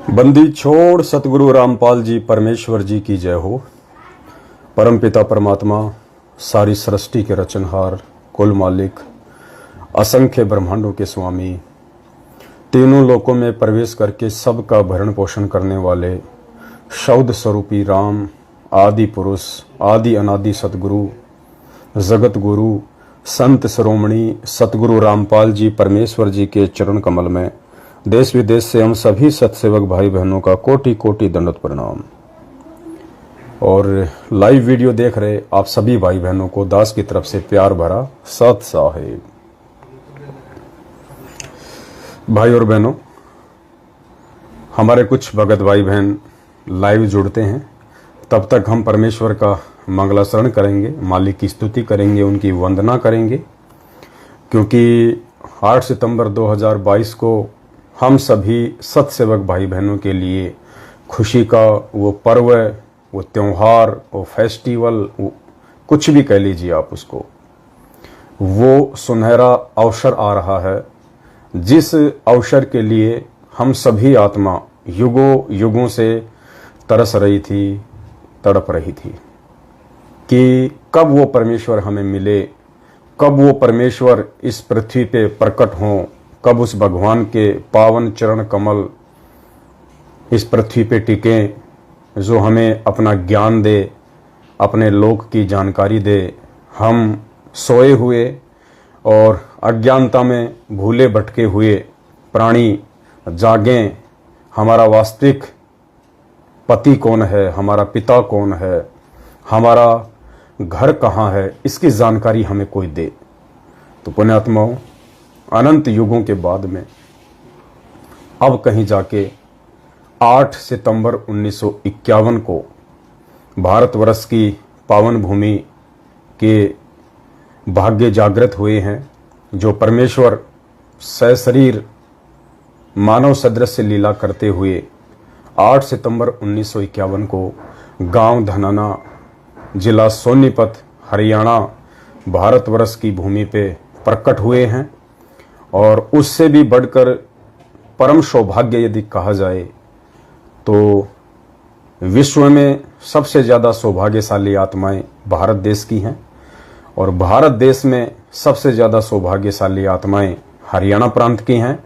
बंदी छोड़ सतगुरु रामपाल जी परमेश्वर जी की जय हो। परमपिता परमात्मा, सारी सृष्टि के रचनहार, कुल मालिक, असंख्य ब्रह्मांडों के स्वामी, तीनों लोकों में प्रवेश करके सबका भरण पोषण करने वाले शब्द स्वरूपी राम, आदि पुरुष, आदि अनादि सतगुरु, जगत गुरु, संत शिरोमणि सतगुरु रामपाल जी परमेश्वर जी के चरण कमल में देश विदेश से हम सभी सत्सेवक भाई बहनों का कोटि कोटि दंडवत प्रणाम। और लाइव वीडियो देख रहे आप सभी भाई बहनों को दास की तरफ से प्यार भरा सत साहेब। भाई और बहनों, हमारे कुछ भगत भाई बहन लाइव जुड़ते हैं, तब तक हम परमेश्वर का मंगलाचरण करेंगे, मालिक की स्तुति करेंगे, उनकी वंदना करेंगे, क्योंकि 8 सितंबर 2022 को हम सभी सत्सेवक भाई बहनों के लिए खुशी का वो पर्व, वो त्योहार, वो फेस्टिवल, वो कुछ भी कह लीजिए आप उसको, वो सुनहरा अवसर आ रहा है, जिस अवसर के लिए हम सभी आत्मा युगों युगों से तरस रही थी, तड़प रही थी कि कब वो परमेश्वर हमें मिले, कब वो परमेश्वर इस पृथ्वी पे प्रकट हों, कब उस भगवान के पावन चरण कमल इस पृथ्वी पे टिकें, जो हमें अपना ज्ञान दे, अपने लोक की जानकारी दे। हम सोए हुए और अज्ञानता में भूले भटके हुए प्राणी जागें, हमारा वास्तविक पति कौन है, हमारा पिता कौन है, हमारा घर कहाँ है, इसकी जानकारी हमें कोई दे। तो पुण्यात्माओं, अनंत युगों के बाद में अब कहीं जाके 8 सितंबर 1951 को भारतवर्ष की पावन भूमि के भाग्य जागृत हुए हैं, जो परमेश्वर सशरीर मानव सदृश लीला करते हुए 8 सितंबर 1951 को गांव धनाना, जिला सोनीपत, हरियाणा, भारतवर्ष की भूमि पे प्रकट हुए हैं। और उससे भी बढ़कर परम सौभाग्य यदि कहा जाए तो विश्व में सबसे ज़्यादा सौभाग्यशाली आत्माएं भारत देश की हैं, और भारत देश में सबसे ज़्यादा सौभाग्यशाली आत्माएं हरियाणा प्रांत की हैं,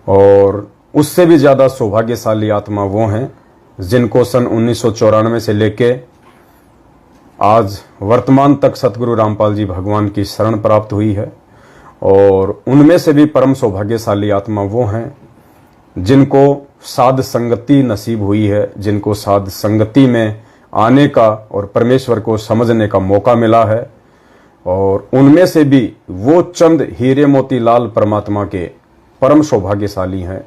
और उससे भी ज़्यादा सौभाग्यशाली आत्मा वो हैं जिनको सन 1994 से लेके आज वर्तमान तक सतगुरु रामपाल जी भगवान की शरण प्राप्त हुई है। और उनमें से भी परम सौभाग्यशाली आत्मा वो हैं जिनको साध संगति नसीब हुई है, जिनको साध संगति में आने का और परमेश्वर को समझने का मौका मिला है। और उनमें से भी वो चंद हीरे मोती लाल परमात्मा के परम सौभाग्यशाली हैं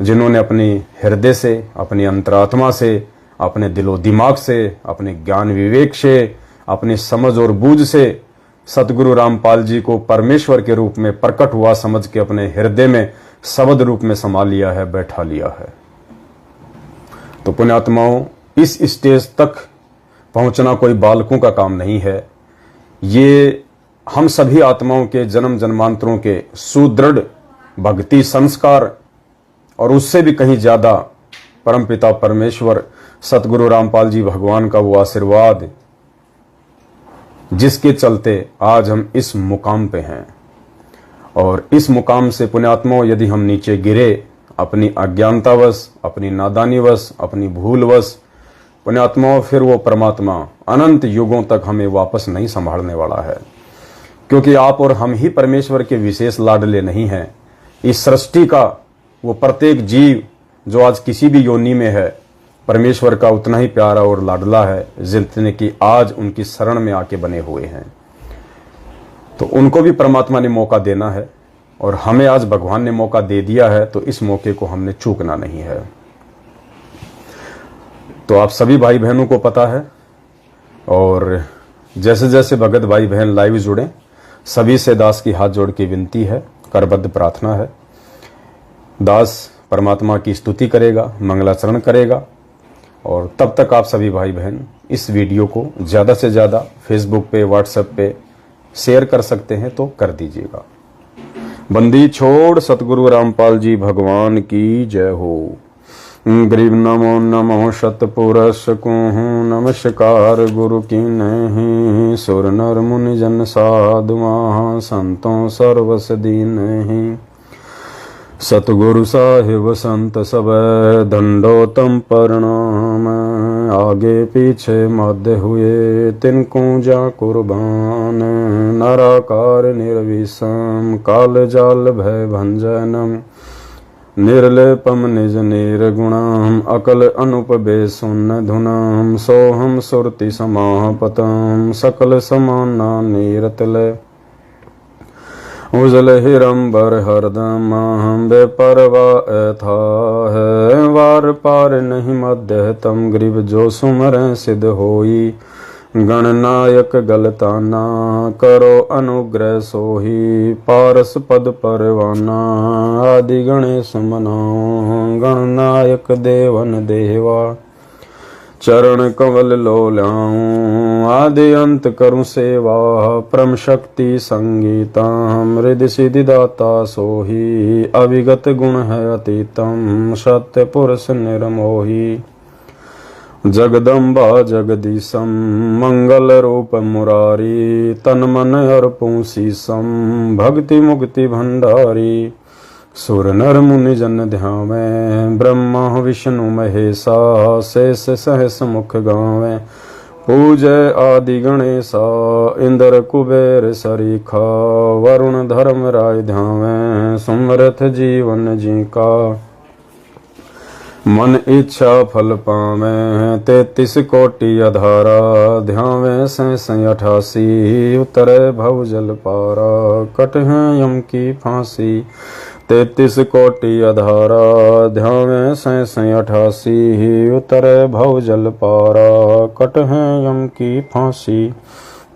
जिन्होंने अपनी हृदय से, अपनी अंतरात्मा से, अपने दिलो दिमाग से, अपने ज्ञान विवेक से, अपनी समझ और बूझ से सतगुरु रामपाल जी को परमेश्वर के रूप में प्रकट हुआ समझ के अपने हृदय में शब्द रूप में समा लिया है, बैठा लिया है। तो पुण्यात्माओं, इस स्टेज तक पहुंचना कोई बालकों का काम नहीं है। ये हम सभी आत्माओं के जन्म जन्मांतरों के सुदृढ़ भक्ति संस्कार और उससे भी कहीं ज्यादा परमपिता परमेश्वर सतगुरु रामपाल जी भगवान का वो आशीर्वाद, जिसके चलते आज हम इस मुकाम पे हैं। और इस मुकाम से पुण्यात्माओं यदि हम नीचे गिरे अपनी अज्ञानतावश, अपनी नादानीवश, अपनी भूलवश, पुण्यात्माओं फिर वो परमात्मा अनंत युगों तक हमें वापस नहीं संभालने वाला है, क्योंकि आप और हम ही परमेश्वर के विशेष लाडले नहीं हैं। इस सृष्टि का वो प्रत्येक जीव जो आज किसी भी योनि में है, परमेश्वर का उतना ही प्यारा और लाडला है जितने कि आज उनकी शरण में आके बने हुए हैं। तो उनको भी परमात्मा ने मौका देना है, और हमें आज भगवान ने मौका दे दिया है, तो इस मौके को हमने चूकना नहीं है। तो आप सभी भाई बहनों को पता है, और जैसे जैसे भगत भाई बहन लाइव जुड़े, सभी से दास की हाथ जोड़ के विनती है, करबद्ध प्रार्थना है। दास परमात्मा की स्तुति करेगा, मंगलाचरण करेगा, और तब तक आप सभी भाई बहन इस वीडियो को ज़्यादा से ज़्यादा फेसबुक पे, व्हाट्सएप पे शेयर कर सकते हैं तो कर दीजिएगा। बंदी छोड़ सतगुरु रामपाल जी भगवान की जय हो। गरीब नमो नमो शतपुरष कुहू नमस्कार गुरु की नहीं। सुर नर मुनि जन साधु महा संतों सर्वस दीन नहीं। सतगुरु साहिब संत सब दंडोतम प्रणाम। आगे पीछे मध्य हुए तिनको जा कुर्बान। नराकार निर्विषम काल जाल भय भंजनम। निर्लेपम निज निर्गुणम अकल अनुपबे सुन धुनम। सोहम सुरति समापतम सकल समाना नीरतले। उजल हिरंबर हरदम बेपरवा था है। वार पार नहीं मध्य तम ग्रीव जो सुमर सिद्ध होई। गणनायक गलताना करो अनुग्रह सोही। पारस पद परवाना आदि गणेश मनाओ। गणनायक देवन देवा चरण कमल लो ल्याऊं। आदि अंत करूं सेवा परम शक्ति संगीतम। हृदय सिद्धि दाता सोही अविगत गुण है अतीतम। सत्य पुरुष निर्मोही जगदम्बा जगदीशम। मंगल रूप मुरारी तन मन अर्पूं शीसम। भक्ति मुक्ति भंडारी सुर नर मुनि जन ध्यावें। ब्रह्मा विष्णु महेशा शेष सहस मुख गावें। पूजय आदि गणेशा इंद्र कुबेर सरीखा। वरुण धर्म राय ध्यावें सुमरथ जीवन जी का। मन इच्छा फल पावें 33 कोटि अधारा। ध्यावें सैं 88 उतरे भव जल पारा। कट है यम की फांसी 33 कोटि अधारा। ध्यावें सैं 88 उतरे भव जल पारा। कट है यम की फांसी।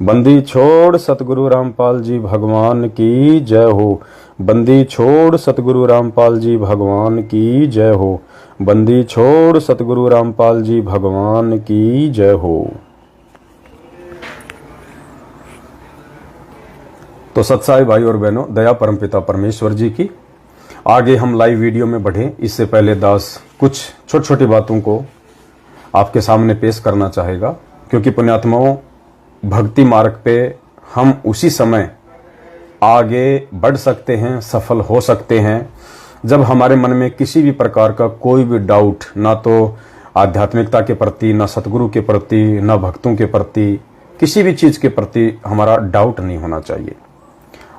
बंदी छोड़ सतगुरु रामपाल जी भगवान की जय हो। बंदी छोड़ सतगुरु रामपाल जी भगवान की जय हो। बंदी छोड़ सतगुरु रामपाल जी भगवान की जय हो। तो सत्साई भाई और बहनों, दया परमपिता परमेश्वर जी की। आगे हम लाइव वीडियो में बढ़े इससे पहले दास कुछ छोटी छोटी बातों को आपके सामने पेश करना चाहेगा, क्योंकि पुण्यात्माओं भक्ति मार्ग पे हम उसी समय आगे बढ़ सकते हैं, सफल हो सकते हैं, जब हमारे मन में किसी भी प्रकार का कोई भी डाउट, ना तो आध्यात्मिकता के प्रति, ना सतगुरु के प्रति, ना भक्तों के प्रति, किसी भी चीज के प्रति हमारा डाउट नहीं होना चाहिए।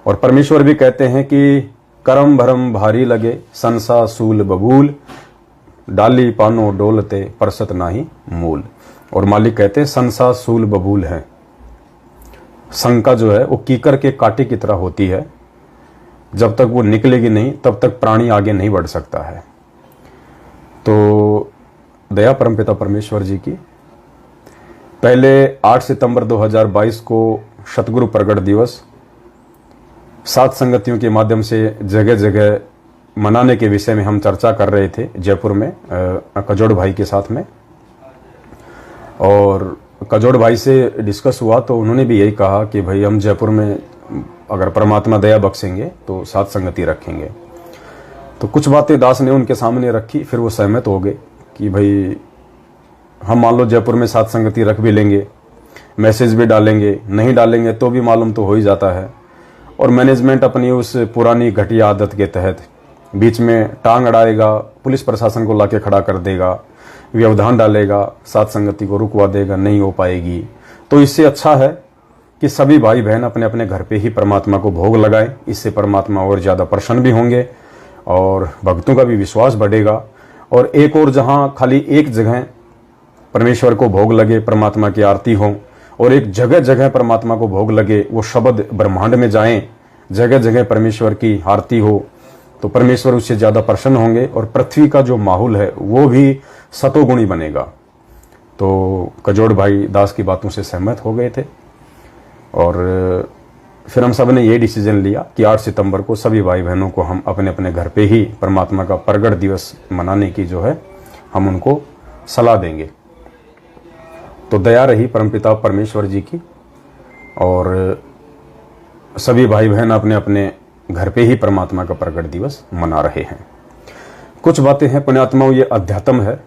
और परमेश्वर भी कहते हैं कि करम भरम भारी लगे संसा सूल बबूल। डाली पानो डोलते परसत नाही मूल। और मालिक कहते हैं संसा सूल बबूल है। शंका जो है वो कीकर के कांटे की तरह होती है, जब तक वो निकलेगी नहीं तब तक प्राणी आगे नहीं बढ़ सकता है। तो दया परमपिता परमेश्वर जी की पहले 8 सितंबर 2022 को सतगुरु प्रगट दिवस सात संगतियों के माध्यम से जगह जगह मनाने के विषय में हम चर्चा कर रहे थे जयपुर में कजोड़ भाई के साथ में। और कजोड़ भाई से डिस्कस हुआ तो उन्होंने भी यही कहा कि भाई हम जयपुर में अगर परमात्मा दया बख्शेंगे तो सात संगति रखेंगे। तो कुछ बातें दास ने उनके सामने रखी, फिर वो सहमत हो गए कि भाई हम मान लो जयपुर में सात संगति रख भी लेंगे, मैसेज भी डालेंगे, नहीं डालेंगे तो भी मालूम तो हो ही जाता है। और मैनेजमेंट अपनी उस पुरानी घटिया आदत के तहत बीच में टांग अड़ाएगा, पुलिस प्रशासन को लाके खड़ा कर देगा, व्यवधान डालेगा, सात संगति को रुकवा देगा, नहीं हो पाएगी। तो इससे अच्छा है कि सभी भाई बहन अपने अपने घर पे ही परमात्मा को भोग लगाएं। इससे परमात्मा और ज़्यादा प्रसन्न भी होंगे और भक्तों का भी विश्वास बढ़ेगा। और एक और जहाँ खाली एक जगह परमेश्वर को भोग लगे, परमात्मा की आरती हो, और एक जगह जगह परमात्मा को भोग लगे, वो शब्द ब्रह्मांड में जाएं, जगह जगह परमेश्वर की आरती हो, तो परमेश्वर उससे ज़्यादा प्रसन्न होंगे और पृथ्वी का जो माहौल है वो भी सतोगुणी बनेगा। तो कजोड़ भाई दास की बातों से सहमत हो गए थे और फिर हम सब ने ये डिसीजन लिया कि 8 सितंबर को सभी भाई बहनों को हम अपने अपने घर पे ही परमात्मा का प्रगट दिवस मनाने की जो है हम उनको सलाह देंगे। तो दया रही परमपिता परमेश्वर जी की और सभी भाई बहन अपने अपने घर पे ही परमात्मा का प्रगट दिवस मना रहे हैं। कुछ बातें हैं पुण्यात्माओं, ये अध्यात्म है।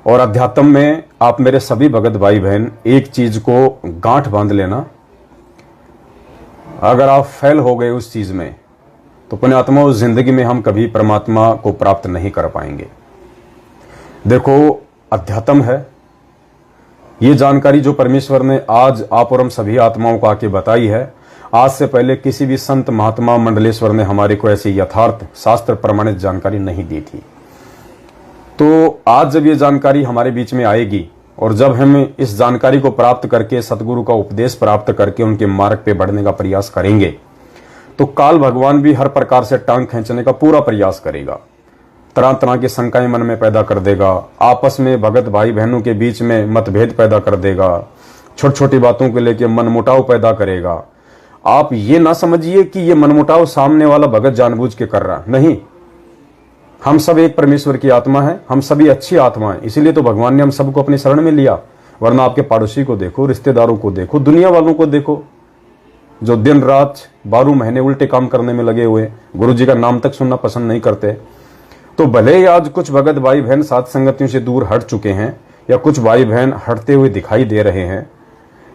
और अध्यात्म में आप मेरे सभी भगत भाई बहन एक चीज को गांठ बांध लेना, अगर आप फेल हो गए उस चीज में तो पुण्यात्माओं जिंदगी में हम कभी परमात्मा को प्राप्त नहीं कर पाएंगे। देखो, अध्यात्म है, ये जानकारी जो परमेश्वर ने आज आप और हम सभी आत्माओं को आके बताई है, आज से पहले किसी भी संत महात्मा मंडलेश्वर ने हमारे को ऐसी यथार्थ शास्त्र प्रमाणित जानकारी नहीं दी थी। तो आज जब ये जानकारी हमारे बीच में आएगी और जब हम इस जानकारी को प्राप्त करके सतगुरु का उपदेश प्राप्त करके उनके मार्ग पे बढ़ने का प्रयास करेंगे, तो काल भगवान भी हर प्रकार से टांग खींचने का पूरा प्रयास करेगा, तरह तरह की शंकाएं मन में पैदा कर देगा, आपस में भगत भाई बहनों के बीच में मतभेद पैदा कर देगा, छोटी छोटी बातों को लेकर मनमुटाव पैदा करेगा। आप ये ना समझिए कि ये मनमुटाव सामने वाला भगत जानबूझ के कर रहा, नहीं। हम सब एक परमेश्वर की आत्मा है, हम सभी अच्छी आत्मा है, इसीलिए तो भगवान ने हम सबको अपनी शरण में लिया। वरना आपके पड़ोसी को देखो, रिश्तेदारों को देखो, दुनिया वालों को देखो, जो दिन रात 12 महीने उल्टे काम करने में लगे हुए, गुरु जी का नाम तक सुनना पसंद नहीं करते। तो भले ही आज कुछ भगत भाई बहन साथ संगतियों से दूर हट चुके हैं, या कुछ भाई बहन हटते हुए दिखाई दे रहे हैं,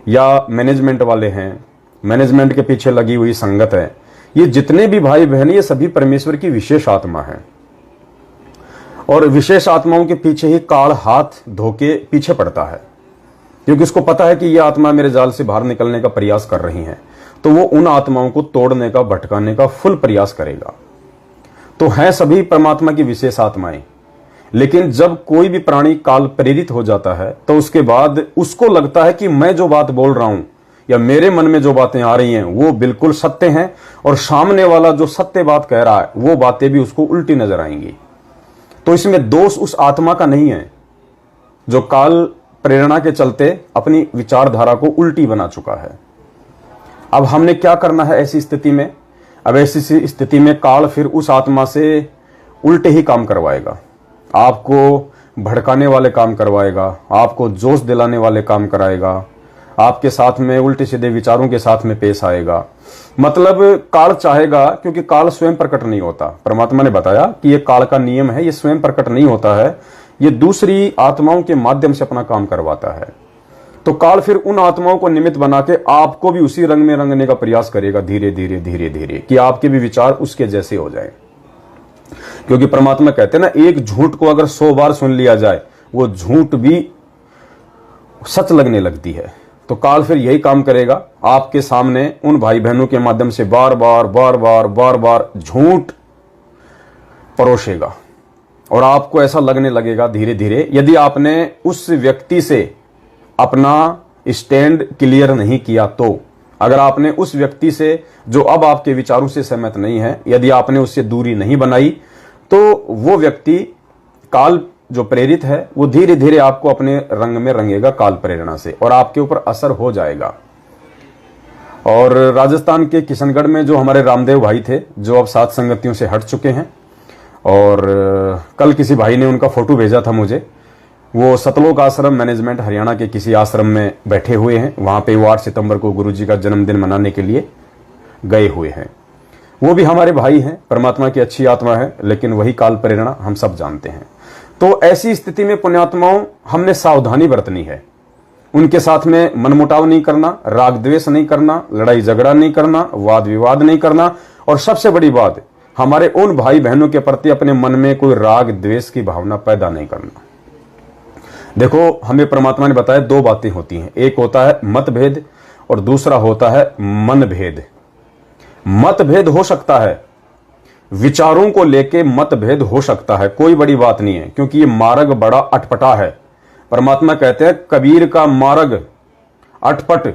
या मैनेजमेंट वाले हैं, मैनेजमेंट के पीछे लगी हुई संगत है, ये जितने भी भाई बहन ये सभी परमेश्वर की विशेष आत्मा है। और विशेष आत्माओं के पीछे ही काल हाथ धोके पीछे पड़ता है, क्योंकि उसको पता है कि ये आत्मा मेरे जाल से बाहर निकलने का प्रयास कर रही है, तो वो उन आत्माओं को तोड़ने का, भटकाने का फुल प्रयास करेगा। तो है सभी परमात्मा की विशेष आत्माएं, लेकिन जब कोई भी प्राणी काल प्रेरित हो जाता है तो उसके बाद उसको लगता है कि मैं जो बात बोल रहा हूं या मेरे मन में जो बातें आ रही हैं वो बिल्कुल सत्य हैं, और सामने वाला जो सत्य बात कह रहा है वो बातें भी उसको उल्टी नजर आएंगी। तो इसमें दोष उस आत्मा का नहीं है जो काल प्रेरणा के चलते अपनी विचारधारा को उल्टी बना चुका है। अब हमने क्या करना है ऐसी स्थिति में? अब ऐसी स्थिति में काल फिर उस आत्मा से उल्टे ही काम करवाएगा, आपको भड़काने वाले काम करवाएगा, आपको जोश दिलाने वाले काम कराएगा, आपके साथ में उल्टे सीधे विचारों के साथ में पेश आएगा। मतलब काल चाहेगा, क्योंकि काल स्वयं प्रकट नहीं होता। परमात्मा ने बताया कि ये काल का नियम है, ये स्वयं प्रकट नहीं होता है, ये दूसरी आत्माओं के माध्यम से अपना काम करवाता है। तो काल फिर उन आत्माओं को निमित्त बना के आपको भी उसी रंग में रंगने का प्रयास करेगा, धीरे धीरे धीरे धीरे, कि आपके भी विचार उसके जैसे हो जाए। क्योंकि परमात्मा कहते हैं ना, एक झूठ को अगर 100 बार सुन लिया जाए वो झूठ भी सच लगने लगती है। तो काल फिर यही काम करेगा, आपके सामने उन भाई बहनों के माध्यम से बार बार बार बार बार बार झूठ परोसेगा, और आपको ऐसा लगने लगेगा धीरे धीरे, यदि आपने उस व्यक्ति से अपना स्टैंड क्लियर नहीं किया तो, अगर आपने उस व्यक्ति से जो अब आपके विचारों से सहमत नहीं है, यदि आपने उससे दूरी नहीं बनाई, तो वो व्यक्ति काल जो प्रेरित है वो धीरे धीरे आपको अपने रंग में रंगेगा काल प्रेरणा से, और आपके ऊपर असर हो जाएगा। और राजस्थान के किशनगढ़ में जो हमारे रामदेव भाई थे, जो अब सात संगतियों से हट चुके हैं, और कल किसी भाई ने उनका फोटो भेजा था मुझे, वो सतलोक आश्रम मैनेजमेंट हरियाणा के किसी आश्रम में बैठे हुए हैं। वहां पे वो 8 सितंबर को गुरुजी का जन्मदिन मनाने के लिए गए हुए हैं। वो भी हमारे भाई हैं, परमात्मा की अच्छी आत्मा है, लेकिन वही काल प्रेरणा हम सब जानते हैं। तो ऐसी स्थिति में पुण्यात्माओं हमने सावधानी बरतनी है, उनके साथ में मनमुटाव नहीं करना, राग द्वेष नहीं करना, लड़ाई झगड़ा नहीं करना, वाद विवाद नहीं करना, और सबसे बड़ी बात, हमारे उन भाई बहनों के प्रति अपने मन में कोई राग द्वेष की भावना पैदा नहीं करना। देखो, हमें परमात्मा ने बताया 2 बातें होती हैं, एक होता है मतभेद और दूसरा होता है मनभेद। मतभेद हो सकता है, विचारों को लेके मतभेद हो सकता है, कोई बड़ी बात नहीं है, क्योंकि ये मार्ग बड़ा अटपटा है। परमात्मा कहते हैं कबीर का मार्ग अटपट,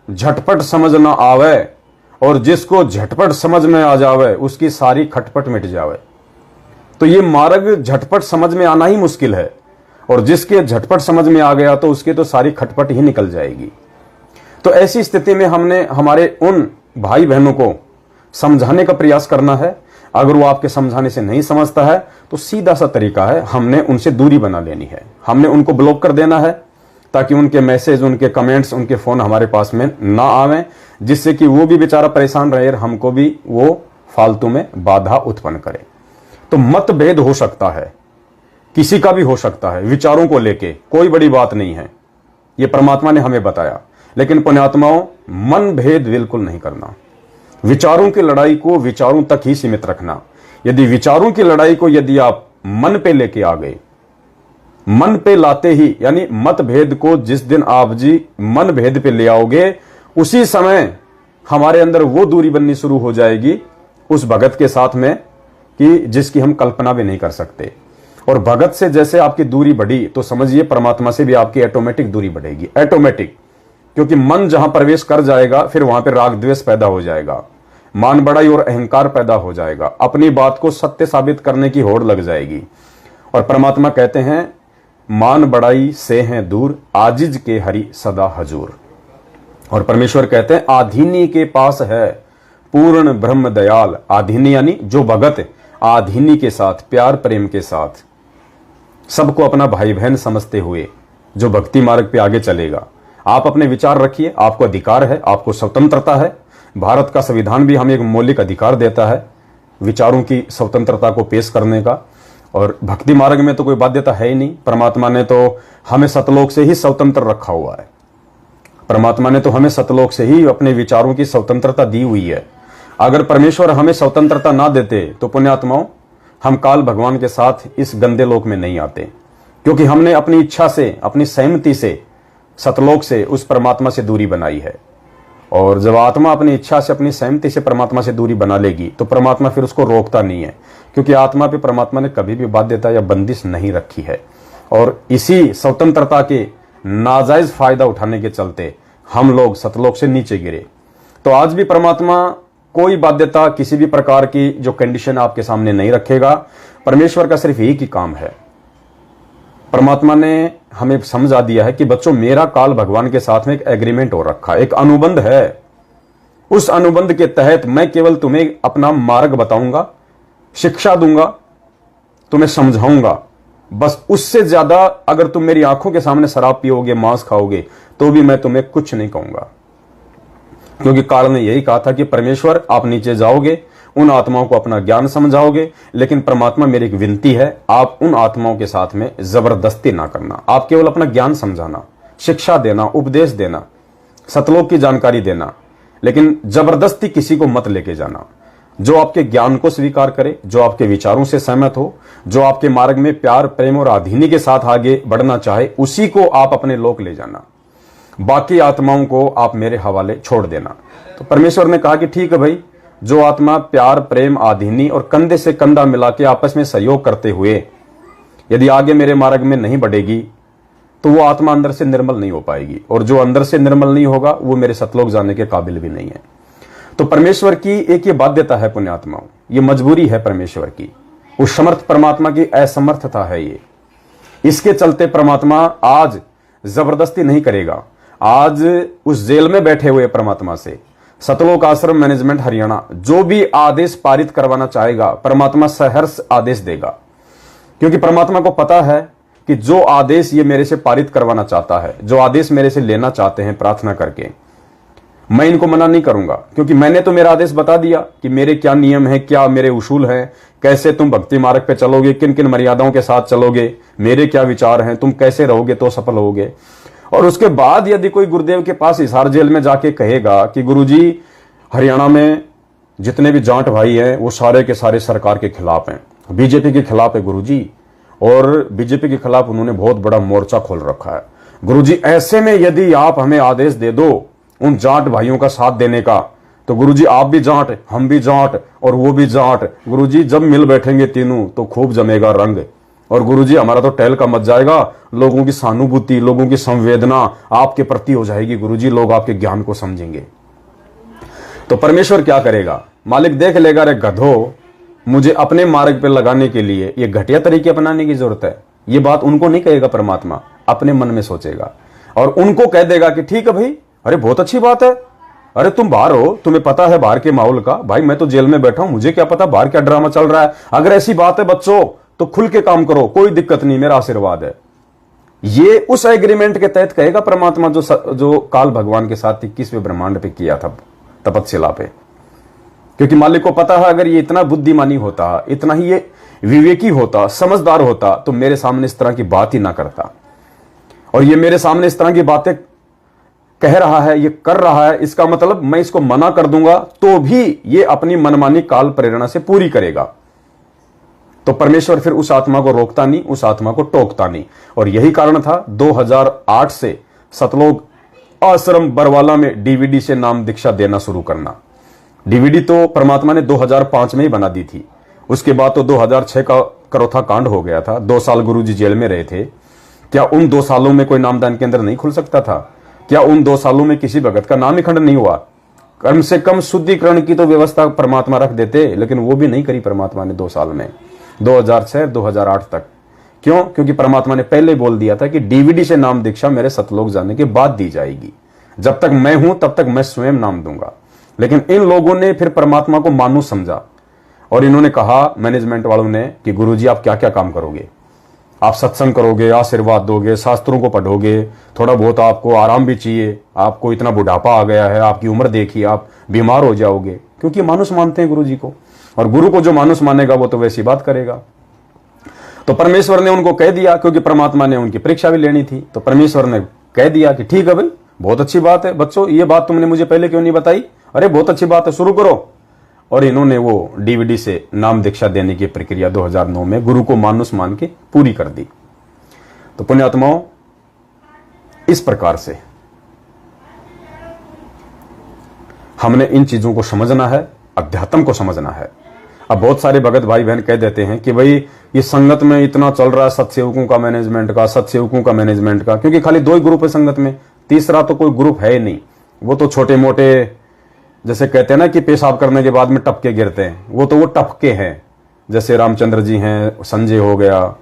झटपट समझ ना आवे, और जिसको झटपट समझ में आ जावे उसकी सारी खटपट मिट जावे। तो ये मार्ग झटपट समझ में आना ही मुश्किल है, और जिसके झटपट समझ में आ गया तो उसके तो सारी खटपट ही निकल जाएगी। तो ऐसी स्थिति में हमने हमारे उन भाई बहनों को समझाने का प्रयास करना है। अगर वो आपके समझाने से नहीं समझता है तो सीधा सा तरीका है, हमने उनसे दूरी बना लेनी है, हमने उनको ब्लॉक कर देना है, ताकि उनके मैसेज, उनके कमेंट्स, उनके फोन हमारे पास में ना आवे, जिससे कि वो भी बेचारा परेशान रहे और हमको भी वो फालतू में बाधा उत्पन्न करे। तो मतभेद हो सकता है, किसी का भी हो सकता है, विचारों को लेके कोई बड़ी बात नहीं है, ये परमात्मा ने हमें बताया। लेकिन पुण्यात्माओं, मन भेद बिल्कुल नहीं करना, विचारों की लड़ाई को विचारों तक ही सीमित रखना। यदि विचारों की लड़ाई को यदि आप मन पे लेके आ गए, मन पे लाते ही, यानी मतभेद को जिस दिन आप जी मन भेद पे ले आओगे, उसी समय हमारे अंदर वो दूरी बननी शुरू हो जाएगी उस भगत के साथ में कि जिसकी हम कल्पना भी नहीं कर सकते। और भगत से जैसे आपकी दूरी बढ़ी तो समझिए परमात्मा से भी आपकी ऑटोमेटिक दूरी बढ़ेगी, ऑटोमेटिक। क्योंकि मन जहां प्रवेश कर जाएगा फिर वहां पे राग द्वेष पैदा हो जाएगा, मान बढ़ाई और अहंकार पैदा हो जाएगा, अपनी बात को सत्य साबित करने की होड़ लग जाएगी। और परमात्मा कहते हैं मान बढ़ाई से हैं दूर, आजिज के हरि सदा हजूर। और परमेश्वर कहते हैं आधीनी के पास है पूर्ण ब्रह्म दयाल। आधीनी यानी जो भगत आधीनी के साथ, प्यार प्रेम के साथ, सबको अपना भाई बहन समझते हुए जो भक्ति मार्ग पे आगे चलेगा। आप अपने विचार रखिए, आपको अधिकार है, आपको स्वतंत्रता है। भारत का संविधान भी हमें एक मौलिक अधिकार देता है विचारों की स्वतंत्रता को पेश करने का। और भक्ति मार्ग में तो कोई बाध्यता है ही नहीं, परमात्मा ने तो हमें सतलोक से ही स्वतंत्र रखा हुआ है। परमात्मा ने तो हमें सतलोक से ही अपने विचारों की स्वतंत्रता दी हुई है। अगर परमेश्वर हमें स्वतंत्रता ना देते तो पुण्यात्माओं, हम काल भगवान के साथ इस गंदे लोक में नहीं आते, क्योंकि हमने अपनी इच्छा से, अपनी सहमति से सतलोक से उस परमात्मा से दूरी बनाई है। और जब आत्मा अपनी इच्छा से, अपनी सहमति से परमात्मा से दूरी बना लेगी तो परमात्मा फिर उसको रोकता नहीं है, क्योंकि आत्मा पे परमात्मा ने कभी भी बाध्यता या बंदिश नहीं रखी है। और इसी स्वतंत्रता के नाजायज फायदा उठाने के चलते हम लोग सतलोक से नीचे गिरे। तो आज भी परमात्मा कोई बाध्यता, किसी भी प्रकार की जो कंडीशन आपके सामने नहीं रखेगा। परमेश्वर का सिर्फ एक ही काम है। परमात्मा ने हमें समझा दिया है कि बच्चों, मेरा काल भगवान के साथ में एक एग्रीमेंट हो रखा है, एक अनुबंध है। उस अनुबंध के तहत मैं केवल तुम्हें अपना मार्ग बताऊंगा, शिक्षा दूंगा, तुम्हें समझाऊंगा। बस उससे ज्यादा अगर तुम मेरी आंखों के सामने शराब पियोगे, मांस खाओगे, तो भी मैं तुम्हें कुछ नहीं कहूंगा। क्योंकि काल ने यही कहा था कि परमेश्वर आप नीचे जाओगे, उन आत्माओं को अपना ज्ञान समझाओगे, लेकिन परमात्मा मेरी एक विनती है, आप उन आत्माओं के साथ में जबरदस्ती ना करना। आप केवल अपना ज्ञान समझाना, शिक्षा देना, उपदेश देना, सतलोक की जानकारी देना, लेकिन जबरदस्ती किसी को मत लेके जाना। जो आपके ज्ञान को स्वीकार करे, जो आपके विचारों से सहमत हो, जो आपके मार्ग में प्यार प्रेम और आधीनी के साथ आगे बढ़ना चाहे, उसी को आप अपने लोक ले जाना। बाकी आत्माओं को आप मेरे हवाले छोड़ देना। तो परमेश्वर ने कहा कि ठीक है भाई, जो आत्मा प्यार प्रेम आधीनी और कंधे से कंधा मिला के आपस में सहयोग करते हुए यदि आगे मेरे मार्ग में नहीं बढ़ेगी तो वो आत्मा अंदर से निर्मल नहीं हो पाएगी, और जो अंदर से निर्मल नहीं होगा वो मेरे सतलोक जाने के काबिल भी नहीं है। तो परमेश्वर की एक ये बाध्यता है पुण्यात्माओं, ये मजबूरी है परमेश्वर की, उस समर्थ परमात्मा की असमर्थता है ये। इसके चलते परमात्मा आज जबरदस्ती नहीं करेगा। आज उस जेल में बैठे हुए परमात्मा से सतलोक आश्रम मैनेजमेंट हरियाणा जो भी आदेश पारित करवाना चाहेगा, परमात्मा सहर्ष आदेश देगा। क्योंकि परमात्मा को पता है कि जो आदेश ये मेरे से पारित करवाना चाहता है, जो आदेश मेरे से लेना चाहते हैं प्रार्थना करके, मैं इनको मना नहीं करूंगा। क्योंकि मैंने तो मेरा आदेश बता दिया कि मेरे क्या नियम है, क्या मेरे उसूल हैं, कैसे तुम भक्ति मार्ग पे चलोगे, किन किन मर्यादाओं के साथ चलोगे, मेरे क्या विचार हैं, तुम कैसे रहोगे तो सफल होगे। और उसके बाद यदि कोई गुरुदेव के पास हिसार जेल में जाके कहेगा कि गुरुजी हरियाणा में जितने भी जाट भाई हैं वो सारे के सारे सरकार के खिलाफ हैं, बीजेपी के खिलाफ है गुरुजी, और बीजेपी के खिलाफ उन्होंने बहुत बड़ा मोर्चा खोल रखा है गुरुजी, ऐसे में यदि आप हमें आदेश दे दो उन जाट भाइयों का साथ देने का, तो गुरुजी आप भी जाट, हम भी जाट और वो भी जाट, गुरुजी जब मिल बैठेंगे तीनों तो खूब जमेगा रंग, और गुरुजी हमारा तो टहल का मच जाएगा, लोगों की सहानुभूति, लोगों की संवेदना आपके प्रति हो जाएगी गुरुजी, लोग आपके ज्ञान को समझेंगे। तो परमेश्वर क्या करेगा, मालिक देख लेगा, रे गधो, मुझे अपने मार्ग पे लगाने के लिए ये घटिया तरीके अपनाने की जरूरत है। ये बात उनको नहीं कहेगा परमात्मा, अपने मन में सोचेगा और उनको कह देगा कि ठीक है भाई, अरे बहुत अच्छी बात है, अरे तुम बाहर हो, तुम्हें पता है बाहर के माहौल का, भाई मैं तो जेल में बैठा हूं, मुझे क्या पता बाहर क्या ड्रामा चल रहा है। अगर ऐसी बात है बच्चों तो खुल के काम करो, कोई दिक्कत नहीं, मेरा आशीर्वाद है। ये उस एग्रीमेंट के तहत कहेगा परमात्मा जो काल भगवान के साथ 21वें ब्रह्मांड पे किया था तपस्या पे। क्योंकि मालिक को पता है अगर ये इतना बुद्धिमानी होता, इतना ही विवेकी होता, समझदार होता, तो मेरे सामने इस तरह की बात ही ना करता। और ये मेरे सामने इस तरह की बातें कह रहा है, ये कर रहा है, इसका मतलब मैं इसको मना कर दूंगा तो भी ये अपनी मनमानी काल प्रेरणा से पूरी करेगा। तो परमेश्वर फिर उस आत्मा को रोकता नहीं, उस आत्मा को टोकता नहीं। और यही कारण था 2008 से सतलोक आश्रम बरवाला में डीवीडी से नाम दीक्षा देना शुरू करना। डीवीडी तो परमात्मा ने 2005 में ही बना दी थी। उसके बाद तो 2006 का करोथा कांड हो गया था। 2 साल गुरुजी जेल में रहे थे। क्या उन 2 सालों में कोई नामदान केंद्र नहीं खुल सकता था? क्या उन 2 सालों में किसी भगत का नाम ही खंड नहीं हुआ? कम से कम शुद्धिकरण की तो व्यवस्था परमात्मा रख देते, लेकिन वो भी नहीं करी परमात्मा ने 2 साल में, 2006 2008 तक। क्यों? क्योंकि परमात्मा ने पहले बोल दिया था कि डीवीडी से नाम दीक्षा मेरे सतलोक जाने के बाद दी जाएगी। जब तक मैं हूं तब तक मैं स्वयं नाम दूंगा। लेकिन इन लोगों ने फिर परमात्मा को मानू समझा और इन्होंने कहा, मैनेजमेंट वालों ने, कि गुरुजी आप क्या क्या काम करोगे? आप सत्संग करोगे, आशीर्वाद दोगे, शास्त्रों को पढ़ोगे, थोड़ा बहुत आपको आराम भी चाहिए, आपको इतना बुढ़ापा आ गया है, आपकी उम्र देखिए, आप बीमार हो जाओगे। क्योंकि मानुष मानते हैं गुरुजी को, और गुरु को जो मानुष मानेगा वो तो वैसी बात करेगा। तो परमेश्वर ने उनको कह दिया, क्योंकि परमात्मा ने उनकी परीक्षा भी लेनी थी, तो परमेश्वर ने कह दिया कि ठीक है भाई, बहुत अच्छी बात है बच्चों, ये बात तुमने मुझे पहले क्यों नहीं बताई? अरे बहुत अच्छी बात है, शुरू करो। और इन्होंने वो डीवीडी से नाम दीक्षा देने की प्रक्रिया 2009 में गुरु को मानुष मान के पूरी कर दी। तो पुण्यात्माओं, इस प्रकार से हमने इन चीजों को समझना है, अध्यात्म को समझना है। अब बहुत सारे भगत भाई बहन कह देते हैं कि भाई ये संगत में इतना चल रहा है सत्सेवकों का मैनेजमेंट का, सत्सेवकों का मैनेजमेंट का, क्योंकि खाली 2 ही ग्रुप है संगत में, तीसरा तो कोई ग्रुप है ही नहीं। वो तो छोटे मोटे, जैसे कहते हैं ना कि पेशाब करने के बाद में टपके गिरते हैं, वो टपके हैं। जैसे रामचंद्र जी हैं, संजय हो गया,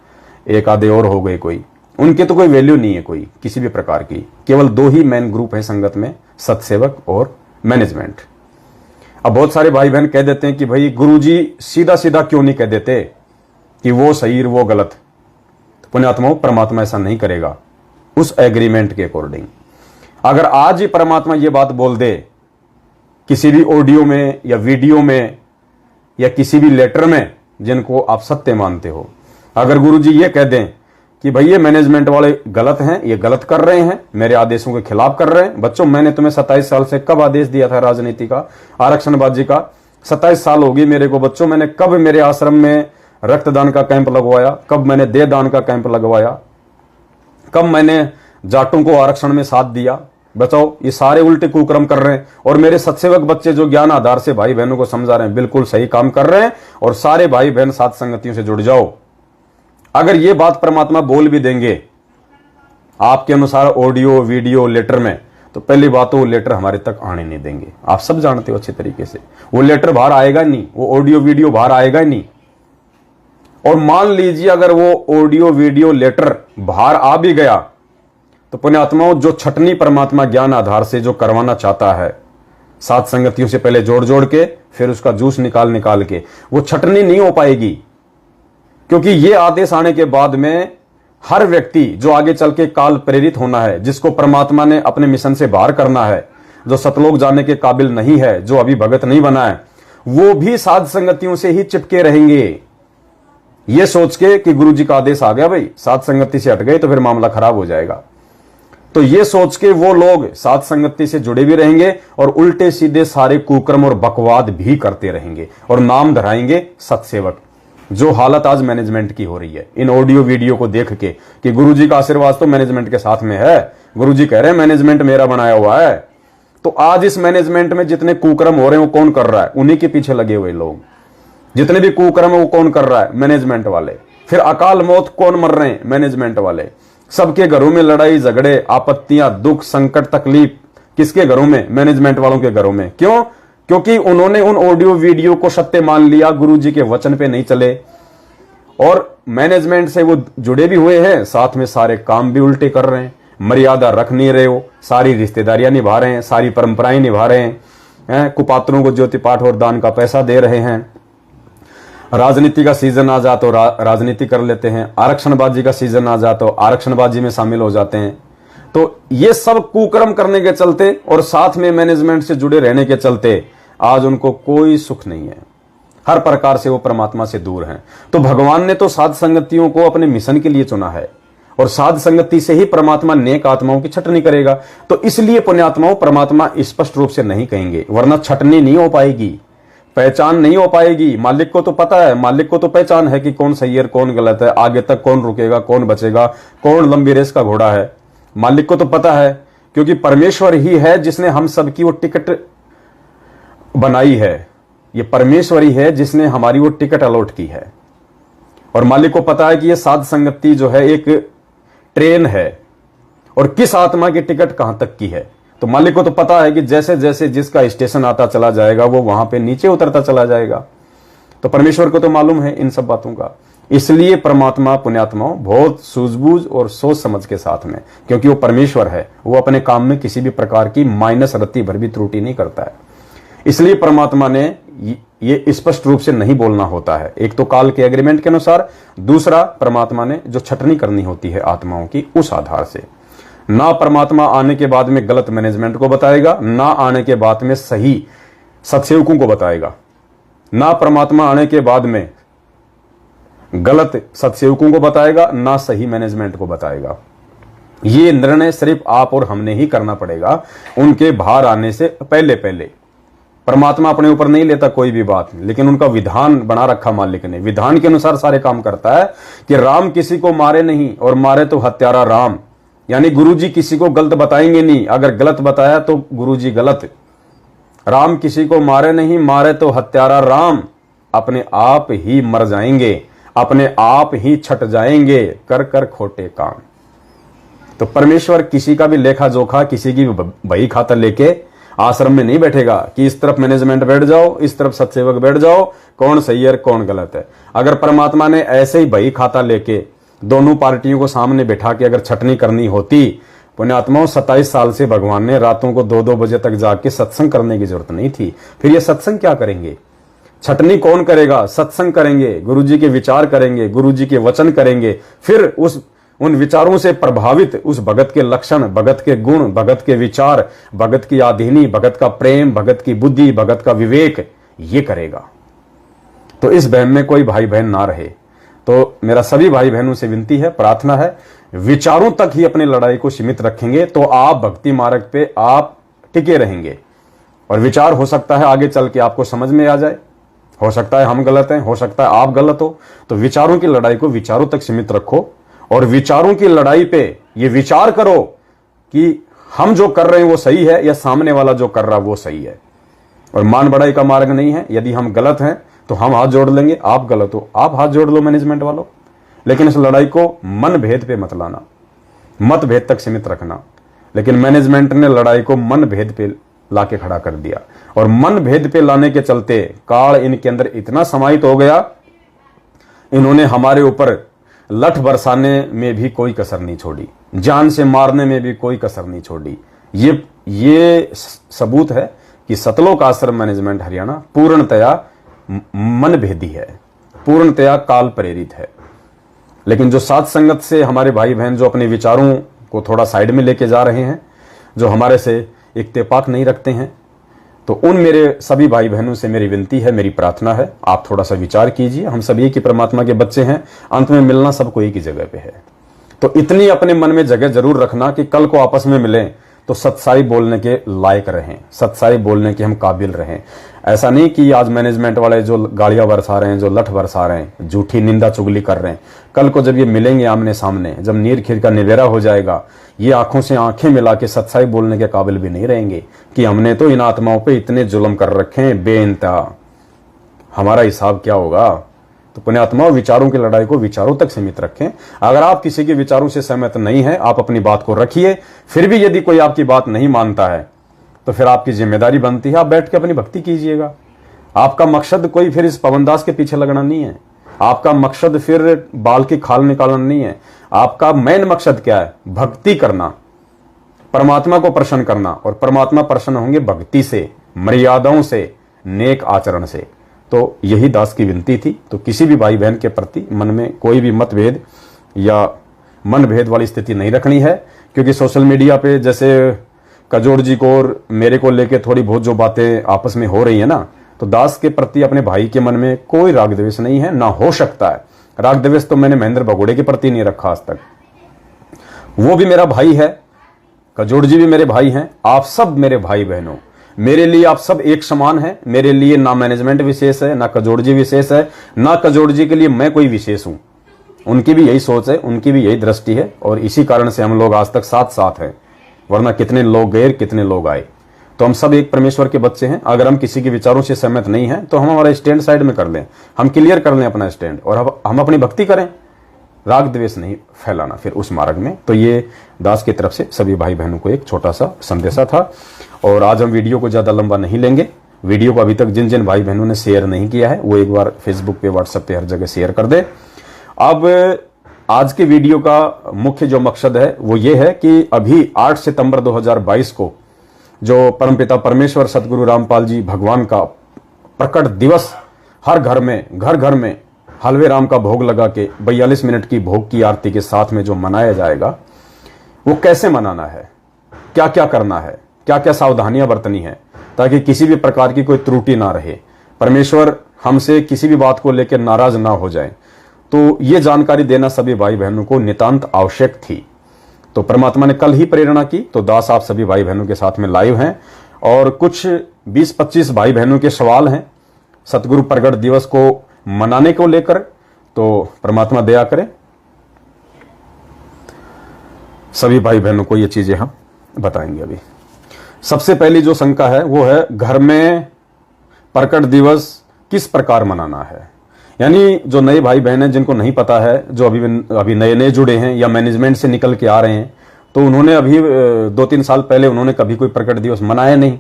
एक आधे और हो गए कोई, उनके तो कोई वैल्यू नहीं है कोई किसी भी प्रकार की। केवल 2 ही मेन ग्रुप है संगत में, सत्सेवक और मैनेजमेंट। अब बहुत सारे भाई बहन कह देते हैं कि भाई गुरुजी सीधा सीधा क्यों नहीं कह देते कि वो सही वो गलत? तो पुण्यात्माओं, परमात्मा ऐसा नहीं करेगा उस एग्रीमेंट के अकॉर्डिंग। अगर आज ही परमात्मा ये बात बोल दे किसी भी ऑडियो में या वीडियो में या किसी भी लेटर में जिनको आप सत्य मानते हो, अगर गुरुजी ये कह दें कि भाई ये मैनेजमेंट वाले गलत हैं, ये गलत कर रहे हैं, मेरे आदेशों के खिलाफ कर रहे हैं। बच्चों, मैंने तुम्हें 27 साल से कब आदेश दिया था राजनीति का, आरक्षणबाजी का? 27 साल होगी मेरे को बच्चों। मैंने कब मेरे आश्रम में रक्तदान का कैंप लगवाया? कब मैंने देहदान का कैंप लगवाया? कब मैंने जाटों को आरक्षण में साथ दिया? बताओ, ये सारे उल्टे कुकर्म कर रहे हैं। और मेरे सत्सेवक बच्चे जो ज्ञान आधार से भाई बहनों को समझा रहे हैं, बिल्कुल सही काम कर रहे हैं। और सारे भाई बहन साथ संगतियों से जुड़ जाओ। अगर ये बात परमात्मा बोल भी देंगे आपके अनुसार ऑडियो वीडियो लेटर में, तो पहली बात तो वो लेटर हमारे तक आने नहीं देंगे। आप सब जानते हो अच्छे तरीके से, वो लेटर बाहर आएगा नहीं, वो ऑडियो वीडियो बाहर आएगा ही नहीं। और मान लीजिए अगर वो ऑडियो वीडियो लेटर बाहर आ भी गया, तो पुण्यात्माओं, जो छटनी परमात्मा ज्ञान आधार से जो करवाना चाहता है, सात संगतियों से पहले जोड़ जोड़ के फिर उसका जूस निकाल निकाल के, वो छटनी नहीं हो पाएगी। क्योंकि ये आदेश आने के बाद में हर व्यक्ति जो आगे चल के काल प्रेरित होना है, जिसको परमात्मा ने अपने मिशन से बाहर करना है, जो सतलोक जाने के काबिल नहीं है, जो अभी भगत नहीं बना है, वो भी साध संगतियों से ही चिपके रहेंगे। ये सोच के कि गुरु जी का आदेश आ गया भाई, साध संगति से हट गए तो फिर मामला खराब हो जाएगा। तो ये सोच के वो लोग साध संगति से जुड़े भी रहेंगे और उल्टे सीधे सारे कुकर्म और बकवाद भी करते रहेंगे और नाम धराएंगे सत्सेवक। जो हालत आज मैनेजमेंट की हो रही है इन ऑडियो वीडियो को देख के कि गुरुजी का आशीर्वाद तो मैनेजमेंट के साथ में है, गुरुजी कह रहे हैं मैनेजमेंट मेरा बनाया हुआ है। तो आज इस मैनेजमेंट में जितने कुकर्म हो रहे हैं वो कौन कर रहा है? उन्हीं के पीछे लगे हुए लोग। जितने भी कुकर्म है वो कौन कर रहा है? मैनेजमेंट वाले। फिर अकाल मौत कौन मर रहे हैं? मैनेजमेंट वाले। सबके घरों में लड़ाई झगड़े आपत्तियां दुख संकट तकलीफ किसके घरों में? मैनेजमेंट वालों के घरों में। क्यों? क्योंकि उन्होंने उन ऑडियो वीडियो को सत्य मान लिया, गुरुजी के वचन पे नहीं चले और मैनेजमेंट से वो जुड़े भी हुए हैं, साथ में सारे काम भी उल्टे कर रहे हैं, मर्यादा रख नहीं रहे हो, सारी रिश्तेदारियां निभा रहे हैं, सारी परंपराएं निभा रहे हैं, कुपात्रों को ज्योति पाठ और दान का पैसा दे रहे हैं। राजनीति का सीजन आ जाए तो राजनीति कर लेते हैं, आरक्षणबाजी का सीजन आ जाए तो आरक्षणबाजी में शामिल हो जाते हैं। तो ये सब कुकर्म करने के चलते और साथ में मैनेजमेंट से जुड़े रहने के चलते आज उनको कोई सुख नहीं है। हर प्रकार से वो परमात्मा से दूर हैं। तो भगवान ने तो साध संगतियों को अपने मिशन के लिए चुना है, और साध संगति से ही परमात्मा नेक आत्माओं की छटनी करेगा। तो इसलिए पुण्यात्माओं परमात्मा स्पष्ट रूप से नहीं कहेंगे, वरना छटनी नहीं हो पाएगी, पहचान नहीं हो पाएगी। मालिक को तो पता है, मालिक को तो पहचान है कि कौन सही है कौन गलत है, आगे तक कौन रुकेगा कौन बचेगा, कौन लंबी रेस का घोड़ा है। मालिक को तो पता है, क्योंकि परमेश्वर ही है जिसने हम सबकी वो टिकट बनाई है। ये परमेश्वर ही है जिसने हमारी वो टिकट अलॉट की है। और मालिक को पता है कि ये साध संगति जो है एक ट्रेन है, और किस आत्मा की टिकट कहां तक की है। तो मालिक को तो पता है कि जैसे जैसे जिसका स्टेशन आता चला जाएगा वो वहां पे नीचे उतरता चला जाएगा। तो परमेश्वर को तो मालूम है इन सब बातों का। इसलिए परमात्मा पुण्यात्माओं बहुत सूझबूझ और सोच समझ के साथ में, क्योंकि वो परमेश्वर है, वो अपने काम में किसी भी प्रकार की माइनस रत्ती भर भी त्रुटि नहीं करता है। इसलिए परमात्मा ने ये स्पष्ट रूप से नहीं बोलना होता है। एक तो काल के एग्रीमेंट के अनुसार, दूसरा परमात्मा ने जो छटनी करनी होती है आत्माओं की उस आधार से। ना परमात्मा आने के बाद में गलत मैनेजमेंट को बताएगा, ना आने के बाद में सही सत्सेवकों को बताएगा। ना परमात्मा आने के बाद में गलत सत्सेवकों को बताएगा, ना सही मैनेजमेंट को बताएगा। ये निर्णय सिर्फ आप और हमने ही करना पड़ेगा उनके बाहर आने से पहले पहले। परमात्मा अपने ऊपर नहीं लेता कोई भी बात, लेकिन उनका विधान बना रखा मालिक ने, विधान के अनुसार सारे काम करता है कि राम किसी को मारे नहीं और मारे तो हत्यारा राम। यानी गुरुजी किसी को गलत बताएंगे नहीं, अगर गलत बताया तो गुरुजी गलत। राम किसी को मारे नहीं, मारे तो हत्यारा राम। अपने आप ही मर जाएंगे, अपने आप ही छट जाएंगे कर कर खोटे काम। तो परमेश्वर किसी का भी लेखा जोखा, किसी की बही खाता लेके आश्रम में नहीं बैठेगा कि इस तरफ मैनेजमेंट बैठ जाओ, इस तरफ सत्सेवक बैठ जाओ, कौन सही है कौन गलत है। अगर परमात्मा ने ऐसे ही बही खाता लेके दोनों पार्टियों को सामने बैठा के अगर छटनी करनी होती, पुण्यात्माओं 27 साल से भगवान ने रातों को 2-2 बजे तक जाके सत्संग करने की जरूरत नहीं थी। फिर ये सत्संग क्या करेंगे? छटनी कौन करेगा? सत्संग करेंगे, गुरुजी के विचार करेंगे, गुरुजी के वचन करेंगे। फिर उन विचारों से प्रभावित उस भगत के लक्षण, भगत के गुण, भगत के विचार, भगत की आधीनी, भगत का प्रेम, भगत की बुद्धि, भगत का विवेक, ये करेगा। तो इस बहम में कोई भाई बहन ना रहे। तो मेरा सभी भाई बहनों से विनती है, प्रार्थना है, विचारों तक ही अपनी लड़ाई को सीमित रखेंगे तो आप भक्ति मार्ग पे आप टिके रहेंगे। और विचार हो सकता है आगे चल के आपको समझ में आ जाए, हो सकता है हम गलत हैं, हो सकता है आप गलत हो। तो विचारों की लड़ाई को विचारों तक सीमित रखो, और विचारों की लड़ाई पे ये विचार करो कि हम जो कर रहे हैं वो सही है या सामने वाला जो कर रहा है वो सही है। और मान बढ़ाई का मार्ग नहीं है। यदि हम गलत हैं तो हम हाथ जोड़ लेंगे, आप गलत हो आप हाथ जोड़ लो मैनेजमेंट वालों। लेकिन इस लड़ाई को मन भेद पे मत लाना, मत भेद तक सीमित रखना। लेकिन मैनेजमेंट ने लड़ाई को मन भेद पे लाके खड़ा कर दिया, और मन भेद पे लाने के चलते काल इनके अंदर इतना समाहित हो गया, इन्होंने हमारे ऊपर लठ बरसाने में भी कोई कसर नहीं छोड़ी, जान से मारने में भी कोई कसर नहीं छोड़ी। ये सबूत है कि सतलोक आश्रम मैनेजमेंट हरियाणा पूर्णतया मन भेदी है, पूर्णतया काल प्रेरित है। लेकिन जो साथ संगत से हमारे भाई बहन जो अपने विचारों को थोड़ा साइड में लेके जा रहे हैं, जो हमारे से इत्तेफाक नहीं रखते हैं, तो उन मेरे सभी भाई बहनों से मेरी विनती है, मेरी प्रार्थना है, आप थोड़ा सा विचार कीजिए। हम सभी एक ही परमात्मा के बच्चे हैं, अंत में मिलना सबको एक ही जगह पे है। तो इतनी अपने मन में जगह जरूर रखना कि कल को आपस में मिलें तो सच्चाई बोलने के लायक रहें, सच्चाई बोलने के हम काबिल रहें। ऐसा नहीं कि आज मैनेजमेंट वाले जो गालियां बरसा रहे हैं, जो लठ बरसा रहे हैं, झूठी निंदा चुगली कर रहे हैं, कल को जब ये मिलेंगे आमने सामने, जब नीर खीर का निवेरा हो जाएगा, ये आंखों से आंखें मिला के सच्चाई बोलने के काबिल भी नहीं रहेंगे कि हमने तो इन आत्माओं पे इतने जुल्म कर रखे हैं बेइंतहा, हमारा हिसाब क्या होगा। तो पुण्यात्माओं, विचारों की लड़ाई को विचारों तक सीमित रखें। अगर आप किसी के विचारों से सहमत नहीं है, आप अपनी बात को रखिए। फिर भी यदि कोई आपकी बात नहीं मानता है तो फिर आपकी जिम्मेदारी बनती है आप बैठ के अपनी भक्ति कीजिएगा। आपका मकसद कोई फिर इस पवनदास के पीछे लगना नहीं है, आपका मकसद फिर बाल की खाल निकालना नहीं है। आपका मेन मकसद क्या है? भक्ति करना, परमात्मा को प्रसन्न करना। और परमात्मा प्रसन्न होंगे भक्ति से, मर्यादाओं से, नेक आचरण से। तो यही दास की विनती थी। तो किसी भी भाई बहन के प्रति मन में कोई भी मतभेद या मन भेद वाली स्थिति नहीं रखनी है, क्योंकि सोशल मीडिया पे जैसे कजोड़ जी को और मेरे को लेके थोड़ी बहुत जो बातें आपस में हो रही है ना, तो दास के प्रति अपने भाई के मन में कोई राग द्वेष नहीं है, ना हो सकता है। राग द्वेष तो मैंने महेंद्र भगोड़े के प्रति नहीं रखा आज तक। वो भी मेरा भाई है, कजोड़ जी भी मेरे भाई हैं, आप सब मेरे भाई बहनों, मेरे लिए आप सब एक समान हैं। मेरे लिए ना मैनेजमेंट विशेष है, ना कजोड़ जी विशेष है, ना कजोड़ जी के लिए मैं कोई विशेष हूं। उनकी भी यही सोच है, उनकी भी यही दृष्टि है, और इसी कारण से हम लोग आज तक साथ साथ हैं। वरना कितने लोग गए, कितने लोग आए। तो हम सब एक परमेश्वर के बच्चे हैं। अगर हम किसी के विचारों से सहमत नहीं हैं तो हम हमारा स्टैंड साइड में कर लें, हम क्लियर कर लें अपना स्टैंड, और हम अपनी भक्ति करें। राग द्वेष नहीं फैलाना फिर उस मार्ग में। तो ये दास की तरफ से सभी भाई बहनों को एक छोटा सा संदेशा था। और आज हम वीडियो को ज्यादा लंबा नहीं लेंगे। वीडियो को अभी तक जिन जिन भाई बहनों ने शेयर नहीं किया है वो एक बार फेसबुक पे, व्हाट्सएप पे, हर जगह शेयर कर दे। अब आज के वीडियो का मुख्य जो मकसद है वो ये है कि अभी 8 सितंबर 2022 को जो परमपिता परमेश्वर सतगुरु रामपाल जी भगवान का प्रकट दिवस हर घर में हलवे राम का भोग लगा के 42 मिनट की भोग की आरती के साथ में जो मनाया जाएगा, वो कैसे मनाना है, क्या क्या करना है, क्या क्या सावधानियां बरतनी है, ताकि किसी भी प्रकार की कोई त्रुटि ना रहे, परमेश्वर हमसे किसी भी बात को लेकर नाराज ना हो जाए। तो ये जानकारी देना सभी भाई बहनों को नितांत आवश्यक थी। तो परमात्मा ने कल ही प्रेरणा की, तो दास आप सभी भाई बहनों के साथ में लाइव हैं, और कुछ 20-25 भाई बहनों के सवाल हैं सतगुरु प्रगट दिवस को मनाने को लेकर। तो परमात्मा दया करे, सभी भाई बहनों को ये चीजें हम बताएंगे। अभी सबसे पहली जो शंका है वो है घर में प्रकट दिवस किस प्रकार मनाना है। यानी जो नए भाई बहन हैं, जिनको नहीं पता है, जो अभी नए नए जुड़े हैं या मैनेजमेंट से निकल के आ रहे हैं, तो उन्होंने अभी 2-3 साल पहले उन्होंने कभी कोई प्रकट दिवस मनाया नहीं।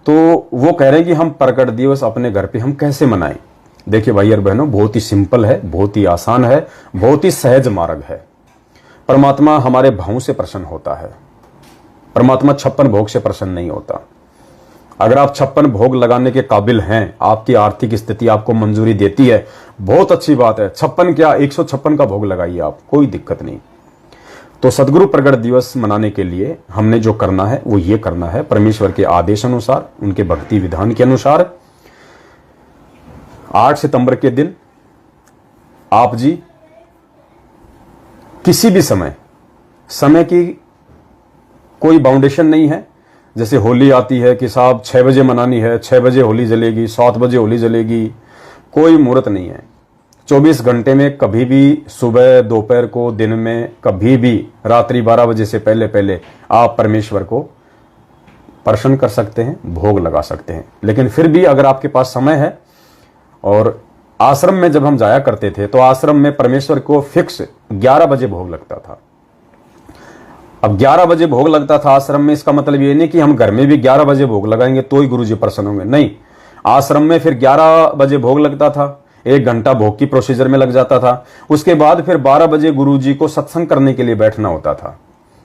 तो वो कह रहे हैं कि हम प्रकट दिवस अपने घर पे हम कैसे मनाएं। देखिए भाई और बहनों, बहुत ही सिंपल है, बहुत ही आसान है, बहुत ही सहज मार्ग है। परमात्मा हमारे भावों से प्रसन्न होता है। परमात्मा 56 भोग से प्रसन्न नहीं होता। अगर आप 56 भोग लगाने के काबिल हैं, आपकी आर्थिक स्थिति आपको मंजूरी देती है, बहुत अच्छी बात है। 56 क्या 156 का भोग लगाइए आप, कोई दिक्कत नहीं। तो सदगुरु प्रगट दिवस मनाने के लिए हमने जो करना है वो ये करना है, परमेश्वर के आदेश अनुसार, उनके भक्ति विधान के अनुसार 8 सितंबर के दिन आप जी किसी भी समय की कोई बाउंडेशन नहीं है। जैसे होली आती है कि साहब 6 बजे मनानी है, 6 बजे होली जलेगी, 7 बजे होली जलेगी, कोई मुहूर्त नहीं है। 24 घंटे में कभी भी, सुबह, दोपहर को, दिन में, कभी भी, रात्रि 12 बजे से पहले पहले आप परमेश्वर को प्रसन्न कर सकते हैं, भोग लगा सकते हैं। लेकिन फिर भी अगर आपके पास समय है, और आश्रम में जब हम जाया करते थे तो आश्रम में परमेश्वर को फिक्स 11 बजे भोग लगता था। अब 11 बजे भोग लगता था आश्रम में, इसका मतलब ये नहीं कि हम घर में भी 11 बजे भोग लगाएंगे तो ही गुरुजी प्रसन्न होंगे, नहीं। आश्रम में फिर 11 बजे भोग लगता था, 1 घंटा भोग की प्रोसीजर में लग जाता था। उसके बाद फिर 12 बजे गुरुजी को सत्संग करने के लिए बैठना होता था।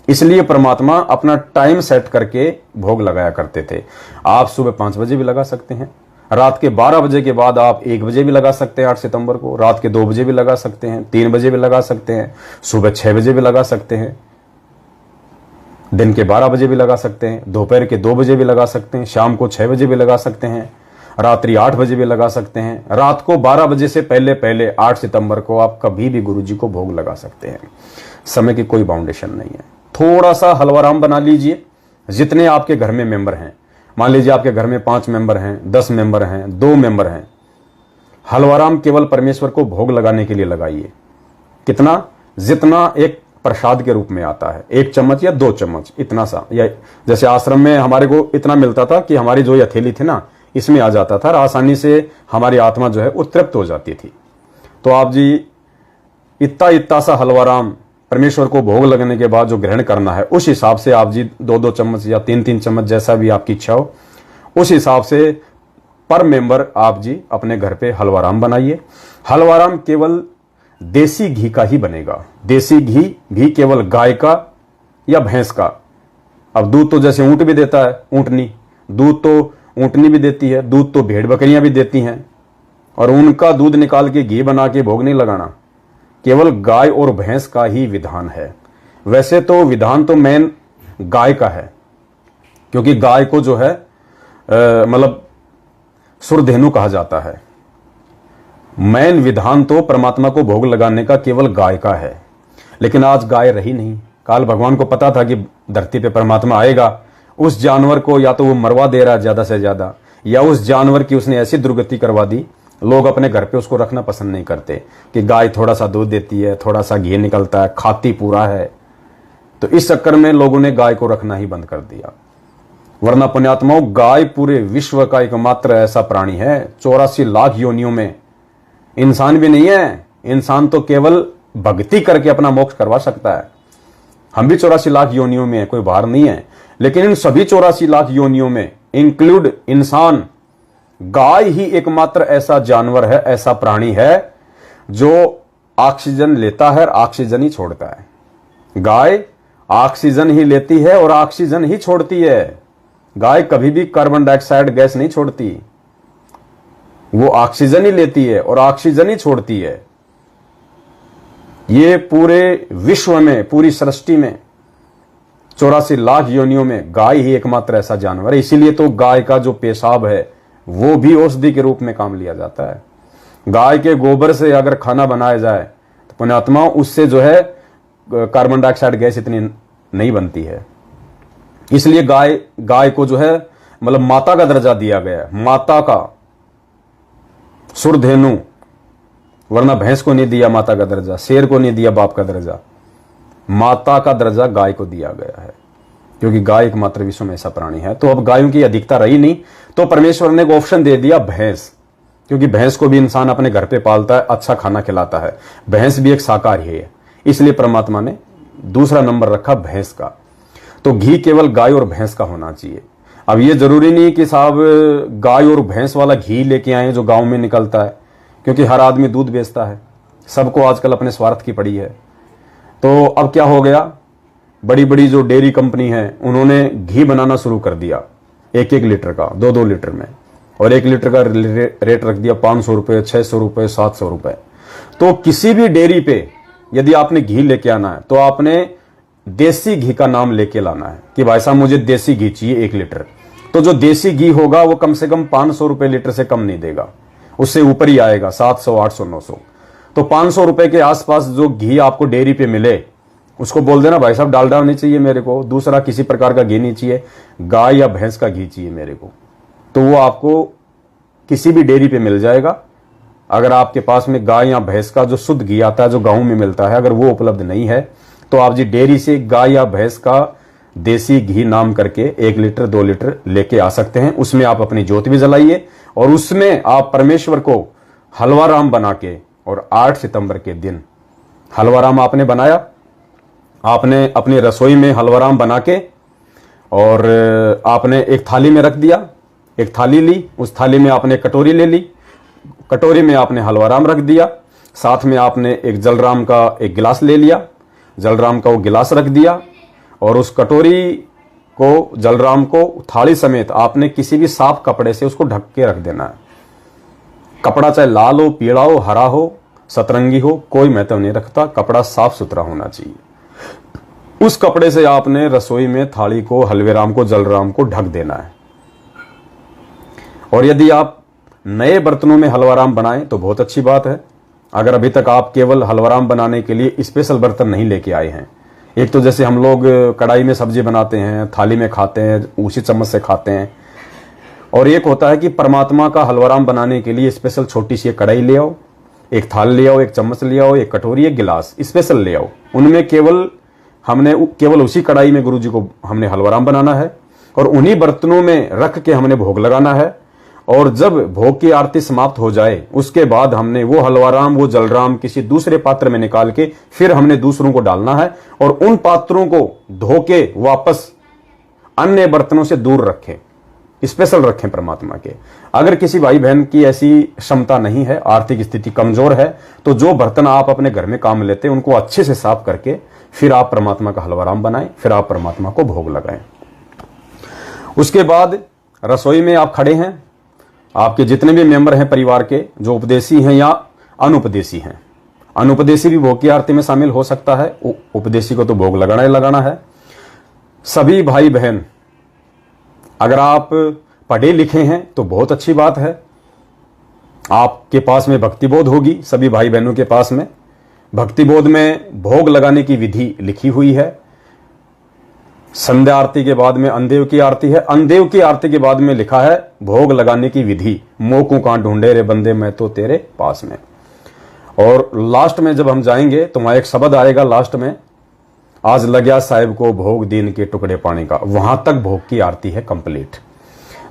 इसलिए परमात्मा अपना टाइम सेट करके भोग लगाया करते थे। आप सुबह 5 बजे भी लगा सकते हैं, रात के 12 बजे के बाद आप 1 बजे भी लगा सकते हैं 8 सितंबर को, रात के 2 बजे भी लगा सकते हैं, 3 बजे भी लगा सकते हैं, सुबह 6 बजे भी लगा सकते हैं, दिन के 12 बजे भी लगा सकते हैं, दोपहर के 2 बजे भी लगा सकते हैं, शाम को 6 बजे भी लगा सकते हैं, रात्रि 8 बजे भी लगा सकते हैं, रात को 12 बजे से पहले पहले 8 सितंबर को आप कभी भी गुरुजी को भोग लगा सकते हैं। समय की कोई बाउंडेशन नहीं है। थोड़ा सा हलवाराम बना लीजिए, जितने आपके घर में मेंबर हैं। मान लीजिए आपके घर में 5 मेंबर हैं, 10 मेंबर हैं, 2 मेंबर हैं, हलवाराम केवल परमेश्वर को भोग लगाने के लिए लगाइए। कितना? जितना एक प्रसाद के रूप में आता है, 1 चम्मच या 2 चम्मच, इतना सा। या जैसे आश्रम में हमारे को इतना मिलता था कि हमारी जो हथेली थी ना, इसमें आ जाता था, आसानी से हमारी आत्मा जो है वो तृप्त हो जाती थी। तो आप जी इतना सा हलवाराम परमेश्वर को भोग लगने के बाद जो ग्रहण करना है, उस हिसाब से आप जी 2-2 चम्मच या 3-3 चम्मच, जैसा भी आपकी इच्छा हो, उस हिसाब से पर मेंबर आप जी अपने घर पे हलवाराम बनाइए। हलवाराम केवल देसी घी का ही बनेगा। देसी घी केवल गाय का या भैंस का। अब दूध तो जैसे ऊंट भी देता है, ऊंटनी, दूध तो ऊंटनी भी देती है, दूध तो भेड़ बकरियां भी देती हैं, और उनका दूध निकाल के घी बना के भोग नहीं लगाना। केवल गाय और भैंस का ही विधान है। वैसे तो विधान तो मेन गाय का है, क्योंकि गाय को जो है मतलब सुरधेनु कहा जाता है। मैन विधान तो परमात्मा को भोग लगाने का केवल गाय का है, लेकिन आज गाय रही नहीं। काल भगवान को पता था कि धरती पे परमात्मा आएगा, उस जानवर को या तो वो मरवा दे रहा है ज्यादा से ज्यादा, या उस जानवर की उसने ऐसी दुर्गति करवा दी, लोग अपने घर पे उसको रखना पसंद नहीं करते कि गाय थोड़ा सा दूध देती है, थोड़ा सा घी निकलता है, खाती पूरा है। तो इस चक्कर में लोगों ने गाय को रखना ही बंद कर दिया। वरना पुण्यात्माओं, गाय पूरे विश्व का एकमात्र ऐसा प्राणी है, 84 लाख योनियों में। इंसान भी नहीं है, इंसान तो केवल भक्ति करके अपना मोक्ष करवा सकता है। हम भी 84 लाख योनियों में है, कोई बाहर नहीं है, लेकिन इन सभी 84 लाख योनियों में इंक्लूड इंसान, गाय ही एकमात्र ऐसा जानवर है, ऐसा प्राणी है जो ऑक्सीजन लेता है और ऑक्सीजन ही छोड़ता है। गाय ऑक्सीजन ही लेती है और ऑक्सीजन ही छोड़ती है। गाय कभी भी कार्बन डाइऑक्साइड गैस नहीं छोड़ती, वो ऑक्सीजन ही लेती है और ऑक्सीजन ही छोड़ती है। ये पूरे विश्व में, पूरी सृष्टि में 84 लाख योनियों में गाय ही एकमात्र ऐसा जानवर है। इसीलिए तो गाय का जो पेशाब है वो भी औषधि के रूप में काम लिया जाता है। गाय के गोबर से अगर खाना बनाया जाए तो पुण्यात्मा उससे जो है कार्बन डाइऑक्साइड गैस इतनी नहीं बनती है। इसलिए गाय को जो है मतलब माता का दर्जा दिया गया है, माता का, सुरधेनु। वरना भैंस को नहीं दिया माता का दर्जा, शेर को नहीं दिया बाप का दर्जा, माता का दर्जा गाय को दिया गया है, क्योंकि गाय एकमात्र विश्व में ऐसा प्राणी है। तो अब गायों की अधिकता रही नहीं, तो परमेश्वर ने एक ऑप्शन दे दिया भैंस, क्योंकि भैंस को भी इंसान अपने घर पे पालता है, अच्छा खाना खिलाता है। भैंस भी एक शाकाहारी है, इसलिए परमात्मा ने दूसरा नंबर रखा भैंस का। तो घी केवल गाय और भैंस का होना चाहिए। अब ये जरूरी नहीं कि साहब गाय और भैंस वाला घी लेके आए जो गांव में निकलता है, क्योंकि हर आदमी दूध बेचता है, सबको आजकल अपने स्वार्थ की पड़ी है। तो अब क्या हो गया, बड़ी बड़ी जो डेयरी कंपनी है उन्होंने घी बनाना शुरू कर दिया, 1-1 लीटर का, 2-2 लीटर में, और 1 लीटर का रेट रख दिया 500 रुपए, 600 रुपए, 700 रुपए। तो किसी भी डेयरी पे यदि आपने घी लेके आना है तो आपने देसी घी का नाम लेके लाना है कि भाई साहब मुझे देसी घी चाहिए 1 लीटर। तो जो देसी घी होगा वो कम से कम 500 रुपए लीटर से कम नहीं देगा, उससे ऊपर ही आएगा, 700, 800, 900। तो 500 रुपए के आसपास जो घी आपको डेयरी पे मिले उसको बोल देना भाई साहब डालडा नहीं चाहिए मेरे को, दूसरा किसी प्रकार का घी नहीं चाहिए, गाय या भैंस का घी चाहिए मेरे को। तो वो आपको किसी भी डेयरी पे मिल जाएगा। अगर आपके पास में गाय या भैंस का जो शुद्ध घी आता है जो गांव में मिलता है, अगर वो उपलब्ध नहीं है तो आप जी डेयरी से गाय या भैंस का देसी घी नाम करके 1 लीटर 2 लीटर लेके आ सकते हैं। उसमें आप अपनी ज्योत भी जलाइए और उसमें आप परमेश्वर को हलवा राम बना के, और 8 सितंबर के दिन हलवा राम आपने बनाया, आपने अपनी रसोई में हलवा राम बना के और आपने एक थाली में रख दिया, एक थाली ली, उस थाली में आपने कटोरी ले ली, कटोरी में आपने हलवा राम रख दिया, साथ में आपने एक जलराम का एक गिलास ले लिया, जलराम का वो गिलास रख दिया, और उस कटोरी को, जलराम को थाली समेत आपने किसी भी साफ कपड़े से उसको ढक के रख देना है। कपड़ा चाहे लाल हो, पीला हो, हरा हो, सतरंगी हो, कोई महत्व नहीं रखता, कपड़ा साफ सुथरा होना चाहिए। उस कपड़े से आपने रसोई में थाली को, हलवे राम को, जलराम को ढक देना है। और यदि आप नए बर्तनों में हलवा राम बनाएं तो बहुत अच्छी बात है। अगर अभी तक आप केवल हलवा राम बनाने के लिए स्पेशल बर्तन नहीं लेके आए हैं, एक तो जैसे हम लोग कढ़ाई में सब्जी बनाते हैं, थाली में खाते हैं, उसी चम्मच से खाते हैं, और एक होता है कि परमात्मा का हलवा राम बनाने के लिए स्पेशल छोटी सी कढ़ाई ले आओ, एक थाल ले आओ, एक चम्मच ले आओ, एक कटोरी, एक गिलास स्पेशल ले आओ। उनमें केवल उसी कढ़ाई में गुरुजी को हमने हलवा राम बनाना है और उन्हीं बर्तनों में रख के हमने भोग लगाना है। और जब भोग की आरती समाप्त हो जाए उसके बाद हमने वो हलवा राम, वो जलराम किसी दूसरे पात्र में निकाल के फिर हमने दूसरों को डालना है, और उन पात्रों को धो के वापस अन्य बर्तनों से दूर रखें, स्पेशल रखें परमात्मा के। अगर किसी भाई बहन की ऐसी क्षमता नहीं है, आर्थिक स्थिति कमजोर है, तो जो बर्तन आप अपने घर में काम लेते हैं उनको अच्छे से साफ करके फिर आप परमात्मा का हलवा राम बनाएं, फिर आप परमात्मा को भोग लगाएं। उसके बाद रसोई में आप खड़े हैं, आपके जितने भी मेंबर हैं परिवार के, जो उपदेशी हैं या अनुपदेशी हैं, अनुपदेशी भी भोग की आरती में शामिल हो सकता है, उपदेशी को तो भोग लगाना ही लगाना है। सभी भाई बहन, अगर आप पढ़े लिखे हैं तो बहुत अच्छी बात है, आपके पास में भक्ति बोध होगी, सभी भाई बहनों के पास में। भक्ति बोध में भोग लगाने की विधि लिखी हुई है। संध्या आरती के बाद में अंदेव की आरती है, अंदेव की आरती के बाद में लिखा है भोग लगाने की विधि। मोकू कहां ढूंढे रे बंदे मैं तो तेरे पास में। और लास्ट में जब हम जाएंगे तो वहां एक शब्द आएगा लास्ट में, आज लग्या साहिब को भोग दीन के टुकड़े पाने का। वहां तक भोग की आरती है कंप्लीट।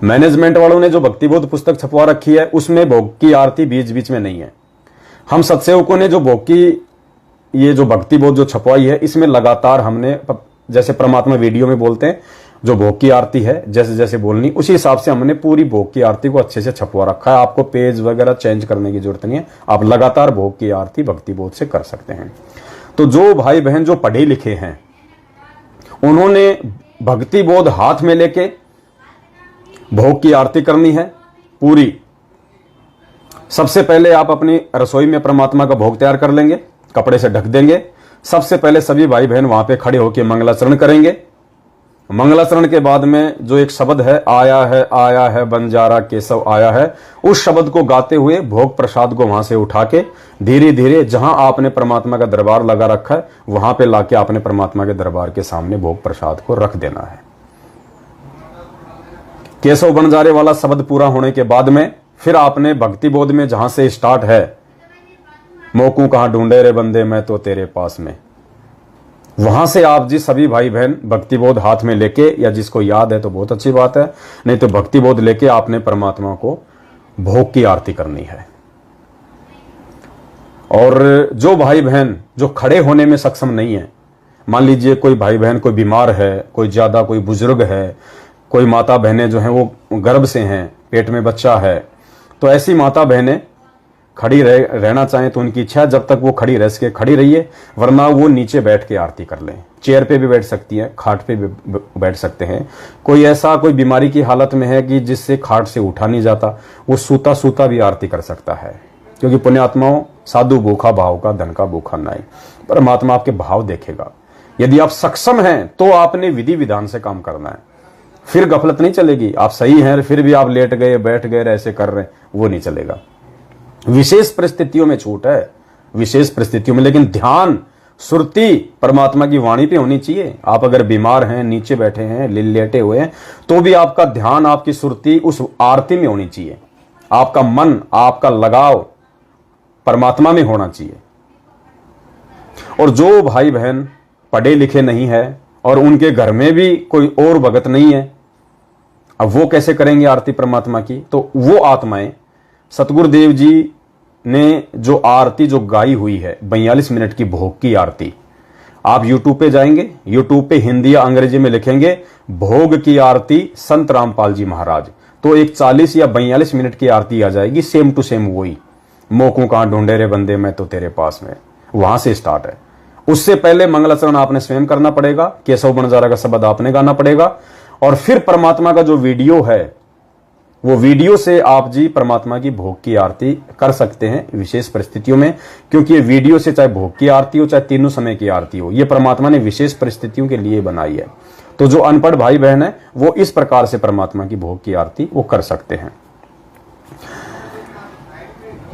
मैनेजमेंट वालों ने जो भक्तिबोध पुस्तक छपवा रखी है उसमें भोग की आरती बीच बीच में नहीं है। हम सत्सेवकों ने जो भोग की ये जो भक्तिबोध जो छपवाई है इसमें लगातार हमने, जैसे परमात्मा वीडियो में बोलते हैं जो भोग की आरती है जैसे जैसे बोलनी उसी हिसाब से हमने पूरी भोग की आरती को अच्छे से छपवा रखा है। आपको पेज वगैरह चेंज करने की जरूरत नहीं है, आप लगातार भोग की आरती भक्तिबोध से कर सकते हैं। तो जो भाई बहन जो पढ़े लिखे हैं उन्होंने भक्तिबोध हाथ में लेके भोग की आरती करनी है पूरी। सबसे पहले आप अपनी रसोई में परमात्मा का भोग तैयार कर लेंगे, कपड़े से ढक देंगे। सबसे पहले सभी भाई बहन वहां पे खड़े होकर मंगलाचरण करेंगे। मंगलाचरण के बाद में जो एक शब्द है आया है बंजारा केशव आया है, उस शब्द को गाते हुए भोग प्रसाद को वहां से उठा के धीरे धीरे जहां आपने परमात्मा का दरबार लगा रखा है वहां पे लाके आपने परमात्मा के दरबार के सामने भोग प्रसाद को रख देना है। केशव बंजारे वाला शब्द पूरा होने के बाद में फिर आपने भक्ति बोध में जहां से स्टार्ट है, मोकू कहां ढूंढे रे बंदे मैं तो तेरे पास में, वहां से आप जी सभी भाई बहन भक्तिबोध हाथ में लेके, या जिसको याद है तो बहुत अच्छी बात है, नहीं तो भक्तिबोध लेके आपने परमात्मा को भोग की आरती करनी है। और जो भाई बहन जो खड़े होने में सक्षम नहीं है, मान लीजिए कोई भाई बहन कोई बीमार है, कोई ज्यादा कोई बुजुर्ग है, कोई माता बहनें जो हैं वो गर्भ से हैं, पेट में बच्चा है, तो ऐसी माता बहनें खड़ी रहना चाहें तो उनकी इच्छा है जब तक वो खड़ी रह सके खड़ी रहिए, वरना वो नीचे बैठ के आरती कर लें। चेयर पे भी बैठ सकती हैं, खाट पे भी बैठ सकते हैं। कोई ऐसा कोई बीमारी की हालत में है कि जिससे खाट से उठा नहीं जाता, वो सूता सूता भी आरती कर सकता है। क्योंकि पुण्यात्माओं, साधु भूखा भाव का धन का भूखा नहीं, परमात्मा आपके भाव देखेगा। यदि आप सक्षम हैं तो आपने विधि विधान से काम करना है, फिर गफलत नहीं चलेगी। आप सही हैं फिर भी आप लेट गए बैठ गए ऐसे कर रहे हैं, वो नहीं चलेगा। विशेष परिस्थितियों में छूट है, विशेष परिस्थितियों में, लेकिन ध्यान सुरती परमात्मा की वाणी पे होनी चाहिए। आप अगर बीमार हैं, नीचे बैठे हैं, लेटे हुए हैं, तो भी आपका ध्यान आपकी सुरती उस आरती में होनी चाहिए। आपका मन, आपका लगाव परमात्मा में होना चाहिए। और जो भाई बहन पढ़े लिखे नहीं है और उनके घर में भी कोई और भगत नहीं है, अब वो कैसे करेंगे आरती परमात्मा की? तो वो आत्माएं सतगुरुदेव जी ने जो आरती जो गाई हुई है 42 मिनट की भोग की आरती, आप यूट्यूब पे जाएंगे, यूट्यूब पे हिंदी या अंग्रेजी में लिखेंगे भोग की आरती संत रामपाल जी महाराज, तो एक 40 या 42 मिनट की आरती आ जाएगी, सेम टू सेम वही, मोकू कहां ढूंढे रे बंदे मैं तो तेरे पास में, वहां से स्टार्ट है। उससे पहले मंगलाचरण आपने स्वयं करना पड़ेगा, केशव बंजारा का शब्द आपने गाना पड़ेगा, और फिर परमात्मा का जो वीडियो है वो वीडियो से आप जी परमात्मा की भोग की आरती कर सकते हैं विशेष परिस्थितियों में। क्योंकि ये वीडियो से चाहे भोग की आरती हो चाहे तीनों समय की आरती हो, ये परमात्मा ने विशेष परिस्थितियों के लिए बनाई है। तो जो अनपढ़ भाई बहन है वो इस प्रकार से परमात्मा की भोग की आरती वो कर सकते हैं।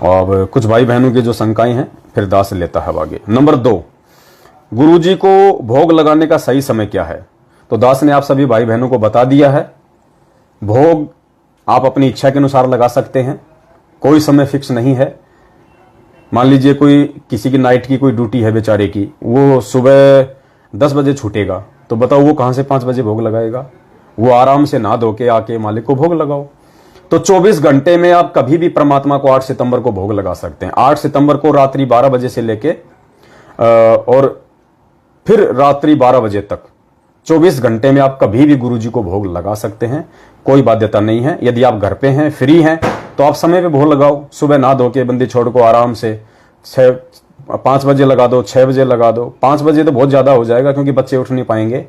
और कुछ भाई बहनों की जो शंकाएं हैं फिर दास लेता है आगे। नंबर 2, गुरुजी को भोग लगाने का सही समय क्या है? तो दास ने आप सभी भाई बहनों को बता दिया है। भोग आप अपनी इच्छा के अनुसार लगा सकते हैं, कोई समय फिक्स नहीं है। मान लीजिए कोई किसी की नाइट की कोई ड्यूटी है बेचारे की, वो सुबह 10 बजे छूटेगा, तो बताओ वो कहां से 5 बजे भोग लगाएगा? वो आराम से नहा धो के आके मालिक को भोग लगाओ। तो 24 घंटे में आप कभी भी परमात्मा को 8 सितंबर को भोग लगा सकते हैं। 8 सितंबर को रात्रि 12 बजे से लेके और फिर रात्रि 12 बजे तक 24 घंटे में आप कभी भी गुरुजी को भोग लगा सकते हैं, कोई बाध्यता नहीं है। यदि आप घर पे हैं, फ्री हैं, तो आप समय पे भोग लगाओ। सुबह नहा धो के बंदी छोड़ को आराम से 5 बजे लगा दो, 6 बजे लगा दो। 5 बजे तो बहुत ज्यादा हो जाएगा क्योंकि बच्चे उठ नहीं पाएंगे,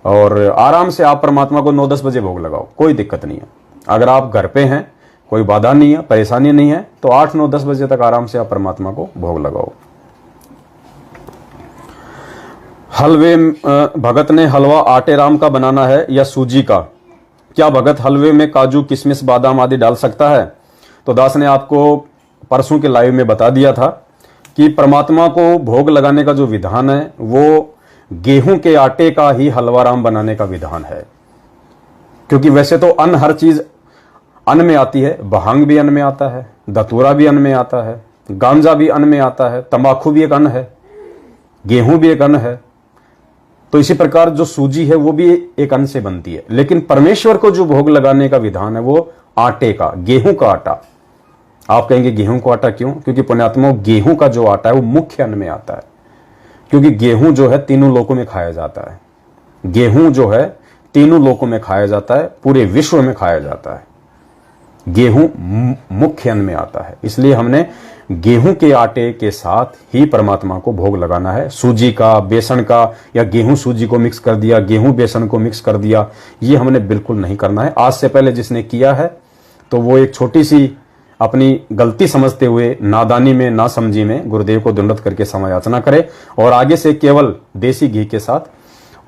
और आराम से आप परमात्मा को 9-10 बजे भोग लगाओ, कोई दिक्कत नहीं है। अगर आप घर पे हैं, कोई बाधा नहीं है, परेशानी नहीं है, तो 8, 9, 10 बजे तक आराम से आप परमात्मा को भोग लगाओ। हलवे, भगत ने हलवा आटे राम का बनाना है या सूजी का? क्या भगत हलवे में काजू किशमिश बादाम आदि डाल सकता है? तो दास ने आपको परसों के लाइव में बता दिया था कि परमात्मा को भोग लगाने का जो विधान है वो गेहूं के आटे का ही हलवा राम बनाने का विधान है। क्योंकि वैसे तो अन्न, हर चीज अन्न में आती है, भंग भी अन्न में आता है, धतूरा भी अन्न में आता है, गांजा भी अन्न में आता है, तंबाकू भी एक अन्न है, गेहूं भी एक अन्न है। तो इसी प्रकार जो सूजी है वो भी एक अन्न से बनती है। लेकिन परमेश्वर को जो भोग लगाने का विधान है वो आटे का, गेहूं का आटा। आप कहेंगे गेहूं का आटा क्यों? क्योंकि पुण्यात्मा गेहूं का जो आटा है वो मुख्य अन्न में आता है। क्योंकि गेहूं जो है तीनों लोकों में खाया जाता है। गेहूं जो है तीनों लोकों में खाया जाता है, पूरे विश्व में खाया जाता है। गेहूं मुख्य अन्न में आता है, इसलिए हमने गेहूं के आटे के साथ ही परमात्मा को भोग लगाना है। सूजी का, बेसन का, या गेहूं सूजी को मिक्स कर दिया, गेहूं बेसन को मिक्स कर दिया, ये हमने बिल्कुल नहीं करना है। आज से पहले जिसने किया है तो वो एक छोटी सी अपनी गलती समझते हुए, नादानी में, ना समझी में गुरुदेव को दंडवत करके समय याचना करे और आगे से केवल देसी घी के साथ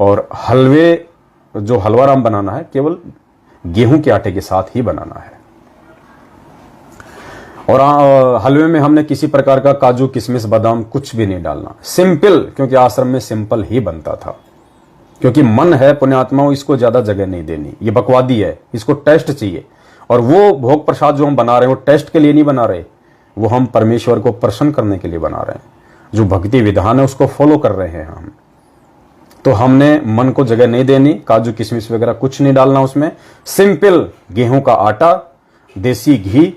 और हलवे, जो हलवा राम बनाना है केवल गेहूं के आटे के साथ ही बनाना है। और हलवे में हमने किसी प्रकार का काजू, किशमिश, बादाम कुछ भी नहीं डालना। सिंपल, क्योंकि आश्रम में सिंपल ही बनता था। क्योंकि मन है पुण्यात्माओं, इसको ज्यादा जगह नहीं देनी, ये बकवादी है, इसको टेस्ट चाहिए। और वो भोग प्रसाद जो हम बना रहे हैं वो टेस्ट के लिए नहीं बना रहे, वो हम परमेश्वर को प्रसन्न करने के लिए बना रहे हैं। जो भक्ति विधान है उसको फॉलो कर रहे हैं हम। तो हमने मन को जगह नहीं देनी, काजू किशमिश वगैरह कुछ नहीं डालना उसमें। सिंपल गेहूं का आटा, देसी घी,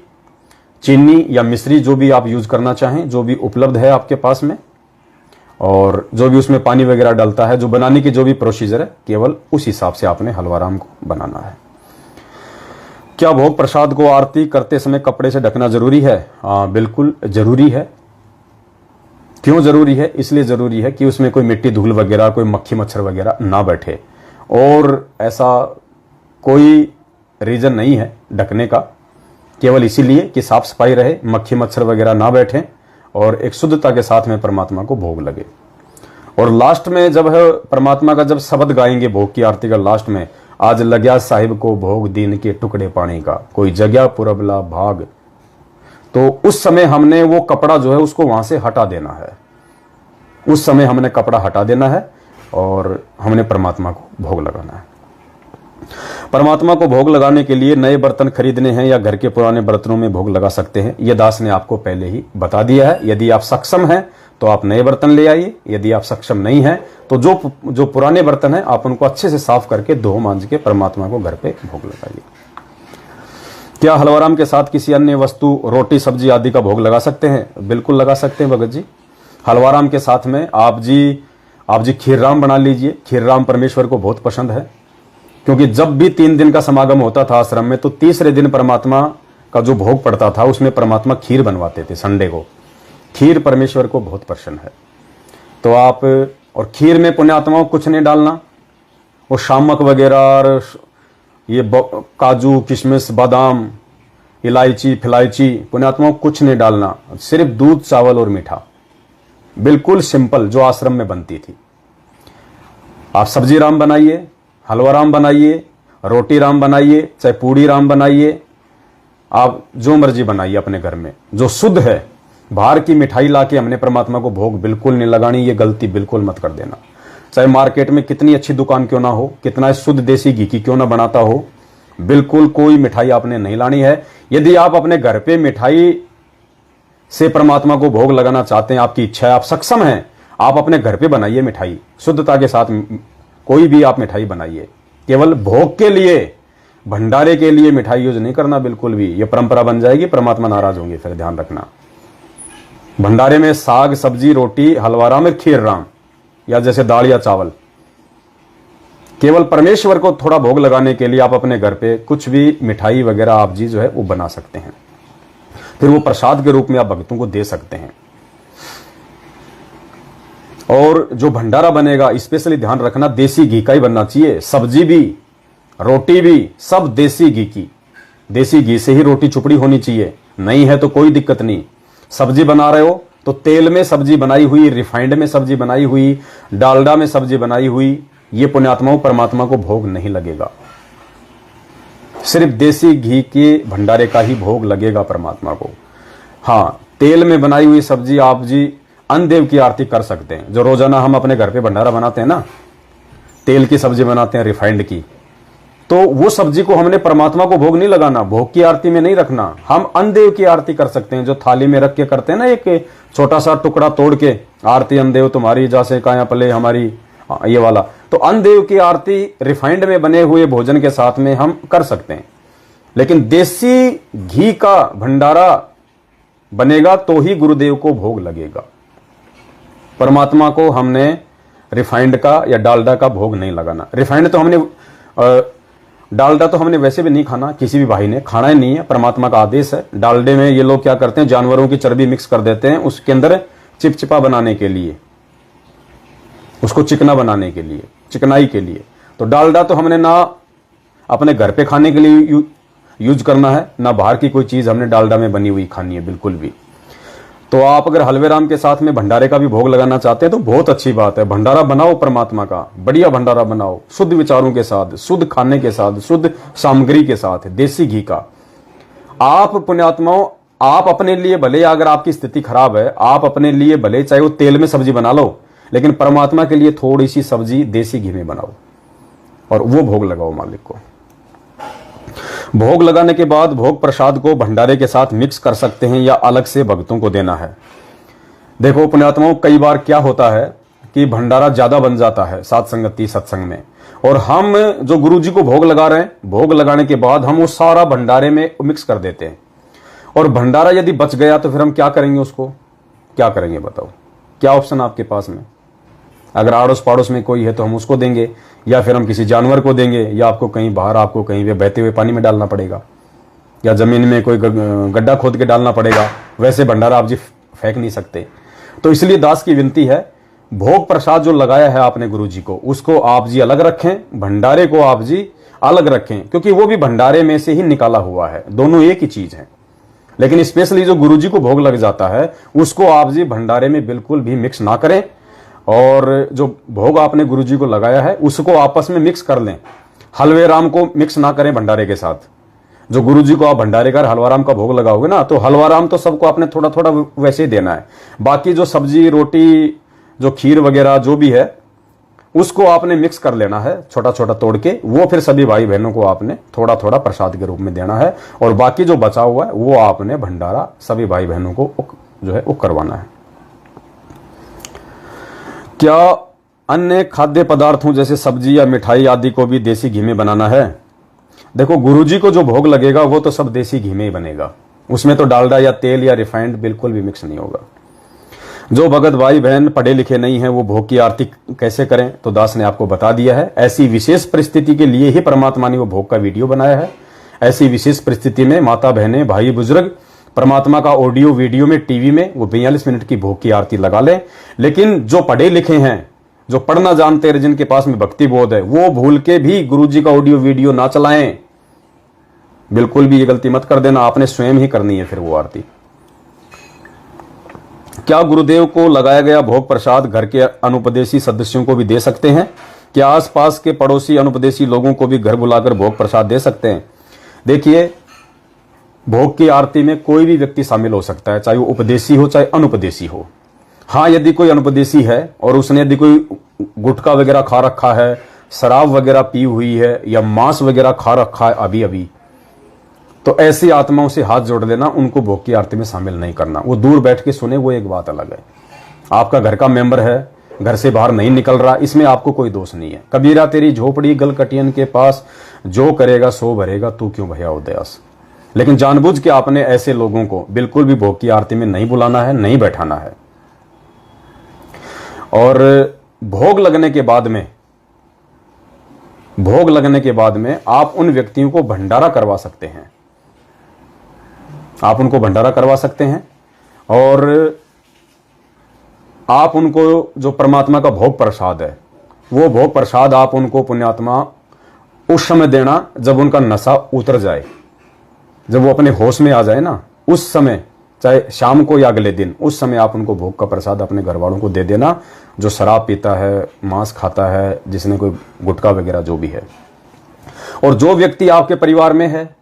चीनी या मिश्री जो भी आप यूज करना चाहें, जो भी उपलब्ध है आपके पास में, और जो भी उसमें पानी वगैरह डलता है, जो बनाने की जो भी प्रोसीजर है, केवल उस हिसाब से आपने हलवा राम को बनाना है। क्या भोग प्रसाद को आरती करते समय कपड़े से ढकना जरूरी है? बिल्कुल जरूरी है। क्यों जरूरी है? इसलिए जरूरी है कि उसमें कोई मिट्टी, धूल वगैरह, कोई मक्खी मच्छर वगैरह ना बैठे। और ऐसा कोई रीजन नहीं है ढकने का, केवल इसीलिए कि साफ सफाई रहे, मक्खी मच्छर वगैरह ना बैठे और एक शुद्धता के साथ में परमात्मा को भोग लगे। और लास्ट में जब है परमात्मा का जब शब्द गाएंगे भोग की आरती का लास्ट में, आज लग्या साहिब को भोग दीन के टुकड़े पानी का, कोई जगह पुरबला भाग, तो उस समय हमने वो कपड़ा जो है उसको वहां से हटा देना है। उस समय हमने कपड़ा हटा देना है और हमने परमात्मा को भोग लगाना है। परमात्मा को भोग लगाने के लिए नए बर्तन खरीदने हैं या घर के पुराने बर्तनों में भोग लगा सकते हैं, यह दास ने आपको पहले ही बता दिया है। यदि आप सक्षम हैं तो आप नए बर्तन ले आइए, यदि आप सक्षम नहीं हैं तो जो पुराने बर्तन हैं आप उनको अच्छे से साफ करके धो मांज के परमात्मा को घर पे भोग लगाइए। क्या हलवाराम के साथ किसी अन्य वस्तु, रोटी, सब्जी आदि का भोग लगा सकते हैं? बिल्कुल लगा सकते हैं भगत जी। हलवाराम के साथ में आप जी खीरराम बना लीजिए। खीरराम परमेश्वर को बहुत पसंद है, क्योंकि जब भी 3 दिन का समागम होता था आश्रम में तो तीसरे दिन परमात्मा का जो भोग पड़ता था उसमें परमात्मा खीर बनवाते थे संडे को। खीर परमेश्वर को बहुत पसंद है। तो आप, और खीर में पुण्यात्माओं कुछ नहीं डालना, वो शामक वगैरह और ये काजू, किशमिश, बादाम, इलायची, फिलायची, पुण्यात्माओं कुछ नहीं डालना, सिर्फ दूध, चावल और मीठा, बिल्कुल सिंपल जो आश्रम में बनती थी। आप सब्जी राम बनाइए, हलवा राम बनाइए, रोटी राम बनाइए, चाहे पूड़ी राम बनाइए, आप जो मर्जी बनाइए अपने घर में, जो शुद्ध है। बाहर की मिठाई लाके हमने परमात्मा को भोग बिल्कुल नहीं लगानी, ये गलती बिल्कुल मत कर देना। चाहे मार्केट में कितनी अच्छी दुकान क्यों ना हो, कितना शुद्ध देसी घी की क्यों ना बनाता हो, बिल्कुल कोई मिठाई आपने नहीं लानी है। यदि आप अपने घर पे मिठाई से परमात्मा को भोग लगाना चाहते हैं, आपकी इच्छा है, आप सक्षम हैं, आप अपने घर पे बनाइए मिठाई शुद्धता के साथ। कोई भी आप मिठाई बनाइए, केवल भोग के लिए, भंडारे के लिए मिठाई यूज नहीं करना बिल्कुल भी। ये परंपरा बन जाएगी, परमात्मा नाराज होंगे, फिर ध्यान रखना। भंडारे में साग, सब्जी, रोटी, हलवा राम और खीर राम, या जैसे दाल या चावल, केवल परमेश्वर को थोड़ा भोग लगाने के लिए आप अपने घर पे कुछ भी मिठाई वगैरह आप जी जो है वो बना सकते हैं। फिर वो प्रसाद के रूप में आप भक्तों को दे सकते हैं। और जो भंडारा बनेगा स्पेशली ध्यान रखना, देसी घी का ही बनना चाहिए। सब्जी भी, रोटी भी, सब देसी घी की, देसी घी से ही रोटी चुपड़ी होनी चाहिए। नहीं है तो कोई दिक्कत नहीं। सब्जी बना रहे हो तो तेल में सब्जी बनाई हुई, रिफाइंड में सब्जी बनाई हुई, डालडा में सब्जी बनाई हुई, ये पुण्यात्माओं परमात्मा को भोग नहीं लगेगा। सिर्फ देसी घी के भंडारे का ही भोग लगेगा परमात्मा को। हाँ, तेल में बनाई हुई सब्जी आप जी अन्न देव की आरती कर सकते हैं। जो रोजाना हम अपने घर पे भंडारा बनाते हैं ना, तेल की सब्जी बनाते हैं रिफाइंड की, तो वो सब्जी को हमने परमात्मा को भोग नहीं लगाना, भोग की आरती में नहीं रखना। हम अन्न देव की आरती कर सकते हैं, जो थाली में रख के करते हैं ना, एक छोटा सा टुकड़ा तोड़ के, आरती अन्न देव तुम्हारी जैसे काया पले हमारी, ये वाला। तो अन्न देव की आरती रिफाइंड में बने हुए भोजन के साथ में हम कर सकते हैं, लेकिन देसी घी का भंडारा बनेगा तो ही गुरुदेव को भोग लगेगा। परमात्मा को हमने रिफाइंड का या डालडा का भोग नहीं लगाना। रिफाइंड तो हमने, डालडा तो हमने वैसे भी नहीं खाना, किसी भी भाई ने खाना ही नहीं है, परमात्मा का आदेश है। डालडे में ये लोग क्या करते हैं, जानवरों की चर्बी मिक्स कर देते हैं उसके अंदर चिपचिपा बनाने के लिए, उसको चिकना बनाने के लिए, चिकनाई के लिए। तो डालडा तो हमने ना अपने घर पे खाने के लिए यूज करना है, ना बाहर की कोई चीज हमने डालडा में बनी हुई खानी है, बिल्कुल भी। तो आप अगर हलवेराम के साथ में भंडारे का भी भोग लगाना चाहते हैं तो बहुत अच्छी बात है। भंडारा बनाओ परमात्मा का, बढ़िया भंडारा बनाओ, शुद्ध विचारों के साथ, शुद्ध खाने के साथ, शुद्ध सामग्री के साथ, देसी घी का। आप पुण्यात्माओं, आप अपने लिए भले, अगर आपकी स्थिति खराब है, आप अपने लिए भले चाहे वो तेल में सब्जी बना लो, लेकिन परमात्मा के लिए थोड़ी सी सब्जी देसी घी में बनाओ और वो भोग लगाओ मालिक को। भोग लगाने के बाद भोग प्रसाद को भंडारे के साथ मिक्स कर सकते हैं या अलग से भक्तों को देना है। देखो पुण्यात्माओं, कई बार क्या होता है कि भंडारा ज्यादा बन जाता है सात संगति सत्संग में, और हम जो गुरु जी को भोग लगा रहे हैं, भोग लगाने के बाद हम वो सारा भंडारे में मिक्स कर देते हैं, और भंडारा यदि बच गया तो फिर हम क्या करेंगे, उसको क्या करेंगे बताओ? क्या ऑप्शन आपके पास में? अगर आड़ोस पड़ोस में कोई है तो हम उसको देंगे, या फिर हम किसी जानवर को देंगे, या आपको कहीं बाहर, आपको कहीं पे बहते हुए पानी में डालना पड़ेगा, या जमीन में कोई गड्ढा खोद के डालना पड़ेगा। वैसे भंडारा आप जी फेंक नहीं सकते। तो इसलिए दास की विनती है, भोग प्रसाद जो लगाया है आपने गुरु जी को, उसको आप जी अलग रखें, भंडारे को आप जी अलग रखें, क्योंकि वो भी भंडारे में से ही निकाला हुआ है, दोनों एक ही चीज है। लेकिन स्पेशली जो गुरु जी को भोग लग जाता है उसको आप जी भंडारे में बिल्कुल भी मिक्स ना करें, और जो भोग आपने गुरु जी को लगाया है उसको आपस में मिक्स कर लें। हलवे राम को मिक्स ना करें भंडारे के साथ। जो गुरु जी को आप भंडारे का हलवा राम का भोग लगाओगे ना, तो हलवा राम तो सबको आपने थोड़ा थोड़ा वैसे ही देना है। बाकी जो सब्जी रोटी, जो खीर वगैरह जो भी है, उसको आपने मिक्स कर लेना है छोटा छोटा तोड़ के, वो फिर सभी भाई बहनों को आपने थोड़ा थोड़ा प्रसाद के रूप में देना है, और बाकी जो बचा हुआ है वो आपने भंडारा सभी भाई बहनों को जो है वो करवाना है। क्या अन्य खाद्य पदार्थों जैसे सब्जी या मिठाई आदि को भी देसी घी में बनाना है? देखो, गुरुजी को जो भोग लगेगा वो तो सब देसी घी में ही बनेगा, उसमें तो डालडा या तेल या रिफाइंड बिल्कुल भी मिक्स नहीं होगा। जो भगत भाई बहन पढ़े लिखे नहीं है वो भोग की आरती कैसे करें, तो दास ने आपको बता दिया है। ऐसी विशेष परिस्थिति के लिए ही परमात्मा ने वो भोग का वीडियो बनाया है। ऐसी विशेष परिस्थिति में माता बहनें, भाई बुजुर्ग, परमात्मा का ऑडियो वीडियो में टीवी में वो 42 मिनट की भोग की आरती लगा लें। लेकिन जो पढ़े लिखे हैं, जो पढ़ना जानते हैं, जिनके पास में भक्ति बोध है, वो भूल के भी गुरु जी का ऑडियो वीडियो ना चलाएं। बिल्कुल भी ये गलती मत कर देना, आपने स्वयं ही करनी है फिर वो आरती। क्या गुरुदेव को लगाया गया भोग प्रसाद घर के अनुपदेशी सदस्यों को भी दे सकते हैं? क्या आसपास के पड़ोसी अनुपदेशी लोगों को भी घर बुलाकर भोग प्रसाद दे सकते हैं? देखिए, भोग की आरती में कोई भी व्यक्ति शामिल हो सकता है, चाहे वो उपदेशी हो चाहे अनुपदेशी हो। हाँ, यदि कोई अनुपदेशी है और उसने यदि कोई गुटखा वगैरह खा रखा है, शराब वगैरह पी हुई है, या मांस वगैरह खा रखा है अभी अभी, तो ऐसी आत्माओं से हाथ जोड़ लेना, उनको भोग की आरती में शामिल नहीं करना। वो दूर बैठ के सुने, वो एक बात अलग है। आपका घर का मेंबर है, घर से बाहर नहीं निकल रहा, इसमें आपको कोई दोष नहीं है। कबीरा तेरी झोपड़ी गलकटियन के पास, जो करेगा सो भरेगा, तू क्यों भया उदयास। लेकिन जानबूझ के आपने ऐसे लोगों को बिल्कुल भी भोग की आरती में नहीं बुलाना है, नहीं बैठाना है। और भोग लगने के बाद में आप उन व्यक्तियों को भंडारा करवा सकते हैं, आप उनको भंडारा करवा सकते हैं, और आप उनको जो परमात्मा का भोग प्रसाद है, वो भोग प्रसाद आप उनको पुण्यात्मा उस समय देना जब उनका नशा उतर जाए, जब वो अपने होश में आ जाए ना, उस समय, चाहे शाम को या अगले दिन, उस समय आप उनको भोग का प्रसाद अपने घर वालों को दे देना, जो शराब पीता है, मांस खाता है, जिसने कोई गुटखा वगैरह जो भी है। और जो व्यक्ति आपके परिवार में है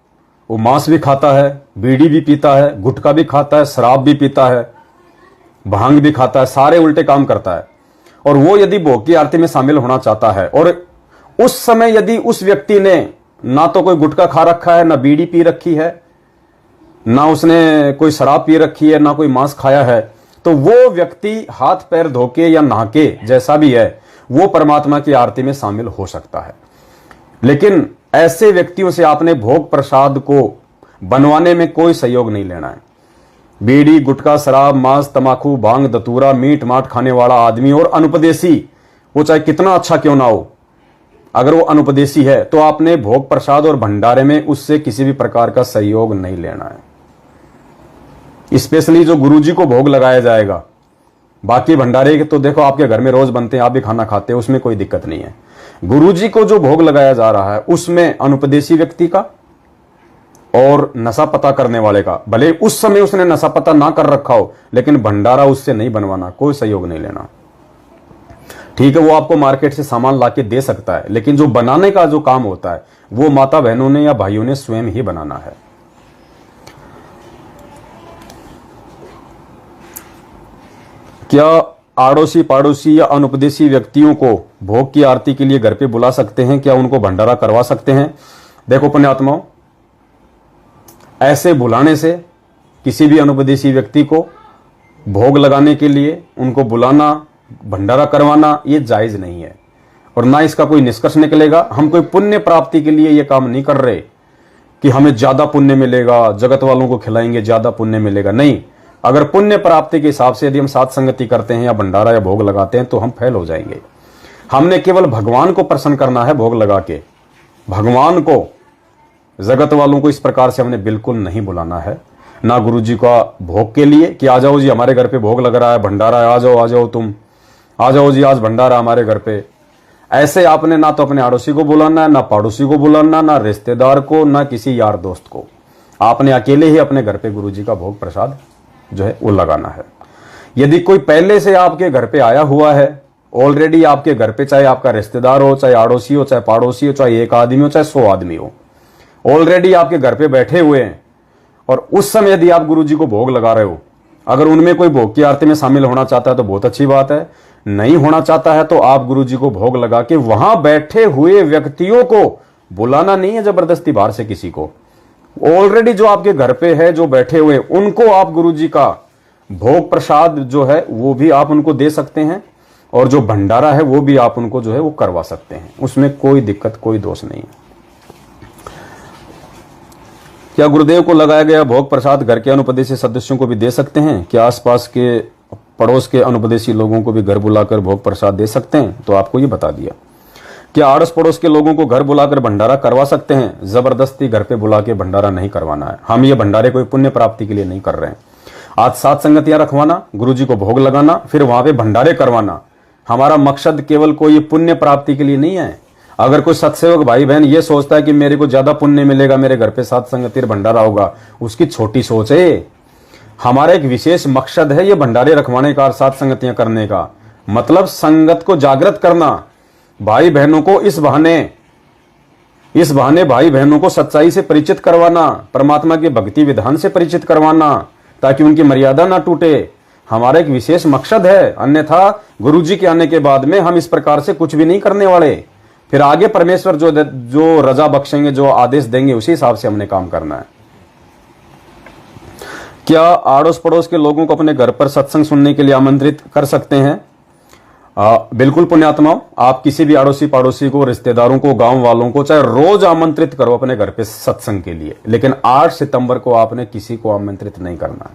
वो मांस भी खाता है, बीड़ी भी पीता है, गुटखा भी खाता है, शराब भी पीता है, भांग भी खाता है, सारे उल्टे काम करता है, और वो यदि भोग की आरती में शामिल होना चाहता है, और उस समय यदि उस व्यक्ति ने ना तो कोई गुटखा खा रखा है, ना बीड़ी पी रखी है, ना उसने कोई शराब पी रखी है, ना कोई मांस खाया है, तो वो व्यक्ति हाथ पैर धोके या नहाके जैसा भी है वो परमात्मा की आरती में शामिल हो सकता है। लेकिन ऐसे व्यक्तियों से आपने भोग प्रसाद को बनवाने में कोई सहयोग नहीं लेना है। बीड़ी, गुटखा, शराब, मांस, तमाकू, भांग, दतूरा, मीट माट खाने वाला आदमी और अनुपदेशी, वो चाहे कितना अच्छा क्यों ना हो, अगर वो अनुपदेशी है तो आपने भोग प्रसाद और भंडारे में उससे किसी भी प्रकार का सहयोग नहीं लेना है। स्पेशली जो गुरुजी को भोग लगाया जाएगा, बाकी भंडारे के तो देखो आपके घर में रोज बनते हैं, आप भी खाना खाते हैं, उसमें कोई दिक्कत नहीं है। गुरुजी को जो भोग लगाया जा रहा है उसमें अनुपदेशी व्यक्ति का और नशा पता करने वाले का, भले उस समय उसने नशा पता ना कर रखा हो, लेकिन भंडारा उससे नहीं बनवाना, कोई सहयोग नहीं लेना। ठीक है, वो आपको मार्केट से सामान लाके दे सकता है, लेकिन जो बनाने का जो काम होता है वो माता बहनों ने या भाइयों ने स्वयं ही बनाना है। क्या आड़ोसी पड़ोसी या अनुपदेशी व्यक्तियों को भोग की आरती के लिए घर पे बुला सकते हैं? क्या उनको भंडारा करवा सकते हैं? देखो पुण्यात्माओं, ऐसे बुलाने से किसी भी अनुपदेशी व्यक्ति को भोग लगाने के लिए उनको बुलाना, भंडारा करवाना, ये जायज नहीं है, और ना इसका कोई निष्कर्ष निकलेगा। हम कोई पुण्य प्राप्ति के लिए ये काम नहीं कर रहे कि हमें ज्यादा पुण्य मिलेगा, जगत वालों को खिलाएंगे ज्यादा पुण्य मिलेगा, नहीं। अगर पुण्य प्राप्ति के हिसाब से यदि हम साथ संगति करते हैं या भंडारा या भोग लगाते हैं तो हम फेल हो जाएंगे। हमने केवल भगवान को प्रसन्न करना है भोग लगा के, भगवान को, जगत वालों को इस प्रकार से हमने बिल्कुल नहीं बुलाना है। ना गुरुजी का भोग के लिए कि आ जाओ जी हमारे घर पे भोग लग रहा है, भंडारा है, आ जाओ तुम, आ जाओ जी आज भंडारा हमारे घर पे। ऐसे आपने ना तो अपने आड़ोसी को बुलाना है, ना पड़ोसी को बुलाना, ना रिश्तेदार को, ना किसी यार दोस्त को। आपने अकेले ही अपने घर पे गुरुजी का भोग प्रसाद जो है वो लगाना है। यदि कोई पहले से आपके घर पे आया हुआ है, ऑलरेडी आपके घर पे, चाहे आपका रिश्तेदार हो, चाहे आड़ोसी हो, चाहे पड़ोसी हो, चाहे एक आदमी हो, चाहे 100 आदमी हो, ऑलरेडी आपके घर पे बैठे हुए हैं, और उस समय यदि आप गुरुजी को भोग लगा रहे हो, अगर उनमें कोई भोग की आरती में शामिल होना चाहता है तो बहुत अच्छी बात है। नहीं होना चाहता है तो आप गुरुजी को भोग लगा के वहां बैठे हुए व्यक्तियों को बुलाना नहीं है जबरदस्ती बाहर से किसी को। ऑलरेडी जो आपके घर पे है, जो बैठे हुए, उनको आप गुरुजी का भोग प्रसाद जो है वो भी आप उनको दे सकते हैं, और जो भंडारा है वो भी आप उनको जो है वो करवा सकते हैं, उसमें कोई दिक्कत, कोई दोष नहीं है। क्या गुरुदेव को लगाया गया भोग प्रसाद घर के अनुपदेशी सदस्यों को भी दे सकते हैं? क्या आसपास के पड़ोस के अनुपदेशी लोगों को भी घर बुलाकर भोग प्रसाद दे सकते हैं? तो आपको ये बता दिया। क्या आड़ोस पड़ोस के लोगों को घर बुलाकर भंडारा करवा सकते हैं? जबरदस्ती घर पे बुला के भंडारा नहीं करवाना है। हम ये भंडारे कोई पुण्य प्राप्ति के लिए नहीं कर रहे हैं। आज सात संगतियां रखवाना, गुरुजी को भोग लगाना, फिर वहां पे भंडारे करवाना, हमारा मकसद केवल कोई पुण्य प्राप्ति के लिए नहीं है। अगर कोई सत्सेवक भाई बहन ये सोचता है कि मेरे को ज्यादा पुण्य मिलेगा, मेरे घर पे सात संगति भंडारा होगा, उसकी छोटी सोच है। हमारा एक विशेष मकसद है ये भंडारे रखवाने का और सात संगतियां करने का, मतलब संगत को जागृत करना, भाई बहनों को इस बहाने भाई बहनों को सच्चाई से परिचित करवाना, परमात्मा के भक्ति विधान से परिचित करवाना, ताकि उनकी मर्यादा ना टूटे। हमारा एक विशेष मकसद है, अन्यथा गुरुजी के आने के बाद में हम इस प्रकार से कुछ भी नहीं करने वाले। फिर आगे परमेश्वर जो रजा बख्शेंगे, जो आदेश देंगे, उसी हिसाब से हमने काम करना है। क्या आड़ोस पड़ोस के लोगों को अपने घर पर सत्संग सुनने के लिए आमंत्रित कर सकते हैं? बिल्कुल पुण्यात्माओं, आप किसी भी आड़ोसी पड़ोसी को, रिश्तेदारों को, गांव वालों को चाहे रोज आमंत्रित करो अपने घर पे सत्संग के लिए, लेकिन 8 सितंबर को आपने किसी को आमंत्रित नहीं करना है।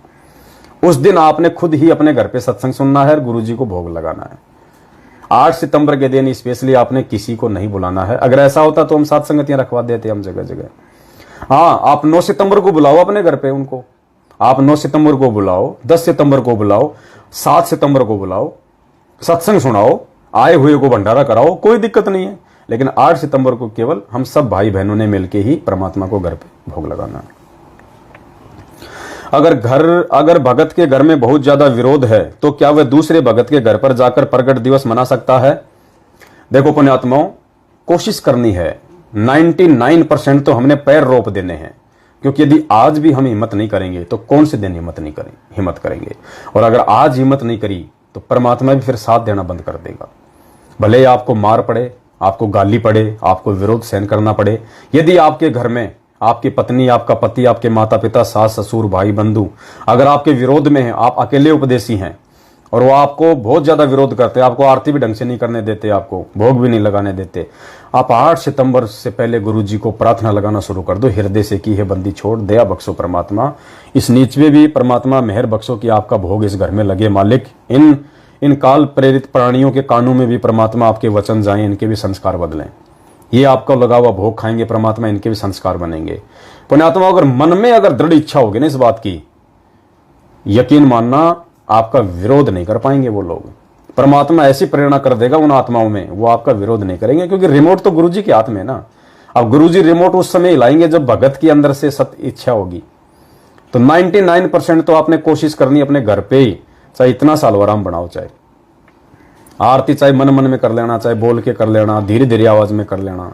उस दिन आपने खुद ही अपने घर पे सत्संग सुनना है और गुरुजी को भोग लगाना है। 8 सितंबर के दिन स्पेशली आपने किसी को नहीं बुलाना है। अगर ऐसा होता तो हम सात संगतियां रखवा देते हम जगह जगह। हाँ, आप 9 सितंबर को बुलाओ अपने घर पे उनको, आप 9 सितंबर को बुलाओ, 10 सितंबर को बुलाओ, 7 सितंबर को बुलाओ, सत्संग सुनाओ, आए हुए को भंडारा कराओ, कोई दिक्कत नहीं है। लेकिन 8 सितंबर को केवल हम सब भाई बहनों ने मिलकर ही परमात्मा को घर पे भोग लगाना है। अगर भगत के घर में बहुत ज्यादा विरोध है तो क्या वह दूसरे भगत के घर पर जाकर प्रगट दिवस मना सकता है? देखो पुण्यात्माओं, कोशिश करनी है 99% तो हमने पैर रोप देने हैं, क्योंकि यदि आज भी हम हिम्मत नहीं करेंगे तो कौन से दिन हिम्मत करेंगे। और अगर आज हिम्मत नहीं करी तो परमात्मा भी फिर साथ देना बंद कर देगा। भले ही आपको मार पड़े, आपको गाली पड़े, आपको विरोध सहन करना पड़े, यदि आपके घर में आपकी पत्नी, आपका पति, आपके माता पिता, सास ससुर, भाई बंधु अगर आपके विरोध में हैं, आप अकेले उपदेशी हैं और वो आपको बहुत ज्यादा विरोध करते हैं, आपको आरती भी ढंग से नहीं करने देते, आपको भोग भी नहीं लगाने देते, आप 8 सितंबर से पहले गुरु जी को प्रार्थना लगाना शुरू कर दो, हृदय से की है बंदी छोड़, दया बख्शो परमात्मा, इस नीच में भी परमात्मा मेहर बख्शो कि आपका भोग इस घर में लगे मालिक। इन काल प्रेरित प्राणियों के कानों में भी परमात्मा आपके वचन जाएं, इनके भी संस्कार बदलें। ये आपका लगा हुआ भोग खाएंगे परमात्मा, इनके भी संस्कार बनेंगे। पुण्यात्मा अगर मन में अगर दृढ़ इच्छा होगी ना इस बात की, यकीन मानना आपका विरोध नहीं कर पाएंगे वो लोग। परमात्मा ऐसी प्रेरणा कर देगा उन आत्माओं में, वो आपका विरोध नहीं करेंगे, क्योंकि रिमोट तो गुरुजी के हाथ में है ना। अब गुरुजी रिमोट उस समय हिलाएंगे जब भगत के अंदर से सत्य इच्छा होगी। तो 99% तो आपने कोशिश करनी अपने घर पे ही, चाहे इतना सालवराम बनाओ, चाहे आरती चाहे मन मन में कर लेना, चाहे बोल के कर लेना, धीरे धीरे आवाज में कर लेना,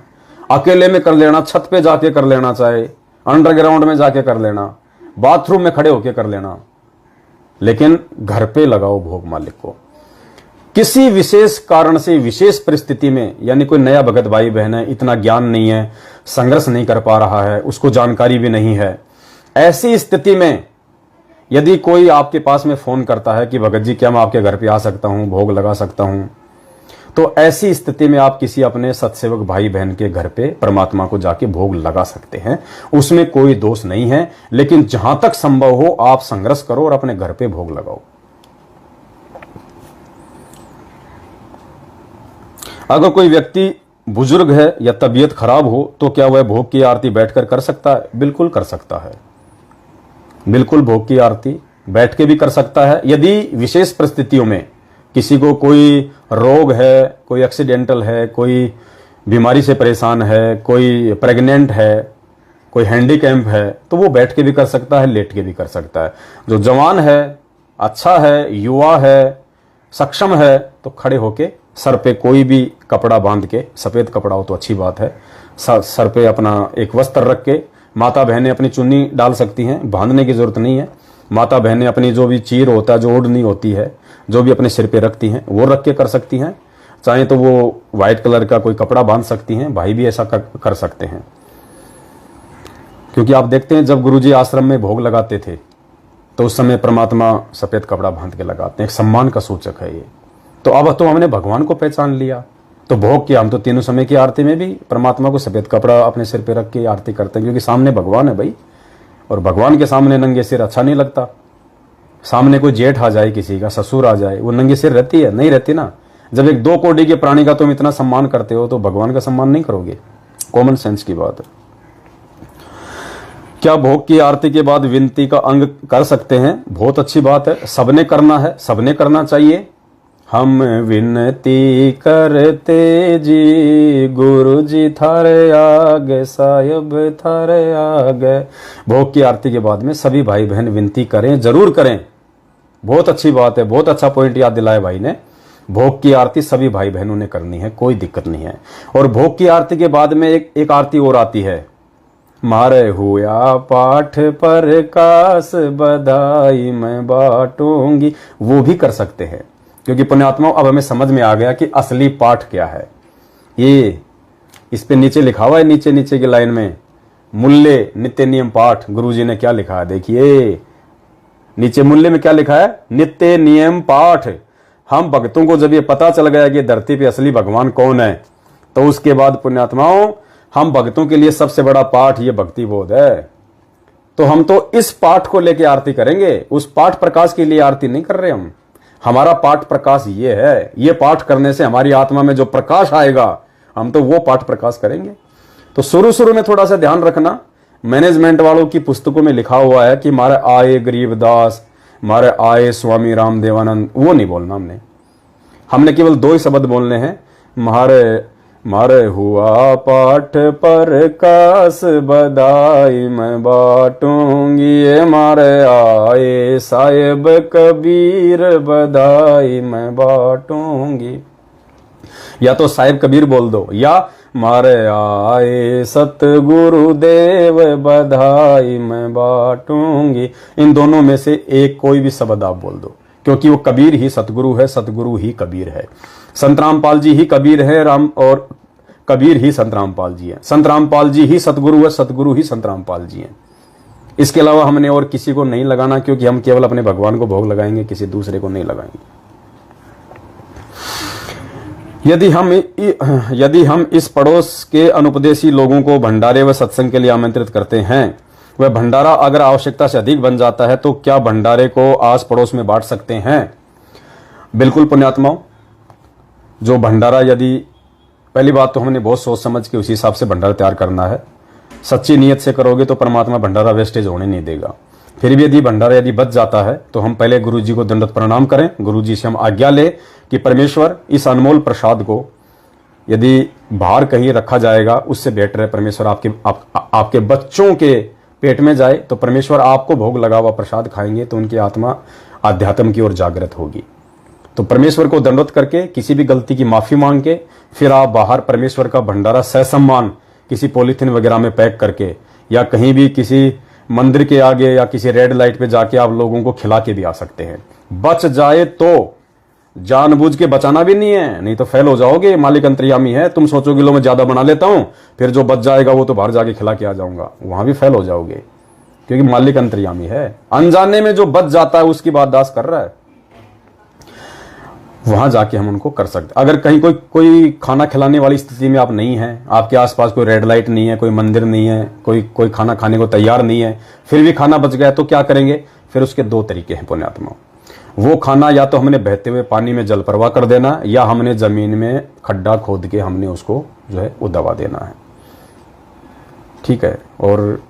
अकेले में कर लेना, छत पे जाके कर लेना, चाहे अंडरग्राउंड में जाके कर लेना, बाथरूम में खड़े होके कर लेना, लेकिन घर पे लगाओ भोग मालिक को। किसी विशेष कारण से, विशेष परिस्थिति में, यानी कोई नया भगत भाई बहन है, इतना ज्ञान नहीं है, संघर्ष नहीं कर पा रहा है, उसको जानकारी भी नहीं है, ऐसी स्थिति में यदि कोई आपके पास में फोन करता है कि भगत जी क्या मैं आपके घर पे आ सकता हूं, भोग लगा सकता हूं, तो ऐसी स्थिति में आप किसी अपने सत्सेवक भाई बहन के घर पे परमात्मा को जाके भोग लगा सकते हैं, उसमें कोई दोष नहीं है। लेकिन जहां तक संभव हो आप संघर्ष करो और अपने घर पे भोग लगाओ। अगर कोई व्यक्ति बुजुर्ग है या तबीयत खराब हो तो क्या वह भोग की आरती बैठकर कर सकता है? बिल्कुल कर सकता है, बिल्कुल भोग की आरती बैठ के भी कर सकता है। यदि विशेष परिस्थितियों में किसी को कोई रोग है, कोई एक्सीडेंटल है, कोई बीमारी से परेशान है, कोई प्रेग्नेंट है, कोई हैंडीकैप है, तो वो बैठ के भी कर सकता है, लेट के भी कर सकता है। जो जवान है, अच्छा है, युवा है, सक्षम है, तो खड़े होके सर पे कोई भी कपड़ा बांध के, सफेद कपड़ा हो तो अच्छी बात है, सर पे अपना एक वस्त्र रख के, माता बहनें अपनी चुन्नी डाल सकती हैं, बांधने की जरूरत नहीं है। माता बहनें अपनी जो भी चीर होता है, जो ओढ़नी होती है, जो भी अपने सिर पे रखती हैं, वो रख के कर सकती हैं। चाहे तो वो व्हाइट कलर का कोई कपड़ा बांध सकती हैं, भाई भी ऐसा कर सकते हैं। क्योंकि आप देखते हैं जब गुरुजी आश्रम में भोग लगाते थे तो उस समय परमात्मा सफेद कपड़ा बांध के लगाते हैं, एक सम्मान का सूचक है ये। तो अब तो हमने भगवान को पहचान लिया, तो भोग किया, हम तो तीनों समय की आरती में भी परमात्मा को सफेद कपड़ा अपने सिर पे रख के आरती करते हैं, क्योंकि सामने भगवान है भाई, और भगवान के सामने नंगे सिर अच्छा नहीं लगता। सामने कोई जेठ आ जाए, किसी का ससुर आ जाए, वो नंगे सिर रहती है? नहीं रहती ना। जब एक 2 कोटि के प्राणी का तुम इतना सम्मान करते हो तो भगवान का सम्मान नहीं करोगे? कॉमन सेंस की बात है। क्या भोग की आरती के बाद विनती का अंग कर सकते हैं? बहुत अच्छी बात है, सबने करना है, सबने करना चाहिए। हम विनती करते जी, गुरु जी थारे आगे, साहिब थारे आगे। भोग की आरती के बाद में सभी भाई बहन विनती करें, जरूर करें। बहुत अच्छी बात है, बहुत अच्छा पॉइंट याद दिलाया भाई ने। भोग की आरती सभी भाई बहनों ने करनी है, कोई दिक्कत नहीं है। और भोग की आरती के बाद में एक आरती और आती है, मारे हुआ पाठ पर कास बधाई मैं बांटूंगी, वो भी कर सकते हैं। क्योंकि पुण्यात्माओं अब हमें समझ में आ गया कि असली पाठ क्या है। ये इस पे नीचे लिखा हुआ है, नीचे की लाइन में, मूल्य नित्य नियम पाठ। गुरुजी ने क्या लिखा है देखिए, नीचे मूल्य में क्या लिखा है? नित्य नियम पाठ। हम भक्तों को जब ये पता चल गया कि धरती पे असली भगवान कौन है, तो उसके बाद पुण्यात्माओं हम भक्तों के लिए सबसे बड़ा पाठ ये भक्ति बोध है। तो हम तो इस पाठ को लेके आरती करेंगे, उस पाठ प्रकाश के लिए आरती नहीं कर रहे हम। हमारा पाठ प्रकाश ये है, ये पाठ करने से हमारी आत्मा में जो प्रकाश आएगा, हम तो वो पाठ प्रकाश करेंगे। तो शुरू में थोड़ा सा ध्यान रखना, मैनेजमेंट वालों की पुस्तकों में लिखा हुआ है कि मारे आए गरीबदास, मारे आए स्वामी रामदेवानंद, वो नहीं बोलना हमने केवल 2 ही शब्द बोलने हैं, मारे हुआ पाठ पर कास बधाई मैं बांटूंगी, ये मारे आए साहिब कबीर बधाई मैं बांटूंगी। या तो साहिब कबीर बोल दो, या मारे आए सतगुरु देव बधाई मैं बांटूंगी। इन दोनों में से एक कोई भी शब्द आप बोल दो, क्योंकि वो कबीर ही सतगुरु है, सतगुरु ही कबीर है। संत रामपाल जी ही कबीर है, राम और कबीर ही संत रामपाल जी है। संत रामपाल जी ही सतगुरु है, सतगुरु ही संत रामपाल जी हैं। इसके अलावा हमने और किसी को नहीं लगाना, क्योंकि हम केवल अपने भगवान को भोग लगाएंगे, किसी दूसरे को नहीं लगाएंगे। यदि हम इस पड़ोस के अनुपदेशी लोगों को भंडारे व सत्संग के लिए आमंत्रित करते हैं, वह भंडारा अगर आवश्यकता से अधिक बन जाता है तो क्या भंडारे को आस पड़ोस में बांट सकते हैं? बिल्कुल पुण्यात्माओं, जो भंडारा, यदि पहली बात तो हमने बहुत सोच समझ के उसी हिसाब से भंडारा तैयार करना है। सच्ची नीयत से करोगे तो परमात्मा भंडारा वेस्टेज होने नहीं देगा। फिर भी यदि भंडारा यदि बच जाता है तो हम पहले गुरु जी को दंडवत प्रणाम करें, गुरु जी से हम आज्ञा ले कि परमेश्वर इस अनमोल प्रसाद को यदि बाहर कहीं रखा जाएगा उससे बेटर है परमेश्वर आपके बच्चों के पेट में जाए, तो परमेश्वर आपको भोग लगा हुआ प्रसाद खाएंगे तो उनकी आत्मा आध्यात्म की ओर जागृत होगी। तो परमेश्वर को दंडवत करके किसी भी गलती की माफी मांग के फिर आप बाहर परमेश्वर का भंडारा ससम्मान किसी पॉलीथिन वगैरह में पैक करके या कहीं भी किसी मंदिर के आगे या किसी रेड लाइट पे जाके आप लोगों को खिला के भी आ सकते हैं। बच जाए तो, जानबूझ के बचाना भी नहीं है, नहीं तो फेल हो जाओगे। मालिक अंतर्यामी है, तुम सोचोगे लो मैं ज्यादा बना लेता हूं, फिर जो बच जाएगा वो तो बाहर जाके खिला के आ जाऊंगा, वहां भी फेल हो जाओगे, क्योंकि मालिक अंतर्यामी है। अनजाने में जो बच जाता है उसकी बात दास कर रहा है, वहां जाके हम उनको कर सकते। अगर कहीं कोई खाना खिलाने वाली स्थिति में आप नहीं हैं, आपके आसपास कोई रेड लाइट नहीं है, कोई मंदिर नहीं है, कोई खाना खाने को तैयार नहीं है, फिर भी खाना बच गया तो क्या करेंगे? फिर उसके दो तरीके हैं पुण्यात्मा। वो खाना या तो हमने बहते हुए पानी में जल प्रवाह कर देना, या हमने जमीन में खड्डा खोद के हमने उसको जो है वो दबा देना है, ठीक है। और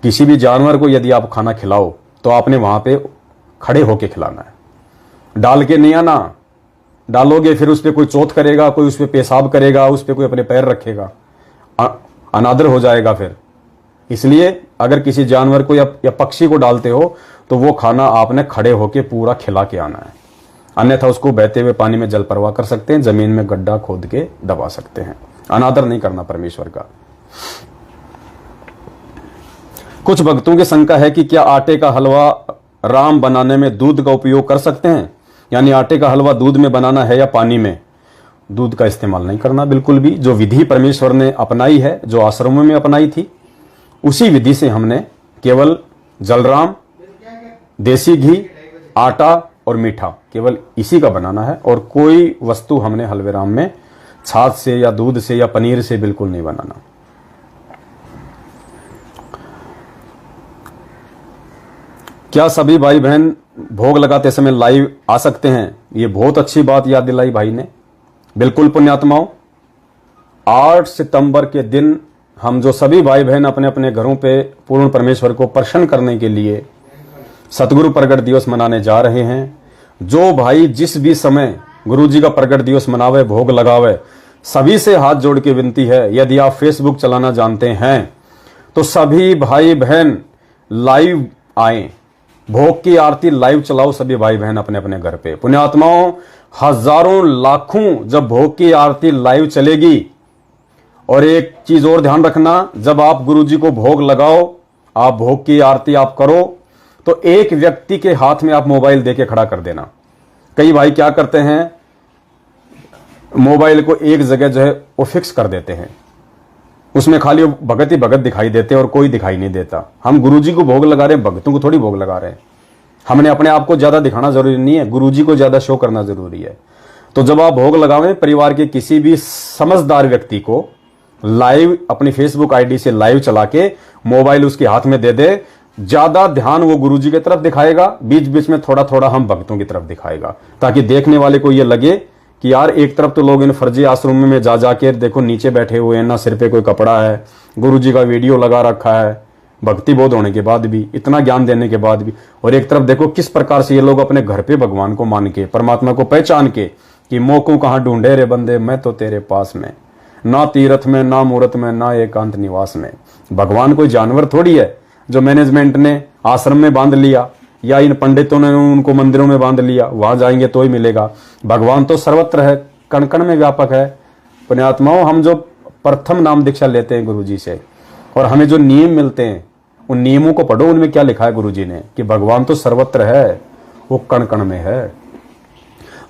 किसी भी जानवर को यदि आप खाना खिलाओ तो आपने वहां पे खड़े होके खिलाना है, डाल के नहीं आना। डालोगे फिर उस पर कोई चोट करेगा, कोई उस पर पेशाब करेगा, उस पर कोई अपने पैर रखेगा, अनादर हो जाएगा फिर। इसलिए अगर किसी जानवर को या पक्षी को डालते हो तो वो खाना आपने खड़े होके पूरा खिला के आना है, अन्यथा उसको बहते हुए पानी में जल प्रवाह कर सकते हैं, जमीन में गड्ढा खोद के दबा सकते हैं। अनादर नहीं करना परमेश्वर का। कुछ भक्तों की शंका है कि क्या आटे का हलवा राम बनाने में दूध का उपयोग कर सकते हैं, यानी आटे का हलवा दूध में बनाना है या पानी में? दूध का इस्तेमाल नहीं करना बिल्कुल भी। जो विधि परमेश्वर ने अपनाई है, जो आश्रमों में अपनाई थी, उसी विधि से हमने केवल जलराम, देसी घी, आटा और मीठा, केवल इसी का बनाना है। और कोई वस्तु हमने हलवे राम में छाछ से या दूध से या पनीर से बिल्कुल नहीं बनाना। क्या सभी भाई बहन भोग लगाते समय लाइव आ सकते हैं? ये बहुत अच्छी बात याद दिलाई भाई ने। बिल्कुल पुण्यात्माओं, 8 सितंबर के दिन हम जो सभी भाई बहन अपने अपने घरों पे पूर्ण परमेश्वर को प्रसन्न करने के लिए सतगुरु प्रगट दिवस मनाने जा रहे हैं। जो भाई जिस भी समय गुरु जी का प्रगट दिवस मनावे, भोग लगावे, सभी से हाथ जोड़ के विनती है, यदि आप फेसबुक चलाना जानते हैं तो सभी भाई बहन लाइव आए, भोग की आरती लाइव चलाओ सभी भाई बहन अपने अपने घर पे। पुण्यात्माओं, हजारों लाखों जब भोग की आरती लाइव चलेगी, और एक चीज और ध्यान रखना, जब आप गुरु जी को भोग लगाओ, आप भोग की आरती आप करो, तो एक व्यक्ति के हाथ में आप मोबाइल देके खड़ा कर देना। कई भाई क्या करते हैं, मोबाइल को एक जगह जो है वो फिक्स कर देते हैं, उसमें खाली भगत ही भगत दिखाई देते हैं और कोई दिखाई नहीं देता। हम गुरुजी को भोग लगा रहे हैं, भगतों को थोड़ी भोग लगा रहे हैं। हमने अपने आप को ज्यादा दिखाना जरूरी नहीं है, गुरुजी को ज्यादा शो करना जरूरी है। तो जब आप भोग लगावें, परिवार के किसी भी समझदार व्यक्ति को लाइव अपनी फेसबुक आईडी से लाइव चला के मोबाइल उसके हाथ में दे दे। ज्यादा ध्यान वो गुरुजी की तरफ दिखाएगा, बीच बीच में थोड़ा थोड़ा हम भक्तों की तरफ दिखाएगा, ताकि देखने वाले को ये लगे कि यार एक तरफ तो लोग इन फर्जी आश्रम में जा जाके देखो नीचे बैठे हुए हैं, ना सिर पे कोई कपड़ा है, गुरुजी का वीडियो लगा रखा है, भक्ति बोध होने के बाद भी, इतना ज्ञान देने के बाद भी। और एक तरफ देखो किस प्रकार से ये लोग अपने घर पे भगवान को मान के, परमात्मा को पहचान के कि मोको कहाँ ढूंढे रे बंदे, मैं तो तेरे पास में, ना तीर्थ में, ना मूर्त में, ना एकांत निवास में। भगवान कोई जानवर थोड़ी है जो मैनेजमेंट ने आश्रम में बांध लिया या इन पंडितों ने उनको मंदिरों में बांध लिया, वहां जाएंगे तो ही मिलेगा। भगवान तो सर्वत्र है, कण कण में व्यापक है। पुण्यात्माओं, हम जो प्रथम नाम दीक्षा लेते हैं गुरु जी से और हमें जो नियम मिलते हैं, उन नियमों को पढ़ो, उनमें क्या लिखा है गुरु जी ने कि भगवान तो सर्वत्र है, वो कण कण में है।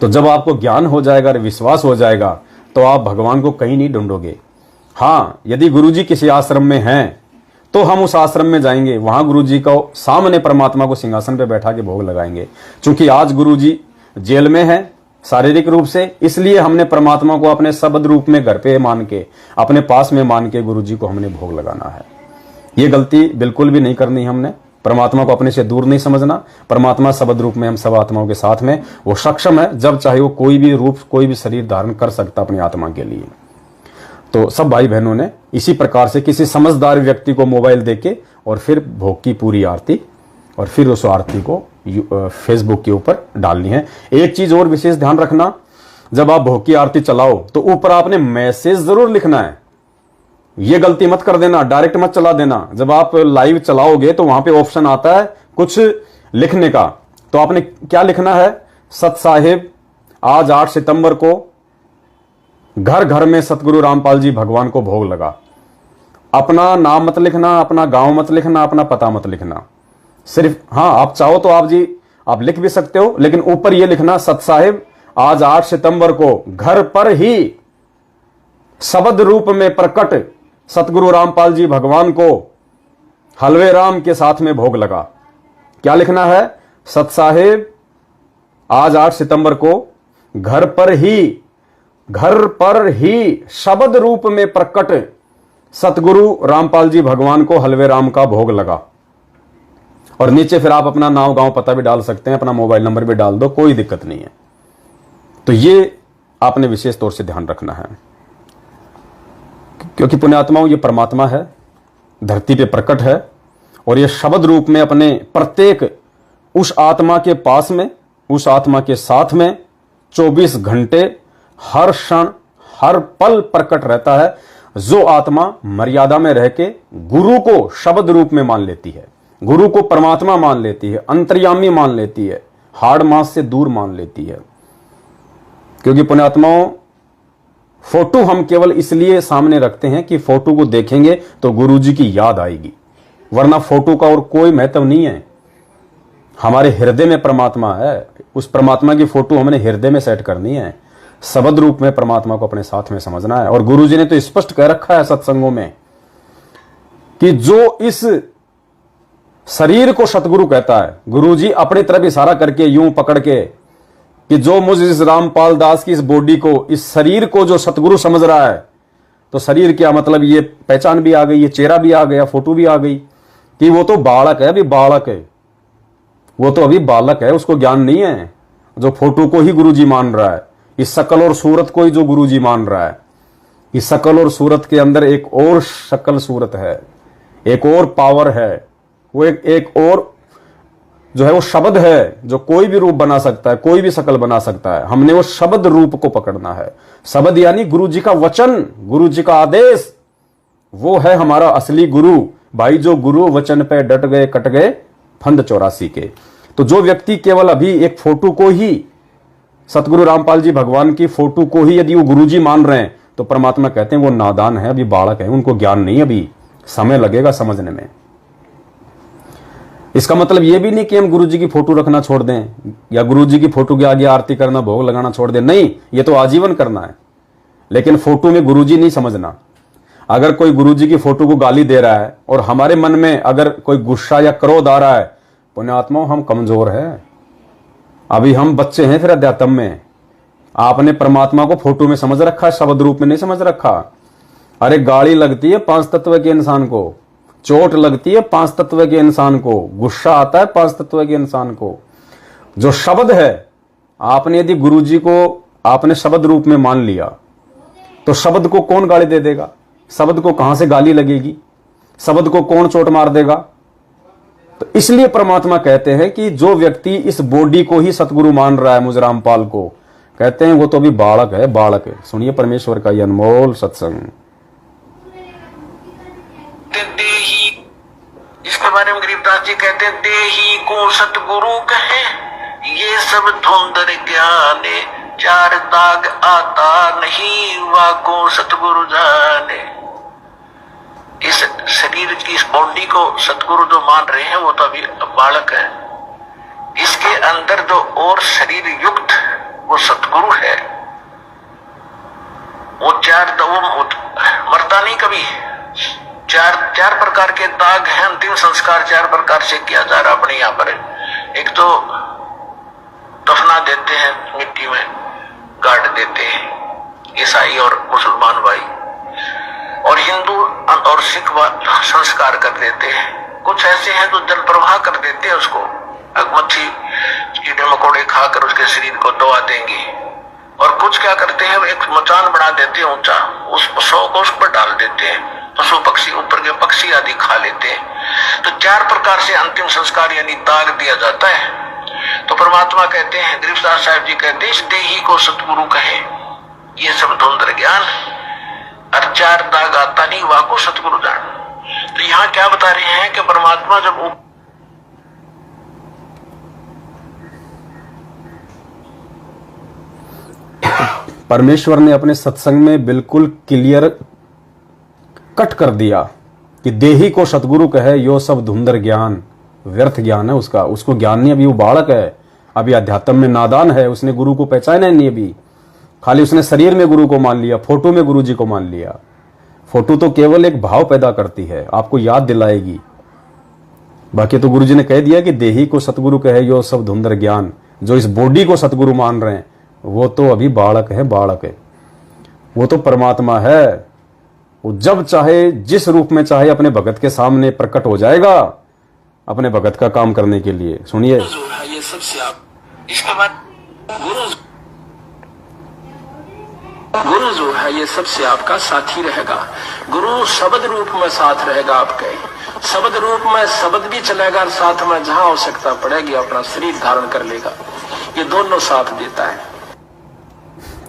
तो जब आपको ज्ञान हो जाएगा और विश्वास हो जाएगा तो आप भगवान को कहीं नहीं ढूंढोगे। हाँ, यदि गुरु जी किसी आश्रम में हैं तो हम उस आश्रम में जाएंगे, वहां गुरु जी को सामने परमात्मा को सिंहासन पे बैठा के भोग लगाएंगे। क्योंकि आज गुरु जी जेल में है शारीरिक रूप से, इसलिए हमने परमात्मा को अपने शब्द रूप में घर पे मान के, अपने पास में मान के गुरु जी को हमने भोग लगाना है। ये गलती बिल्कुल भी नहीं करनी हमने। परमात्मा को अपने से दूर नहीं समझना। परमात्मा शब्द रूप में हम सब आत्माओं के साथ में, वो सक्षम है जब चाहे वो कोई भी रूप, कोई भी शरीर धारण कर सकता अपनी आत्मा के लिए। तो सब भाई बहनों ने इसी प्रकार से किसी समझदार व्यक्ति को मोबाइल देके और फिर भोग की पूरी आरती और फिर उस आरती को फेसबुक के ऊपर डालनी है। एक चीज और विशेष ध्यान रखना, जब आप भोग की आरती चलाओ तो ऊपर आपने मैसेज जरूर लिखना है। ये गलती मत कर देना, डायरेक्ट मत चला देना। जब आप लाइव चलाओगे तो वहां पे ऑप्शन आता है कुछ लिखने का, तो आपने क्या लिखना है? सत साहिब आज 8 सितंबर को घर घर में सतगुरु रामपाल जी भगवान को भोग लगा। अपना नाम मत लिखना, अपना गांव मत लिखना, अपना पता मत लिखना। सिर्फ हाँ, आप चाहो तो आप लिख भी सकते हो, लेकिन ऊपर ये लिखना सत साहिब आज 8 सितंबर को घर पर ही शब्द रूप में प्रकट सतगुरु रामपाल जी भगवान को हलवे राम के साथ में भोग लगा। क्या लिखना है? सत साहिब आज 8 सितंबर को घर पर ही शब्द रूप में प्रकट सतगुरु रामपाल जी भगवान को हलवे राम का भोग लगा। और नीचे फिर आप अपना नाम गांव पता भी डाल सकते हैं, अपना मोबाइल नंबर भी डाल दो, कोई दिक्कत नहीं है। तो ये आपने विशेष तौर से ध्यान रखना है, क्योंकि पुण्यात्माओं ये परमात्मा है, धरती पे प्रकट है और ये शब्द रूप में अपने प्रत्येक उस आत्मा के पास में, उस आत्मा के साथ में 24 घंटे हर क्षण हर पल प्रकट रहता है। जो आत्मा मर्यादा में रह के गुरु को शब्द रूप में मान लेती है, गुरु को परमात्मा मान लेती है, अंतर्यामी मान लेती है, हाड़ मांस से दूर मान लेती है। क्योंकि पुण्यात्माओं फोटो हम केवल इसलिए सामने रखते हैं कि फोटो को देखेंगे तो गुरु जी की याद आएगी, वरना फोटो का और कोई महत्व नहीं है। हमारे हृदय में परमात्मा है, उस परमात्मा की फोटो हमने हृदय में सेट करनी है। शब्द रूप में परमात्मा को अपने साथ में समझना है। और गुरु जी ने तो स्पष्ट कह रखा है सत्संगों में कि जो इस शरीर को सतगुरु कहता है, गुरु जी अपनी तरफ इशारा करके यूं पकड़ के कि जो मुझ इस रामपाल दास की इस बॉडी को, इस शरीर को जो सतगुरु समझ रहा है, तो शरीर क्या मतलब, ये पहचान भी आ गई, ये चेहरा भी आ गया, फोटो भी आ गई कि वो तो बालक है, अभी बालक है, वो तो अभी बालक है, उसको ज्ञान नहीं है। जो फोटो को ही गुरु जी मान रहा है, इस शकल और सूरत को ही जो गुरु जी मान रहा है, इस शकल और सूरत के अंदर एक और शकल सूरत है, एक और पावर है, वो एक और जो है वो शब्द है जो कोई भी रूप बना सकता है, कोई भी शकल बना सकता है। हमने वो शब्द रूप को पकड़ना है। शब्द यानी गुरु जी का वचन, गुरु जी का आदेश, वो है हमारा असली गुरु। भाई जो गुरु वचन पे डट गए कट गए फंद 84 के। तो जो व्यक्ति केवल अभी एक फोटो को ही, सतगुरु रामपाल जी भगवान की फोटो को ही यदि वो गुरु जी मान रहे हैं, तो परमात्मा कहते हैं वो नादान है, अभी बालक है, उनको ज्ञान नहीं, अभी समय लगेगा समझने में। इसका मतलब यह भी नहीं कि हम गुरु जी की फोटो रखना छोड़ दें या गुरु जी की फोटो के आगे आरती करना, भोग लगाना छोड़ दें। नहीं, ये तो आजीवन करना है, लेकिन फोटो में गुरु जी नहीं समझना। अगर कोई गुरु जी की फोटो को गाली दे रहा है और हमारे मन में अगर कोई गुस्सा या क्रोध आ रहा है, पुण्यात्माओं हम कमजोर हैं, अभी हम बच्चे हैं फिर अध्यात्म में। आपने परमात्मा को फोटो में समझ रखा है, शब्द रूप में नहीं समझ रखा। अरे गाली लगती है 5 तत्व के इंसान को, चोट लगती है 5 तत्व के इंसान को, गुस्सा आता है 5 तत्व के इंसान को। जो शब्द है, आपने यदि गुरु जी को आपने शब्द रूप में मान लिया तो शब्द को कौन गाली दे देगा? शब्द को कहां से गाली लगेगी? शब्द को कौन चोट मार देगा? तो इसलिए परमात्मा कहते हैं कि जो व्यक्ति इस बॉडी को ही सतगुरु मान रहा है, मुझ रामपाल को, कहते हैं वो तो अभी बालक है, बालक है। सुनिए परमेश्वर का ये अनमोल सत्संग। इसके बारे में गरीबदास जी कहते हैं, देही को सतगुरु कहे ये सब धुंधर ज्ञाने, चार दाग आता नहीं वाको सतगुरु जाने। इस शरीर की इस बॉडी को सतगुरु जो मान रहे हैं वो तो अभी बालक है। इसके अंदर जो और शरीर युक्त वो सतगुरु है। वो वो मरता नहीं कभी। चार प्रकार के दाग हैं। अंतिम संस्कार चार प्रकार से किया जा रहा अपने यहाँ पर। एक तो दफना देते हैं, मिट्टी में गाड़ देते हैं ईसाई और मुसलमान भाई, और हिंदू और सिख संस्कार कर देते हैं। कुछ ऐसे हैं जो जल प्रवाह कर देते हैं, उसको मच्छी कीड़े मकोड़े खाकर उसके शरीर को दबा देंगे। और कुछ क्या करते हैं, एक मचान बना देते हैं ऊंचा, उस शव को उस पर डाल देते हैं, पशु पक्षी ऊपर के पक्षी आदि खा लेते हैं। तो चार प्रकार से अंतिम संस्कार यानी दाग दिया जाता है। तो परमात्मा कहते हैं, गरीबदास साहब जी कहते हैं, इस देही को सतगुरु कहे। ये सब धुंधर ज्ञान और चार दाग आता नहीं वाको सतगुरु जान। तो यहाँ क्या बता रहे हैं कि परमात्मा जब परमेश्वर ने अपने सत्संग में बिल्कुल क्लियर कट कर दिया कि देही को सतगुरु कहे, यो सब धुंधर ज्ञान, व्यर्थ ज्ञान है उसका, उसको ज्ञान नहीं। अभी वो बालक है, अभी अध्यात्म में नादान है, उसने गुरु को पहचाना नहीं। अभी खाली उसने शरीर में गुरु को मान लिया, फोटो में गुरु जी को मान लिया। फोटो तो केवल एक भाव पैदा करती है, आपको याद दिलाएगी। बाकी तो गुरु जी ने कह दिया कि देही को सतगुरु कहे, यो सब धुंधर ज्ञान। जो इस बॉडी को सतगुरु मान रहे हैं वो तो अभी बालक है, बालक है। वो तो परमात्मा है। वो जब चाहे जिस रूप में चाहे अपने भगत के सामने प्रकट हो जाएगा अपने भगत का काम करने के लिए। सुनिए, ये सबसे आप इसके बाद गुरु जो है ये सबसे आपका साथी रहेगा। गुरु शब्द रूप में साथ रहेगा आपके। शब्द रूप में शब्द भी चलेगा और साथ में जहां आवश्यकता पड़ेगी अपना शरीर धारण कर लेगा। ये दोनों साथ देता है।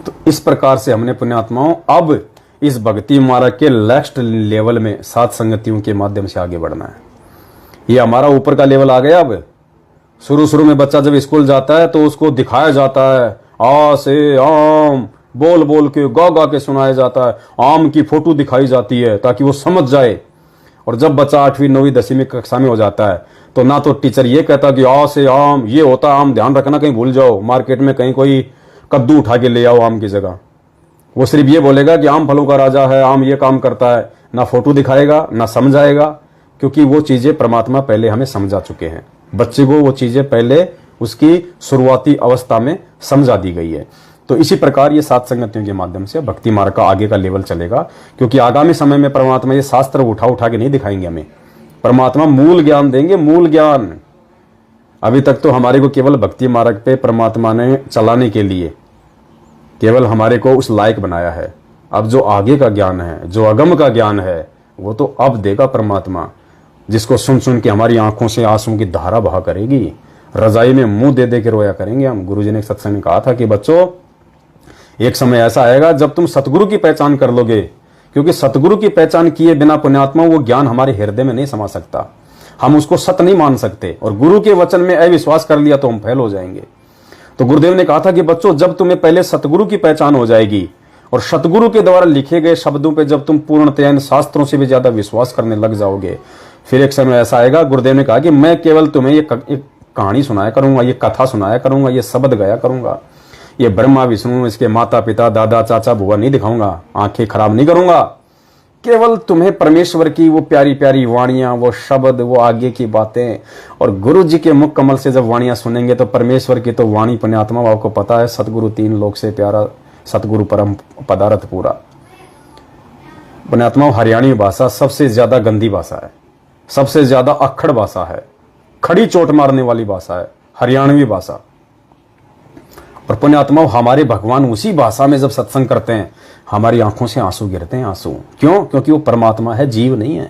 तो इस प्रकार से हमने पुण्यात्माओं अब इस भक्ति मार्ग के नेक्स्ट लेवल में सात संगतियों के माध्यम से आगे बढ़ना है। ये हमारा ऊपर का लेवल आ गया। अब शुरू में बच्चा जब स्कूल जाता है तो उसको दिखाया जाता है, आ से आम बोल बोल के गा गा के सुनाया जाता है। आम की फोटो दिखाई जाती है ताकि वो समझ जाए। और जब बच्चा 8वीं 9वीं 10वीं कक्षा में हो जाता है तो ना तो टीचर ये कहता कि आ से आम ये होता है, आम ध्यान रखना कहीं भूल जाओ, मार्केट में कहीं कोई कद्दू उठा के ले आओ आम की जगह। वो सिर्फ ये बोलेगा कि आम फलों का राजा है, आम ये काम करता है। ना फोटो दिखाएगा ना समझाएगा, क्योंकि वो चीजें परमात्मा पहले हमें समझा चुके हैं। बच्चे को वो चीजें पहले उसकी शुरुआती अवस्था में समझा दी गई है। तो इसी प्रकार ये सात संगतियों के माध्यम से भक्ति मार्ग का आगे का लेवल चलेगा, क्योंकि आगामी समय में परमात्मा ये शास्त्र उठा उठा के नहीं दिखाएंगे हमें। परमात्मा मूल ज्ञान देंगे, मूल ज्ञान। अभी तक तो हमारे को केवल भक्ति मार्ग पे परमात्मा ने चलाने के लिए केवल हमारे को उस लायक बनाया है। अब जो आगे का ज्ञान है, जो अगम का ज्ञान है, वो तो अब देगा परमात्मा, जिसको सुन सुन के हमारी आंखों से आंसू की धारा बहा करेगी। रजाई में मुंह दे दे के रोया करेंगे हम। गुरुजी ने एक सत्संग में कहा था कि बच्चों, एक समय ऐसा आएगा जब तुम सतगुरु की पहचान कर लोगे, क्योंकि सतगुरु की पहचान किए बिना पुण्यात्मा वो ज्ञान हमारे हृदय में नहीं समा सकता। हम उसको सत्य नहीं मान सकते, और गुरु के वचन में अविश्वास कर लिया तो हम फेल हो जाएंगे। तो गुरुदेव ने कहा था कि बच्चों, जब तुम्हें पहले सतगुरु की पहचान हो जाएगी और सतगुरु के द्वारा लिखे गए शब्दों पे जब तुम पूर्णतः शास्त्रों से भी ज्यादा विश्वास करने लग जाओगे, फिर एक समय ऐसा आएगा। गुरुदेव ने कहा कि मैं केवल तुम्हें ये कहानी सुनाया करूंगा, ये कथा सुनाया करूंगा, ये शब्द गाया करूंगा, ये ब्रह्मा विष्णु इसके माता पिता दादा चाचा बुआ नहीं दिखाऊंगा, आंखें खराब नहीं करूंगा। केवल तुम्हें परमेश्वर की वो प्यारी प्यारी वाणियां, वो शब्द, वो आगे की बातें, और गुरु जी के मुख कमल से जब वाणियां सुनेंगे तो परमेश्वर की तो वाणी पुण्यात्मा, आपको पता है, सतगुरु तीन लोक से प्यारा, सतगुरु परम पदार्थ पूरा। पुण्यात्मा, हरियाणी भाषा सबसे ज्यादा गंदी भाषा है, सबसे ज्यादा अक्खड़ भाषा है, खड़ी चोट मारने वाली भाषा है हरियाणवी भाषा। और पुण्यात्मा, हमारे भगवान उसी भाषा में जब सत्संग करते हैं हमारी आंखों से आंसू गिरते हैं। आंसू क्यों? क्योंकि वो परमात्मा है, जीव नहीं है।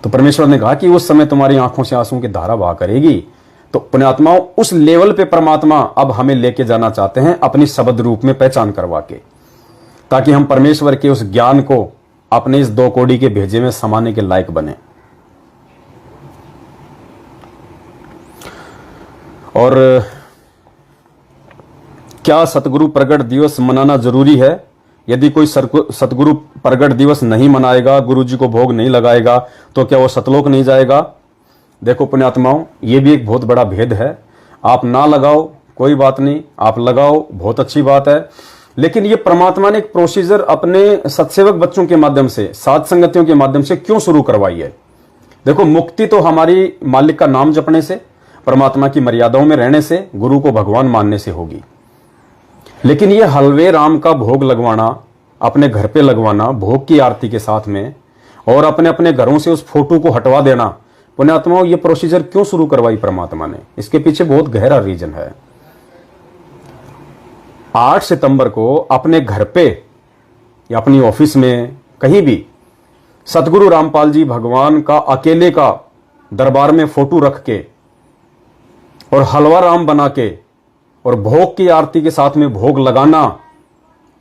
तो परमेश्वर ने कहा कि उस समय तुम्हारी आंखों से आंसू की धारा बहा करेगी। तो पुण्यात्माओं, उस लेवल पे परमात्मा अब हमें लेके जाना चाहते हैं, अपनी शब्द रूप में पहचान करवा के, ताकि हम परमेश्वर के उस ज्ञान को अपने इस 2 कौड़ी के भेजे में समाने के लायक बने। और क्या सतगुरु प्रगट दिवस मनाना जरूरी है? यदि कोई सतगुरु प्रगट दिवस नहीं मनाएगा, गुरु जी को भोग नहीं लगाएगा, तो क्या वो सतलोक नहीं जाएगा? देखो पुण्यात्माओं, ये भी एक बहुत बड़ा भेद है। आप ना लगाओ कोई बात नहीं, आप लगाओ बहुत अच्छी बात है, लेकिन ये परमात्मा ने एक प्रोसीजर अपने सत्सेवक बच्चों के माध्यम से, साध संगतियों के माध्यम से क्यों शुरू करवाई है? देखो, मुक्ति तो हमारी मालिक का नाम जपने से, परमात्मा की मर्यादाओं में रहने से, गुरु को भगवान मानने से होगी। लेकिन ये हलवे राम का भोग लगवाना, अपने घर पे लगवाना भोग की आरती के साथ में, और अपने अपने घरों से उस फोटो को हटवा देना, पुण्यात्माओं ये प्रोसीजर क्यों शुरू करवाई परमात्मा ने? इसके पीछे बहुत गहरा रीजन है। 8 सितंबर को अपने घर पे या अपनी ऑफिस में कहीं भी सतगुरु रामपाल जी भगवान का अकेले का दरबार में फोटो रख के और हलवा राम बना के और भोग की आरती के साथ में भोग लगाना,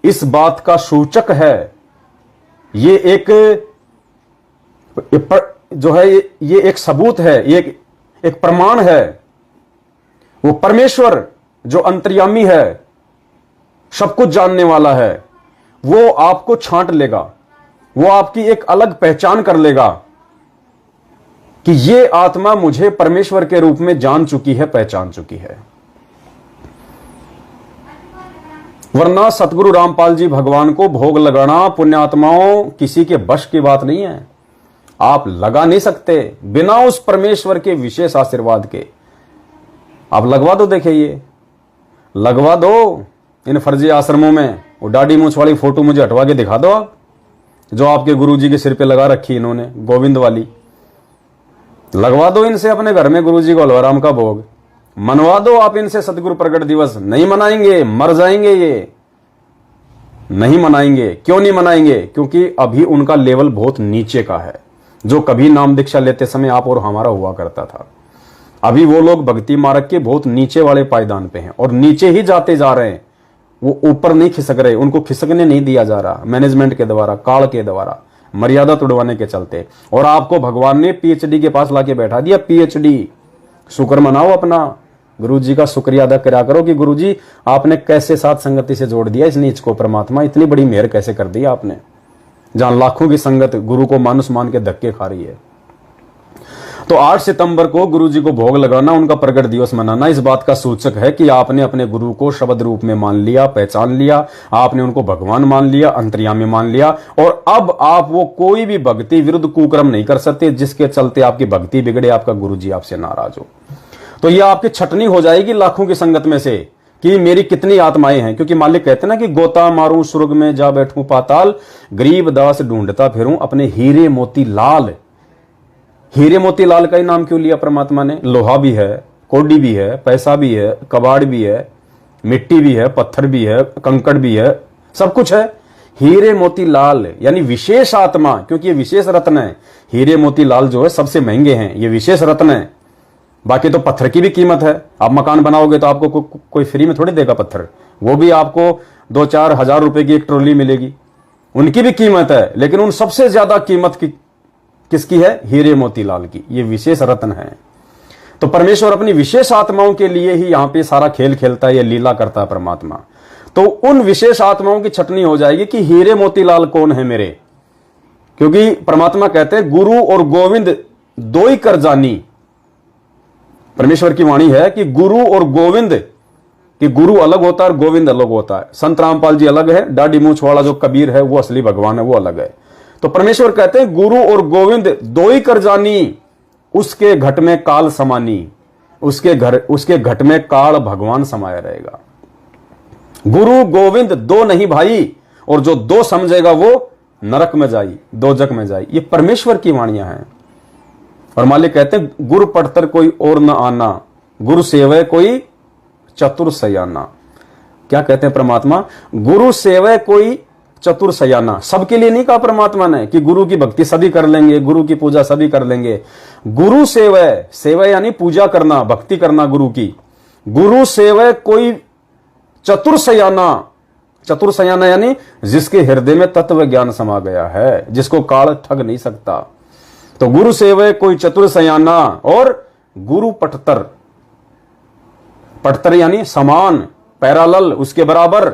इस बात का सूचक है। ये एक जो है ये एक सबूत है, ये एक प्रमाण है। वो परमेश्वर जो अंतर्यामी है, सब कुछ जानने वाला है, वो आपको छांट लेगा, वो आपकी एक अलग पहचान कर लेगा कि ये आत्मा मुझे परमेश्वर के रूप में जान चुकी है, पहचान चुकी है। वरना सतगुरु रामपाल जी भगवान को भोग लगाना पुण्यात्माओं किसी के बश की बात नहीं है। आप लगा नहीं सकते बिना उस परमेश्वर के विशेष आशीर्वाद के। आप लगवा दो, देखिए ये लगवा दो इन फर्जी आश्रमों में, वो दाढ़ी मूंछ वाली फोटो मुझे हटवा के दिखा दो आप, जो आपके गुरुजी के सिर पे लगा रखी इन्होंने, गोविंद वाली। लगवा दो इनसे अपने घर में गुरुजी को हलवाराम का भोग, मनवा दो आप इनसे सतगुरु प्रगट दिवस। नहीं मनाएंगे, मर जाएंगे, ये नहीं मनाएंगे। क्यों नहीं मनाएंगे? क्योंकि अभी उनका लेवल बहुत नीचे का है, जो कभी नाम दीक्षा लेते समय आप और हमारा हुआ करता था। अभी वो लोग भक्ति मार्ग के बहुत नीचे वाले पायदान पे हैं और नीचे ही जाते जा रहे हैं। वो ऊपर नहीं खिसक रहे, उनको खिसकने नहीं दिया जा रहा मैनेजमेंट के द्वारा, काल के द्वारा, मर्यादा तोड़वाने के चलते। और आपको भगवान ने पीएचडी के पास लाके बैठा दिया। पीएचडी, शुक्र मनाओ अपना, गुरुजी का शुक्रिया अदा करा करो कि गुरुजी आपने कैसे साथ संगति से जोड़ दिया इस नीच को। परमात्मा इतनी बड़ी मेहर कैसे कर दी आपने, जहां लाखों की संगत गुरु को मानुस मान के धक्के खा रही है। तो 8 सितंबर को गुरुजी को भोग लगाना, उनका प्रगट दिवस मनाना, इस बात का सूचक है कि आपने अपने गुरु को शब्द रूप में मान लिया, पहचान लिया, आपने उनको भगवान मान लिया, अंतर्यामी मान लिया। और अब आप वो कोई भी भक्ति विरुद्ध कुकर्म नहीं कर सकते जिसके चलते आपकी भक्ति बिगड़े, आपका गुरुजी आपसे नाराज हो। तो ये आपकी छटनी हो जाएगी लाखों की संगत में से कि मेरी कितनी आत्माएं हैं। क्योंकि मालिक कहते ना कि गोता मारूं स्वर्ग में जा बैठूं पाताल, गरीब दास ढूंढता फिरूं अपने हीरे मोती लाल। हीरे मोती लाल का ही नाम क्यों लिया परमात्मा ने? लोहा भी है, कोडी भी है, पैसा भी है, कबाड़ भी है, मिट्टी भी है, पत्थर भी है, कंकड़ भी है, सब कुछ है। हीरे मोती लाल यानी विशेष आत्मा, क्योंकि ये विशेष रत्न है। हीरे मोती लाल जो है सबसे महंगे हैं, ये विशेष रत्न है। बाकी तो पत्थर की भी कीमत है। आप मकान बनाओगे तो आपको कोई फ्री में थोड़ी देगा पत्थर, वो भी आपको 2-4 हजार रुपए की एक ट्रॉली मिलेगी, उनकी भी कीमत है। लेकिन उन सबसे ज्यादा कीमत की किसकी है? हीरे मोतीलाल की। ये विशेष रत्न है। तो परमेश्वर अपनी विशेष आत्माओं के लिए ही यहां पे सारा खेल खेलता है, ये लीला करता है परमात्मा। तो उन विशेष आत्माओं की छटनी हो जाएगी कि हीरे मोतीलाल कौन है मेरे। क्योंकि परमात्मा कहते हैं गुरु और गोविंद दो ही कर जानी। परमेश्वर की वाणी है कि गुरु और गोविंद, कि गुरु अलग होता है और गोविंद अलग होता है। संत रामपाल जी अलग है, दाढ़ी मूंछ वाला जो कबीर है वो असली भगवान है, वो अलग है। तो परमेश्वर कहते हैं गुरु और गोविंद दो ही कर जानी, उसके घट में काल समानी, उसके घट में काल भगवान समाया रहेगा। गुरु गोविंद दो नहीं भाई, और जो दो समझेगा वो नरक में जाई, दोजक में जाई। ये परमेश्वर की वाणियां हैं। और मालिक कहते हैं गुरु पढ़तर कोई और न आना, गुरु सेवय कोई चतुर सयाना। क्या कहते हैं परमात्मा? गुरु सेवय कोई चतुर सयाना। सबके लिए नहीं कहा परमात्मा ने कि गुरु की भक्ति सभी कर लेंगे, गुरु की पूजा सभी कर लेंगे। गुरु सेवय, सेवय यानी पूजा करना, भक्ति करना गुरु की। गुरु सेवय कोई चतुर सयाना। चतुर सयाना यानी जिसके हृदय में तत्व ज्ञान समा गया है, जिसको काल ठग नहीं सकता। तो गुरु सेवय कोई चतुर सयाना, और गुरु पटतर, पटतर यानी समान, पैरालल, उसके बराबर,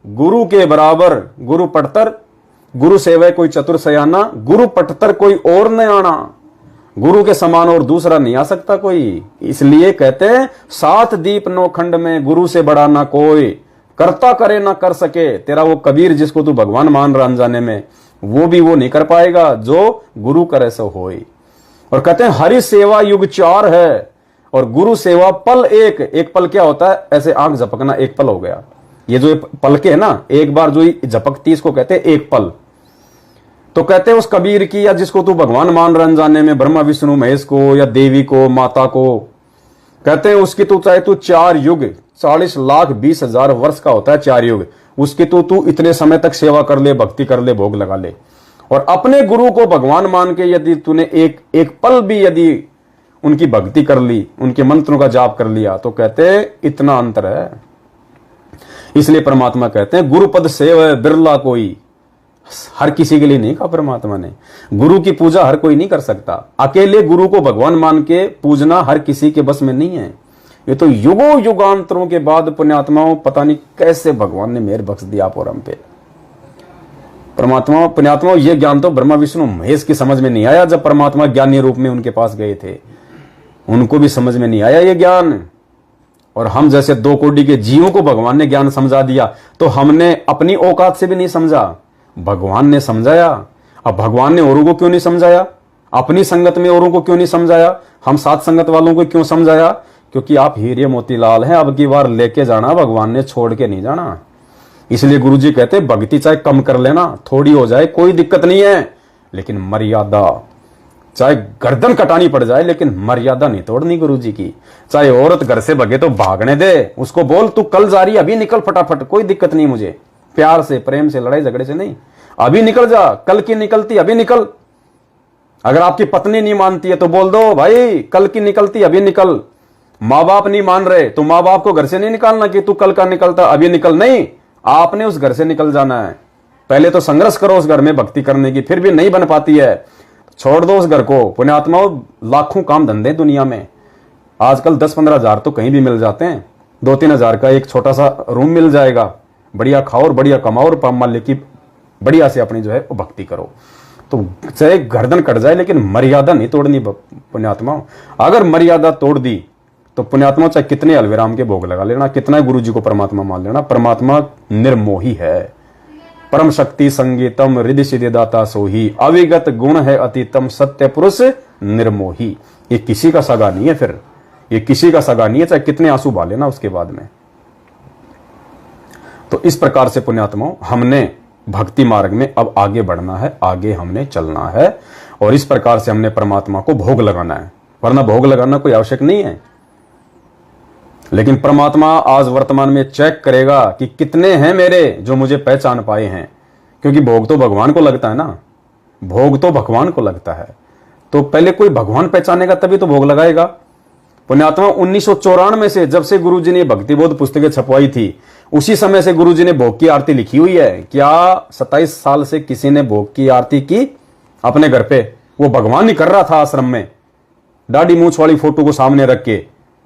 गुरु के बराबर, गुरु पटतर, गुरु सेवै कोई चतुर सयाना, गुरु पटतर कोई और न आना। गुरु के समान और दूसरा नहीं आ सकता कोई। इसलिए कहते हैं सात दीप नौ खंड में गुरु से बड़ा ना कोई, करता करे ना कर सके। तेरा वो कबीर जिसको तू भगवान मान रहा अनजाने में, वो भी वो नहीं कर पाएगा जो गुरु करे सो होई। और कहते हैं हरि सेवा युग 4 है और गुरु सेवा पल एक। एक पल क्या होता है? ऐसे आंख झपकना एक पल हो गया। ये जो पल के है ना, एक बार जो झपकती इसको कहते हैं एक पल। तो कहते हैं उस कबीर की या जिसको तू भगवान मान रहा अनजाने में, ब्रह्मा विष्णु महेश को या देवी को, माता को, कहते हैं उसकी तू चाहे तू 4 युग 40,20,000 वर्ष का होता है 4 युग, उसकी तू इतने समय तक सेवा कर ले, भक्ति कर ले, भोग लगा ले। और अपने गुरु को भगवान मान के यदि तूने एक पल भी यदि उनकी भक्ति कर ली, उनके मंत्रों का जाप कर लिया, तो कहते हैं इतना अंतर है। इसलिए परमात्मा कहते हैं गुरुपद सेव बिरला कोई। हर किसी के लिए नहीं कहा परमात्मा ने। गुरु की पूजा हर कोई नहीं कर सकता। अकेले गुरु को भगवान मान के पूजना हर किसी के बस में नहीं है। ये तो युगों युगांतरों के बाद पुण्यात्माओं, पता नहीं कैसे भगवान ने मेहर बख्श दिया आप और हम पे। परमात्मा पुण्यात्माओं, ये ज्ञान तो ब्रह्मा विष्णु महेश की समझ में नहीं आया जब परमात्मा ज्ञानी रूप में उनके पास गए थे। उनको भी समझ में नहीं आया ये ज्ञान। और हम जैसे 2 कोटि के जीवों को भगवान ने ज्ञान समझा दिया, तो हमने अपनी औकात से भी नहीं समझा, भगवान ने समझाया। अब भगवान ने औरों को क्यों नहीं समझाया? अपनी संगत में औरों को क्यों नहीं समझाया? हम साथ संगत वालों को क्यों समझाया? क्योंकि आप हीरे मोतीलाल हैं, अब की बार लेके जाना, भगवान ने छोड़ के नहीं जाना। इसलिए गुरुजी कहते हैं भक्ति चाहे कम कर लेना, थोड़ी हो जाए कोई दिक्कत नहीं है, लेकिन मर्यादा, चाहे गर्दन कटानी पड़ जाए लेकिन मर्यादा नहीं तोड़नी गुरुजी की। चाहे औरत घर से भगे तो भागने दे, उसको बोल तू कल जा रही, अभी निकल फटाफट, कोई दिक्कत नहीं मुझे, प्यार से, प्रेम से, लड़ाई झगड़े से नहीं, अभी निकल जा, कल की निकलती अभी निकल। अगर आपकी पत्नी नहीं मानती है तो बोल दो भाई कल की निकलती अभी निकल। माँ बाप नहीं मान रहे तो माँ बाप को घर से नहीं निकालना कि तू कल का निकलता अभी निकल, नहीं, आपने उस घर से निकल जाना है। पहले तो संघर्ष करो उस घर में भक्ति करने की, फिर भी नहीं बन पाती है, छोड़ दो उस घर को। पुण्यात्माओं, लाखों काम धंधे दुनिया में, आजकल 10-15 हजार तो कहीं भी मिल जाते हैं। 2-3 हजार का एक छोटा सा रूम मिल जाएगा, बढ़िया खाओ और बढ़िया कमाओ और माल्य की बढ़िया से अपनी जो है वो भक्ति करो। तो चाहे गर्दन कट जाए लेकिन मर्यादा नहीं तोड़नी पुण्यात्माओं। अगर मर्यादा तोड़ दी तो पुण्यात्मा चाहे कितने अलविराम के भोग लगा लेना, कितना गुरु जी को परमात्मा मान लेना, परमात्मा निर्मोही है। परम शक्ति संगीतम रिद्धि सिद्धि दाता सोही, अविगत गुण है अतीतम सत्य पुरुष निर्मोही। ये किसी का सगा नहीं है, फिर ये किसी का सगा नहीं है, चाहे कितने आंसू बहा लेना उसके बाद में। तो इस प्रकार से पुण्यात्माओं, हमने भक्ति मार्ग में अब आगे बढ़ना है, आगे हमने चलना है, और इस प्रकार से हमने परमात्मा को भोग लगाना है। वरना भोग लगाना कोई आवश्यक नहीं है, लेकिन परमात्मा आज वर्तमान में चेक करेगा कि कितने हैं मेरे जो मुझे पहचान पाए हैं। क्योंकि भोग तो भगवान को लगता है ना, भोग तो भगवान को लगता है। तो पहले कोई भगवान पहचानेगा तभी तो भोग लगाएगा। पुण्यात्मा 1994 से जब से गुरुजी ने भक्ति बोध पुस्तकें छपवाई थी, उसी समय से गुरुजी ने भोग की आरती लिखी हुई है। क्या 27 साल से किसी ने भोग की आरती की अपने घर पे? वो भगवान ही कर रहा था आश्रम में, दाढ़ी मूछ वाली फोटो को सामने रख के।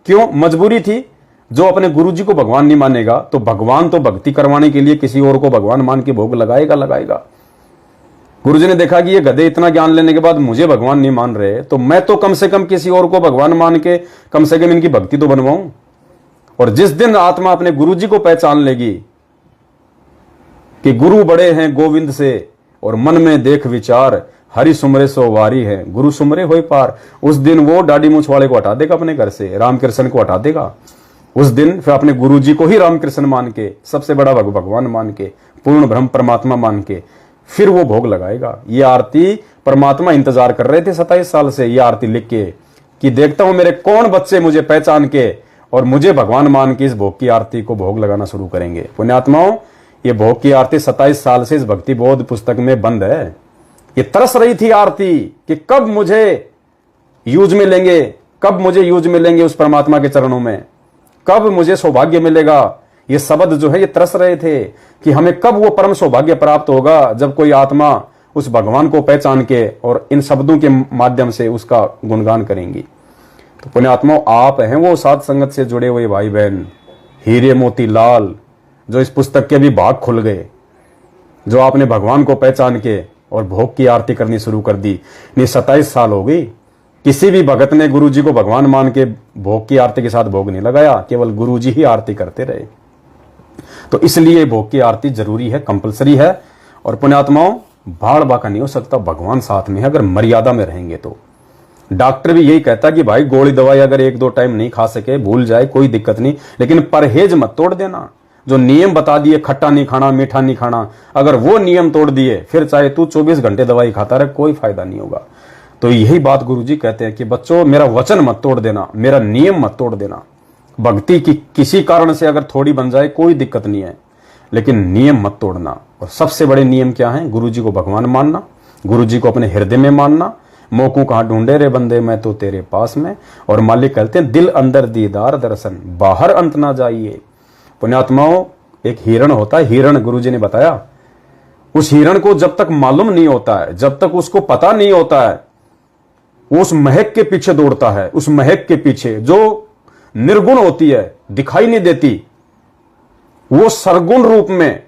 क्यों? मजबूरी थी। जो अपने गुरुजी को भगवान नहीं मानेगा तो भगवान तो भक्ति करवाने के लिए किसी और को भगवान मान के भोग लगाएगा। गुरुजी ने देखा कि ये गधे इतना ज्ञान लेने के बाद मुझे भगवान नहीं मान रहे, तो मैं तो कम से कम किसी और को भगवान मान के कम से कम इनकी भक्ति तो बनवाऊं। और जिस दिन आत्मा अपने गुरुजी को पहचान लेगी कि गुरु बड़े हैं गोविंद से, और मन में देख विचार हरि सुमरे सो वारी है, गुरु सुमरे होए पार, उस दिन वो दाढ़ी मूछ वाले को हटा देगा अपने घर से, रामकृष्ण को हटा देगा। उस दिन फिर अपने गुरुजी को ही रामकृष्ण मान के, सबसे बड़ा भगवान मान के, पूर्ण ब्रह्म परमात्मा मान के, फिर वो भोग लगाएगा। ये आरती परमात्मा इंतजार कर रहे थे 27 साल से, ये आरती लिख के कि देखता हूं मेरे कौन बच्चे मुझे पहचान के और मुझे भगवान मान के इस भोग की आरती को भोग लगाना शुरू करेंगे। पुण्यात्माओं, ये भोग की आरती 27 साल से इस भक्ति बोध पुस्तक में बंद है। ये तरस रही थी आरती कि कब मुझे यूज में लेंगे, कब मुझे यूज में लेंगे उस परमात्मा के चरणों में, कब मुझे सौभाग्य मिलेगा। ये शब्द जो है ये तरस रहे थे कि हमें कब वो परम सौभाग्य प्राप्त होगा जब कोई आत्मा उस भगवान को पहचान के और इन शब्दों के माध्यम से उसका गुणगान करेंगी। तो पुण्यात्माओं, आप हैं वो साध संगत से जुड़े हुए भाई बहन, हीरे मोती लाल, जो इस पुस्तक के भी भाग खुल गए, जो आपने भगवान को पहचान के और भोग की आरती करनी शुरू कर दी। नहीं 27 साल हो गई, किसी भी भगत ने गुरु जी को भगवान मान के भोग की आरती के साथ भोग नहीं लगाया, केवल गुरु जी ही आरती करते रहे। तो इसलिए भोग की आरती जरूरी है, कंपलसरी है। और पुण्यात्माओं, भाड़ बाका नहीं हो सकता, भगवान साथ में है अगर मर्यादा में रहेंगे तो। डॉक्टर भी यही कहता कि भाई गोली दवाई अगर 1-2 टाइम नहीं खा सके, भूल जाए, कोई दिक्कत नहीं, लेकिन परहेज मत तोड़ देना। जो नियम बता दिए, खट्टा नहीं खाना, मीठा नहीं खाना, अगर वो नियम तोड़ दिए, फिर चाहे तू 24 घंटे दवाई खाता रहे, कोई फायदा नहीं होगा। तो यही बात गुरुजी कहते हैं कि बच्चों, मेरा वचन मत तोड़ देना, मेरा नियम मत तोड़ देना। भक्ति की किसी कारण से अगर थोड़ी बन जाए कोई दिक्कत नहीं है, लेकिन नियम मत तोड़ना। और सबसे बड़े नियम क्या है? गुरुजी को भगवान मानना, गुरुजी को अपने हृदय में मानना। मोकू कहां ढूंढे रे बंदे, मैं तो तेरे पास में। और मालिक कहते हैं दिल अंदर दीदार दर्शन, बाहर अंत ना जाइए। पुण्यात्माओं, एक हिरण होता है, हिरण गुरुजी ने बताया, उस हिरण को जब तक मालूम नहीं होता है, जब तक उसको पता नहीं होता है, वो उस महक के पीछे दौड़ता है। उस महक के पीछे जो निर्गुण होती है, दिखाई नहीं देती, वो सरगुण रूप में,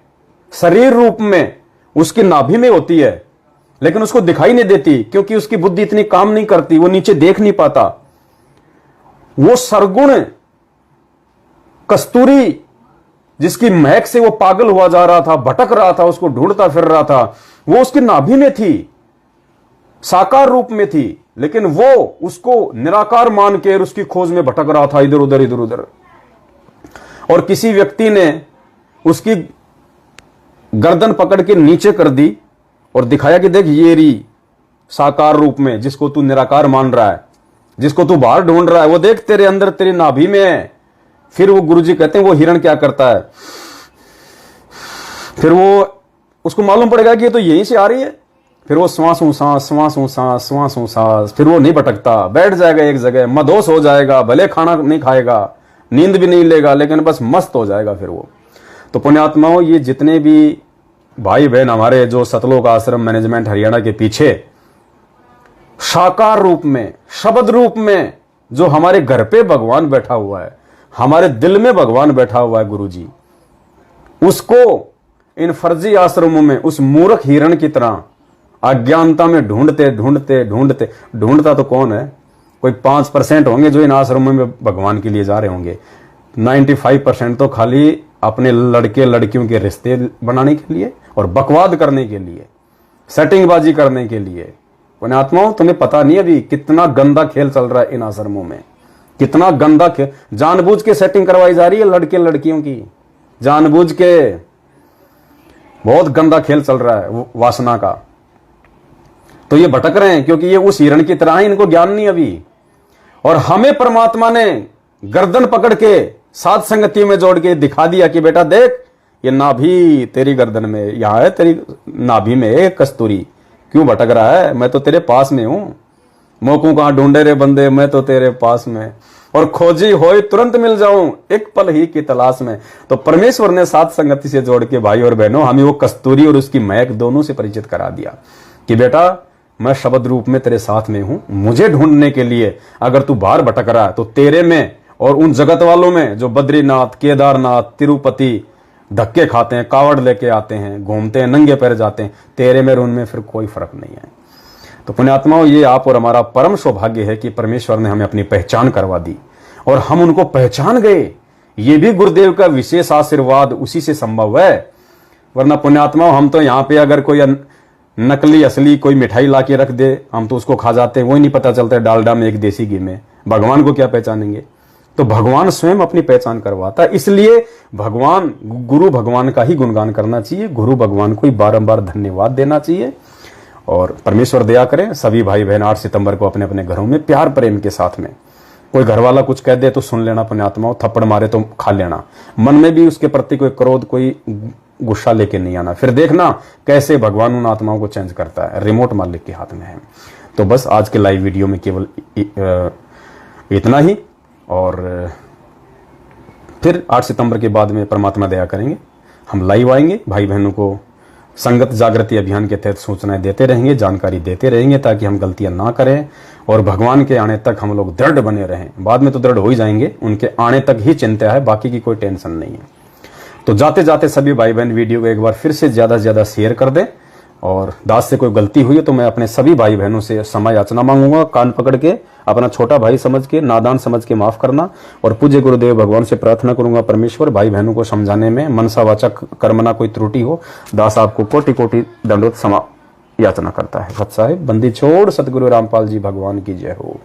शरीर रूप में उसकी नाभि में होती है, लेकिन उसको दिखाई नहीं देती क्योंकि उसकी बुद्धि इतनी काम नहीं करती, वो नीचे देख नहीं पाता। वो सरगुण कस्तूरी जिसकी महक से वो पागल हुआ जा रहा था, भटक रहा था, उसको ढूंढता फिर रहा था, वो उसकी नाभि में थी, साकार रूप में थी, लेकिन वो उसको निराकार मान के उसकी खोज में भटक रहा था, इधर उधर इधर उधर। और किसी व्यक्ति ने उसकी गर्दन पकड़ के नीचे कर दी और दिखाया कि देख ये री साकार रूप में, जिसको तू निराकार मान रहा है, जिसको तू बाहर ढूंढ रहा है, वो देख तेरे अंदर, तेरी नाभि में है। फिर वो गुरुजी कहते हैं वो हिरण क्या करता है, फिर वो उसको मालूम पड़ेगा कि ये तो यहीं से आ रही है, फिर वो श्वास सांस, श्वास सांस, श्वास सांस, फिर वो नहीं भटकता, बैठ जाएगा एक जगह, मदहोश हो जाएगा, भले खाना नहीं खाएगा, नींद भी नहीं लेगा, लेकिन बस मस्त हो जाएगा फिर वो। तो पुण्यात्माओं, ये जितने भी भाई बहन हमारे जो सतलोक आश्रम मैनेजमेंट हरियाणा के पीछे साकार रूप में, शब्द रूप में, जो हमारे घर पे भगवान बैठा हुआ है, हमारे दिल में भगवान बैठा हुआ है गुरुजी, उसको इन फर्जी आश्रमों में उस मूर्ख हिरण की तरह अज्ञानता में ढूंढते ढूंढते ढूंढते, ढूंढता तो कौन है? कोई 5% होंगे जो इन आश्रमों में भगवान के लिए जा रहे होंगे। 95% तो खाली अपने लड़के लड़कियों के रिश्ते बनाने के लिए और बकवाद करने के लिए, सेटिंगबाजी करने के लिए। पुण्यात्माओं, तुम्हें पता नहीं अभी कितना गंदा खेल चल रहा है इन आश्रमों में, कितना गंदा खेल, जानबूझ के सेटिंग करवाई जा रही है लड़के लड़कियों की, जानबूझ के बहुत गंदा खेल चल रहा है वासना का। तो ये भटक रहे हैं क्योंकि ये उस हिरण की तरह है, इनको ज्ञान नहीं अभी। और हमें परमात्मा ने गर्दन पकड़ के साथ संगति में जोड़ के दिखा दिया कि बेटा देख, ये नाभि तेरी गर्दन में, यहां है तेरी नाभि में एक कस्तूरी, क्यों भटक रहा है? मैं तो तेरे पास में हूं। मोकू कहां ढूंढे रे बंदे, मैं तो तेरे पास में। और खोजी होए तुरंत मिल जाऊं, एक पल ही की तलाश में। तो परमेश्वर ने साथ संगति से जोड़ के भाई और बहनों हमें वो कस्तूरी और उसकी महक दोनों से परिचित करा दिया कि बेटा मैं शब्द रूप में तेरे साथ में हूं। मुझे ढूंढने के लिए अगर तू बाहर भटक रहा है तो तेरे में और उन जगत वालों में जो बद्रीनाथ, केदारनाथ, तिरुपति धक्के खाते हैं, कावड़ लेके आते हैं, घूमते हैं, नंगे पैर जाते हैं, तेरे में और उनमें फिर कोई फर्क नहीं है। तो पुण्यात्माओं, ये आप और हमारा परम सौभाग्य है कि परमेश्वर ने हमें अपनी पहचान करवा दी और हम उनको पहचान गए। ये भी गुरुदेव का विशेष आशीर्वाद उसी से संभव है। वरना पुण्यात्माओं, हम तो यहाँ पे अगर कोई नकली असली कोई मिठाई ला के रख दे, हम तो उसको खा जाते हैं, वही नहीं पता चलता है डालडा में एक देसी घी में। भगवान को क्या पहचानेंगे? तो भगवान स्वयं अपनी पहचान करवाता है। इसलिए भगवान, गुरु भगवान का ही गुणगान करना चाहिए, गुरु भगवान को ही बारंबार धन्यवाद देना चाहिए। और परमेश्वर दया करें, सभी भाई बहन 8 सितंबर को अपने अपने घरों में प्यार प्रेम के साथ में, कोई घर वाला कुछ कह दे तो सुन लेना पुण्यात्माओं, थप्पड़ मारे तो खा लेना, मन में भी उसके प्रति कोई क्रोध, कोई गुस्सा लेके नहीं आना। फिर देखना कैसे भगवान उन आत्माओं को चेंज करता है। रिमोट मालिक के हाथ में है। तो बस आज के लाइव वीडियो में केवल इतना ही, और फिर 8 सितंबर के बाद में परमात्मा दया करेंगे, हम लाइव आएंगे, भाई बहनों को संगत जागृति अभियान के तहत सूचनाएं देते रहेंगे, जानकारी देते रहेंगे, ताकि हम गलतियां ना करें और भगवान के आने तक हम लोग दृढ़ बने रहें। बाद में तो दृढ़ हो ही जाएंगे, उनके आने तक ही चिंता है, बाकी की कोई टेंशन नहीं है। तो जाते जाते सभी भाई बहन वीडियो को एक बार फिर से ज्यादा से ज्यादा शेयर कर दें, और दास से कोई गलती हुई है तो मैं अपने सभी भाई बहनों से क्षमा याचना मांगूंगा। कान पकड़ के अपना छोटा भाई समझ के, नादान समझ के माफ करना, और पूज्य गुरुदेव भगवान से प्रार्थना करूंगा परमेश्वर भाई बहनों को समझाने में मनसा वाचक कर्मना कोई त्रुटि हो, दास आपको कोटि कोटि दंडोत क्षमा याचना करता है। सत साहिब बंदी छोड़ सतगुरु रामपाल जी भगवान की जय हो।